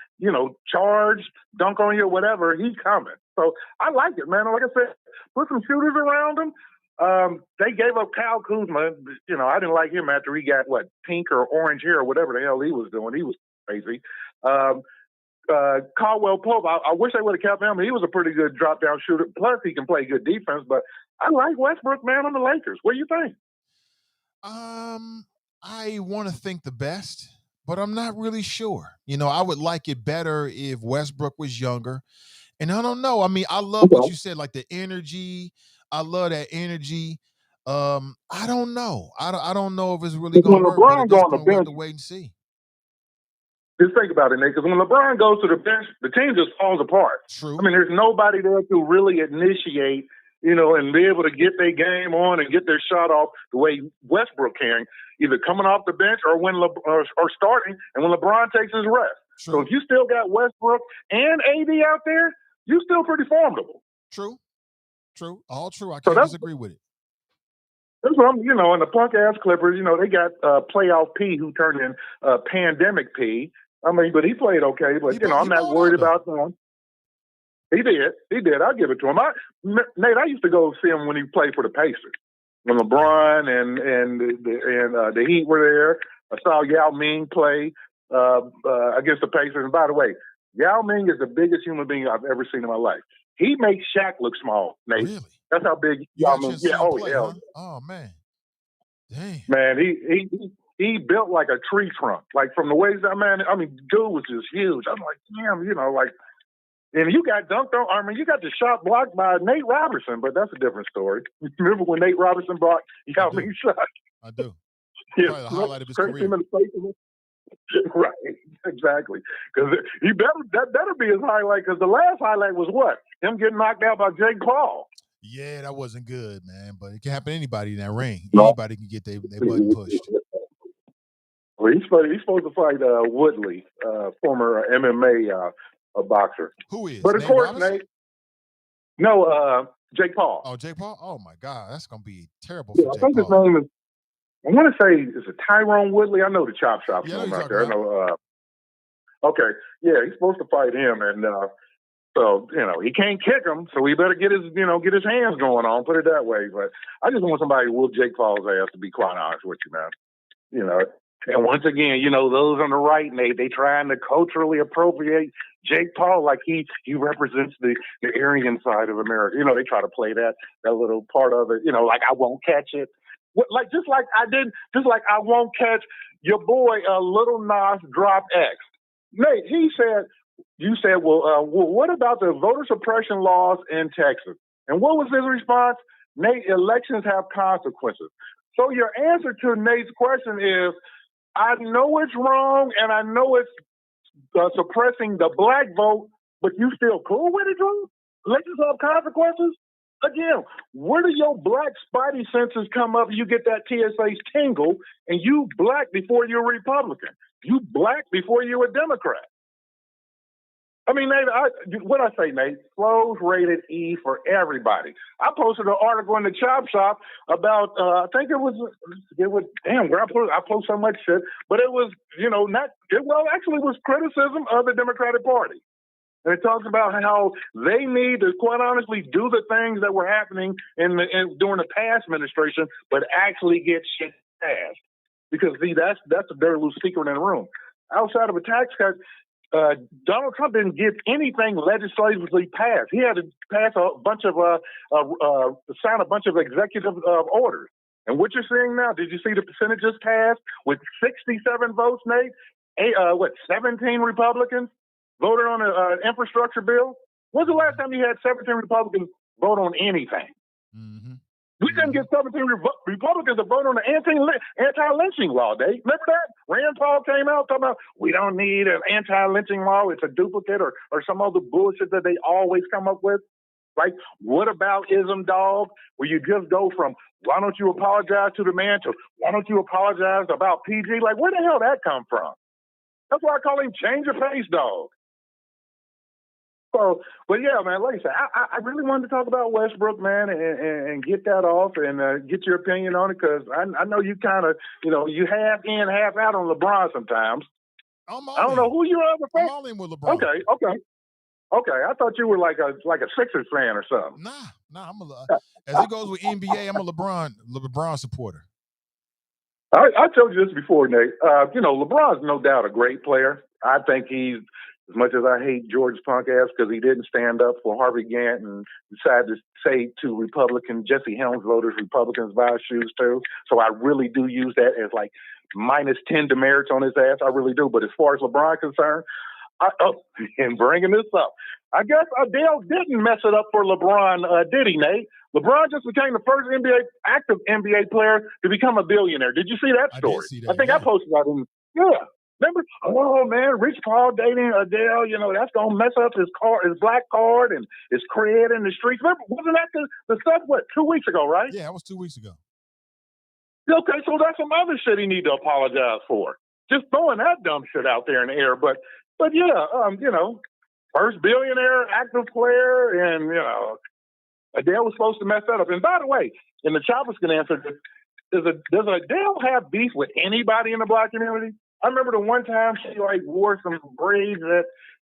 charge, dunk on you, whatever, he's coming. So I like it, man. Like I said, put some shooters around him. They gave up Kyle Kuzma. I didn't like him after he got, pink or orange hair or whatever the hell he was doing. He was crazy. Caldwell Pope, I wish they would have kept him. He was a pretty good drop-down shooter. Plus, he can play good defense. But I like Westbrook, man, on the Lakers. What do you think? I want to think the best, but I'm not really sure. I would like it better if Westbrook was younger. And I don't know. I mean, I love what you said, like the energy. I love that energy. I don't know. I don't know if it's really going to work. But at this point, we have to wait and see. Just think about it, Nate, because when LeBron goes to the bench, the team just falls apart. True. I mean, there's nobody there to really initiate, and be able to get their game on and get their shot off the way Westbrook can, either coming off the bench or or starting, and when LeBron takes his rest. True. So if you still got Westbrook and AD out there, you're still pretty formidable. True. All true. I can't disagree with it. That's what and the punk-ass Clippers, they got playoff P who turned in pandemic P. I mean, but he played okay. But, I'm not worried about them. He did. I'll give it to him. Nate, I used to go see him when he played for the Pacers. When LeBron and the Heat were I saw Yao Ming play against the Pacers. And by the way, Yao Ming is the biggest human being I've ever seen in my life. He makes Shaq look small, Nate. Really? That's how big You Yao got a Ming. chance to Yeah. see him Oh, play, yeah. huh? Oh man. Dang. Man, he built like a tree trunk. Like from the waist, I mean, dude was just huge. I'm like, damn, and you got dunked on. I mean, you got the shot blocked by Nate Robertson, but that's a different story. Remember when Nate Robertson blocked Yao Ming shot? I do. Yeah, Probably the highlight of his straight career. him in the face. Right, exactly. Because that better be his highlight. Because the last highlight was what? Him getting knocked out by Jake Paul. Yeah, that wasn't good, man. But it can happen to anybody in that ring. No. Anybody can get their button pushed. Well, he's supposed to fight Woodley, former MMA boxer. Who is? But of Nate course, Robinson? Nate. No, Jake Paul. Oh, Jake Paul? Oh my God, that's gonna be terrible Yeah, for I Jake think his Paul. name is. I want to say is it Tyrone Woodley? I know the chop shop Yeah, I know from who out you're there. I know. Okay, yeah, he's supposed to fight him, and so he can't kick him, so he better get his hands going on. Put it that way. But I just want somebody to whoop Jake Paul's ass. To be quite honest with you, man. And once again, those on the right, they trying to culturally appropriate Jake Paul like he represents the Aryan side of America. They try to play that little part of it. Like I won't catch it. Just like I won't catch your boy Little Nas drop X. Nate, you said, well, what about the voter suppression laws in Texas? And what was his response? Nate, elections have consequences. So your answer to Nate's question is, I know it's wrong and I know it's suppressing the black vote, but you still cool with it, Drew? Elections have consequences? Again, where do your black spidey senses come up? You get that TSA tingle, and you black before you're a Republican. You black before you're a Democrat. I mean, Nate, what I say, Nate? Flows rated E for everybody. I posted an article in the Chop Shop about, I think it was, damn, where I post so much shit, but it was, actually it was criticism of the Democratic Party. And it talks about how they need to, quite honestly, do the things that were happening during the past administration, but actually get shit passed. Because, see, that's a very loose secret in the room. Outside of a tax cut, Donald Trump didn't get anything legislatively passed. He had to pass a bunch of, sign a bunch of executive orders. And what you're seeing now, did you see the percentages passed with 67 votes, Nate? 17 Republicans voted on an infrastructure bill? When's the last time you had 17 Republicans vote on anything? Mm-hmm. We couldn't get 17 Republicans to vote on the anti-lynching law, Dave. Remember that? Rand Paul came out talking about we don't need an anti-lynching law. It's a duplicate or some other bullshit that they always come up with. Like, what about ism, dog? Where you just go from why don't you apologize to the man to why don't you apologize about PG? Like, where the hell that come from? That's why I call him change of pace, dog. So, but yeah, man, like I said, I really wanted to talk about Westbrook, man, and get that off and get your opinion on it because I know you kind of, you half in, half out on LeBron sometimes. I don't know who you are. I'm all in with LeBron. Okay. I thought you were like a Sixers fan or something. Nah. As it goes with NBA, I'm a LeBron supporter. I told you this before, Nate. LeBron's no doubt a great player. I think he's, as much as I hate George punk ass because he didn't stand up for Harvey Gantt and decided to say to Republican Jesse Helms voters, Republicans buy shoes too. So I really do use that as like minus 10 demerits on his ass. I really do. But as far as LeBron concerned, and bringing this up, I guess Adele didn't mess it up for LeBron, did he, Nate? LeBron just became the first active NBA player to become a billionaire. Did you see that story? I did see that, I think I posted that in. Yeah. Remember? Oh man, Rich Paul dating Adele. That's gonna mess up his black card and his cred in the streets. Remember? Wasn't that the stuff? 2 weeks ago, right? Yeah, that was 2 weeks ago. Okay, so that's some other shit he need to apologize for. Just throwing that dumb shit out there in the air, but yeah, first billionaire active player, and Adele was supposed to mess that up. And by the way, and the Choppers can answer this: does Adele have beef with anybody in the black community? I remember the one time she wore some braids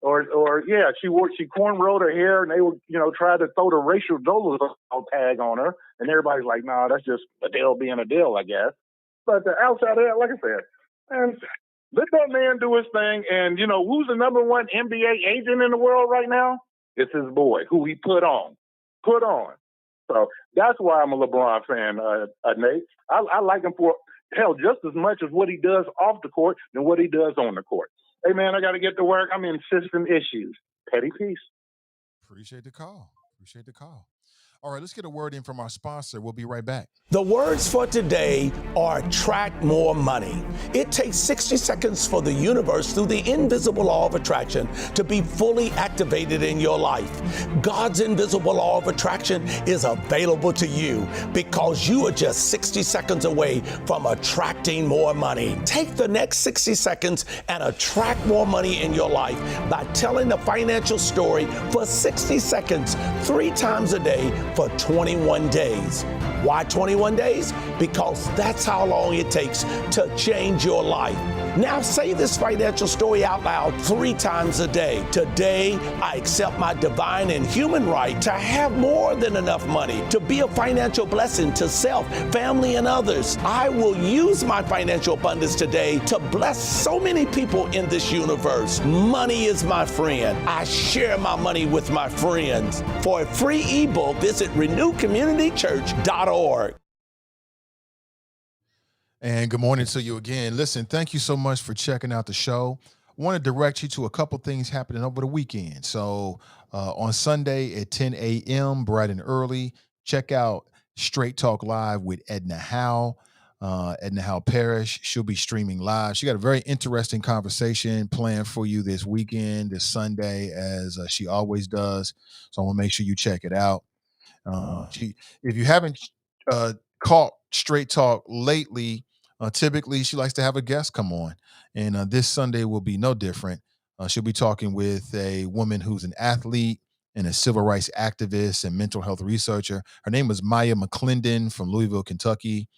she cornrowed her hair, and they would try to throw the racial dolo tag on her, and everybody's like, nah, that's just Adele being Adele, I guess. But outside of that, like I said, And let that man do his thing. And, you know, who's the number one NBA agent in the world right now? It's his boy, who he put on. Put on. So that's why I'm a LeBron fan, Nate. I like him for, hell, just as much as what he does off the court than what he does on the court. Hey, man, I got to get to work. I'm in system issues. Petty peace. Appreciate the call. Appreciate the call. All right, let's get a word in from our sponsor. We'll be right back. The words for today are attract more money. It takes 60 seconds for the universe through the invisible law of attraction to be fully activated in your life. God's invisible law of attraction is available to you because you are just 60 seconds away from attracting more money. Take the next 60 seconds and attract more money in your life by telling the financial story for 60 seconds, 3 times a day for 21 days. Why 21 days? Because that's how long it takes to change your life. Now say this financial story out loud 3 times a day. Today, I accept my divine and human right to have more than enough money, to be a financial blessing to self, family, and others. I will use my financial abundance today to bless so many people in this universe. Money is my friend. I share my money with my friends. For a free ebook, visit renewcommunitychurch.org. And good morning to you again. Listen, thank you so much for checking out the show. I want to direct you to a couple things happening over the weekend. So on Sunday at 10 a.m., bright and early, check out Straight Talk Live with Edna Howe. Edna Howe Parrish. She'll be streaming live. She got a very interesting conversation planned for you this weekend, this Sunday, as she always does. So I want to make sure you check it out. If you haven't caught Straight Talk lately, typically she likes to have a guest come on, and this Sunday will be no different. She'll be talking with a woman who's an athlete and a civil rights activist and mental health researcher. Her name is Maya McClendon from Louisville, Kentucky.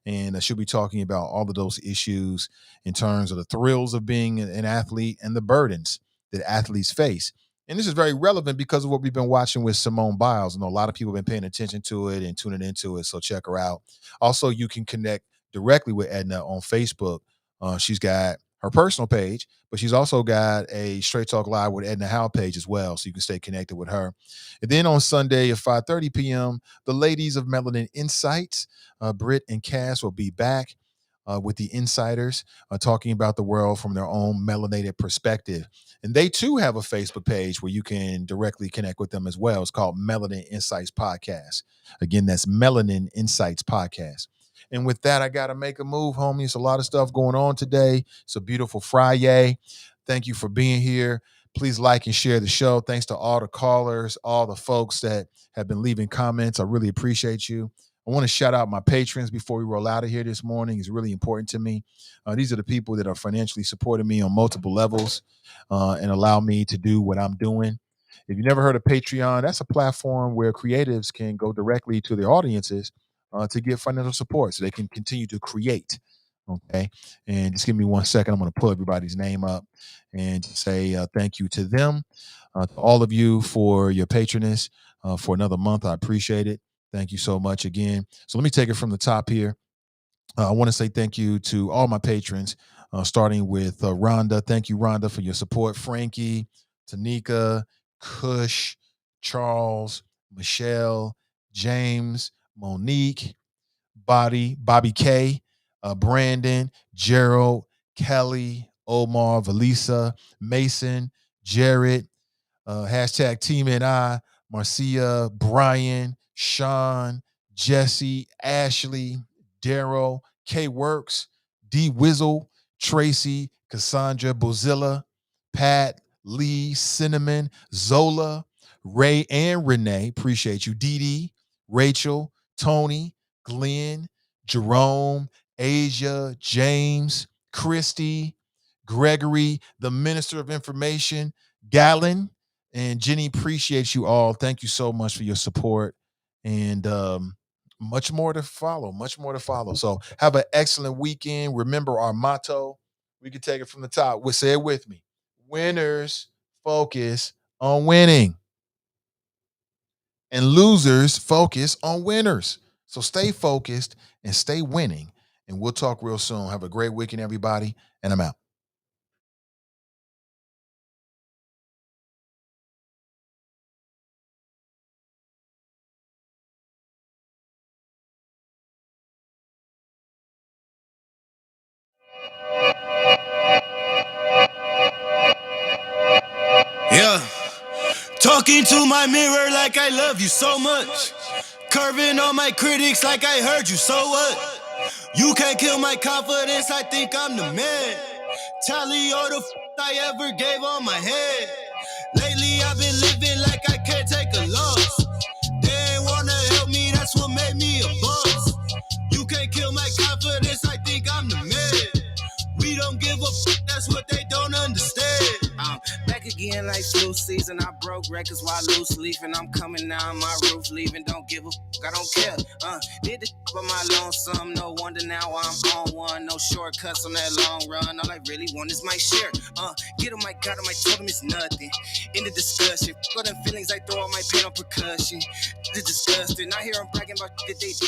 And she'll be talking about all of those issues in terms of the thrills of being an athlete and the burdens that athletes face. And this is very relevant because of what we've been watching with Simone Biles. I know a lot of people have been paying attention to it and tuning into it, so check her out. Also, you can connect directly with Edna on Facebook. She's got her personal page, but she's also got a Straight Talk Live with Edna Howe page as well, so you can stay connected with her. And then on Sunday at 5:30 p.m., the ladies of Melanin Insights, Britt and Cass, will be back with the insiders talking about the world from their own melanated perspective. And they too have a Facebook page where you can directly connect with them as well. It's called Melanin Insights Podcast. Again, that's Melanin Insights Podcast. And with that, I got to make a move, homie. It's a lot of stuff going on today. It's a beautiful Friday. Thank you for being here. Please like and share the show. Thanks to all the callers, all the folks that have been leaving comments. I really appreciate you. I want to shout out my patrons before we roll out of here this morning. It's really important to me. These are the people that are financially supporting me on multiple levels and allow me to do what I'm doing. If you never heard of Patreon, that's a platform where creatives can go directly to their audiences to get financial support so they can continue to create. Okay. And just give me 1 second. I'm going to pull everybody's name up and say thank you to them, to all of you for your patronage for another month. I appreciate it. Thank you so much again. So let me take it from the top here. I want to say thank you to all my patrons, starting with Rhonda. Thank you, Rhonda, for your support. Frankie, Tanika, Kush, Charles, Michelle, James, Monique, Bobby K, Brandon, Gerald, Kelly, Omar, Valisa, Mason, Jared, hashtag Team and I, Marcia, Brian, Sean, Jesse, Ashley, Daryl, K Works, D Wizzle, Tracy, Cassandra, Bozilla, Pat, Lee, Cinnamon, Zola, Ray, and Renee. Appreciate you. Dee Dee, Rachel, Tony, Glenn, Jerome, Asia, James, Christy, Gregory, the Minister of Information, Gallon, and Jenny. Appreciate you all. Thank you so much for your support. And much more to follow. Much more to follow. So have an excellent weekend. Remember our motto. We can take it from the top. We'll say it with me. Winners focus on winning. And losers focus on winners. So stay focused and stay winning. and we'll talk real soon. Have a great weekend, everybody, and I'm out. Yeah. Talking to my mirror like I love you so much. Curving on my critics like I heard you, so what? You can't kill my confidence, I think I'm the man. Tally all the I ever gave on my head. Lately I've been living like I can't take a loss. They ain't wanna help me, that's what made me a boss. You can't kill my confidence, I think I'm the man. We don't give a that's what they don't understand. I'm back again like flu season. I broke records while loose leafing. I'm coming down my roof, leaving. Don't give a I don't care. Did the for my lonesome. No wonder now I'm on one. No shortcuts on that long run. All I really want is my share. Get on my God, on my totem is nothing. In the discussion, got them feelings I throw all my pain on percussion. It's disgusting. I hear them bragging about that they do.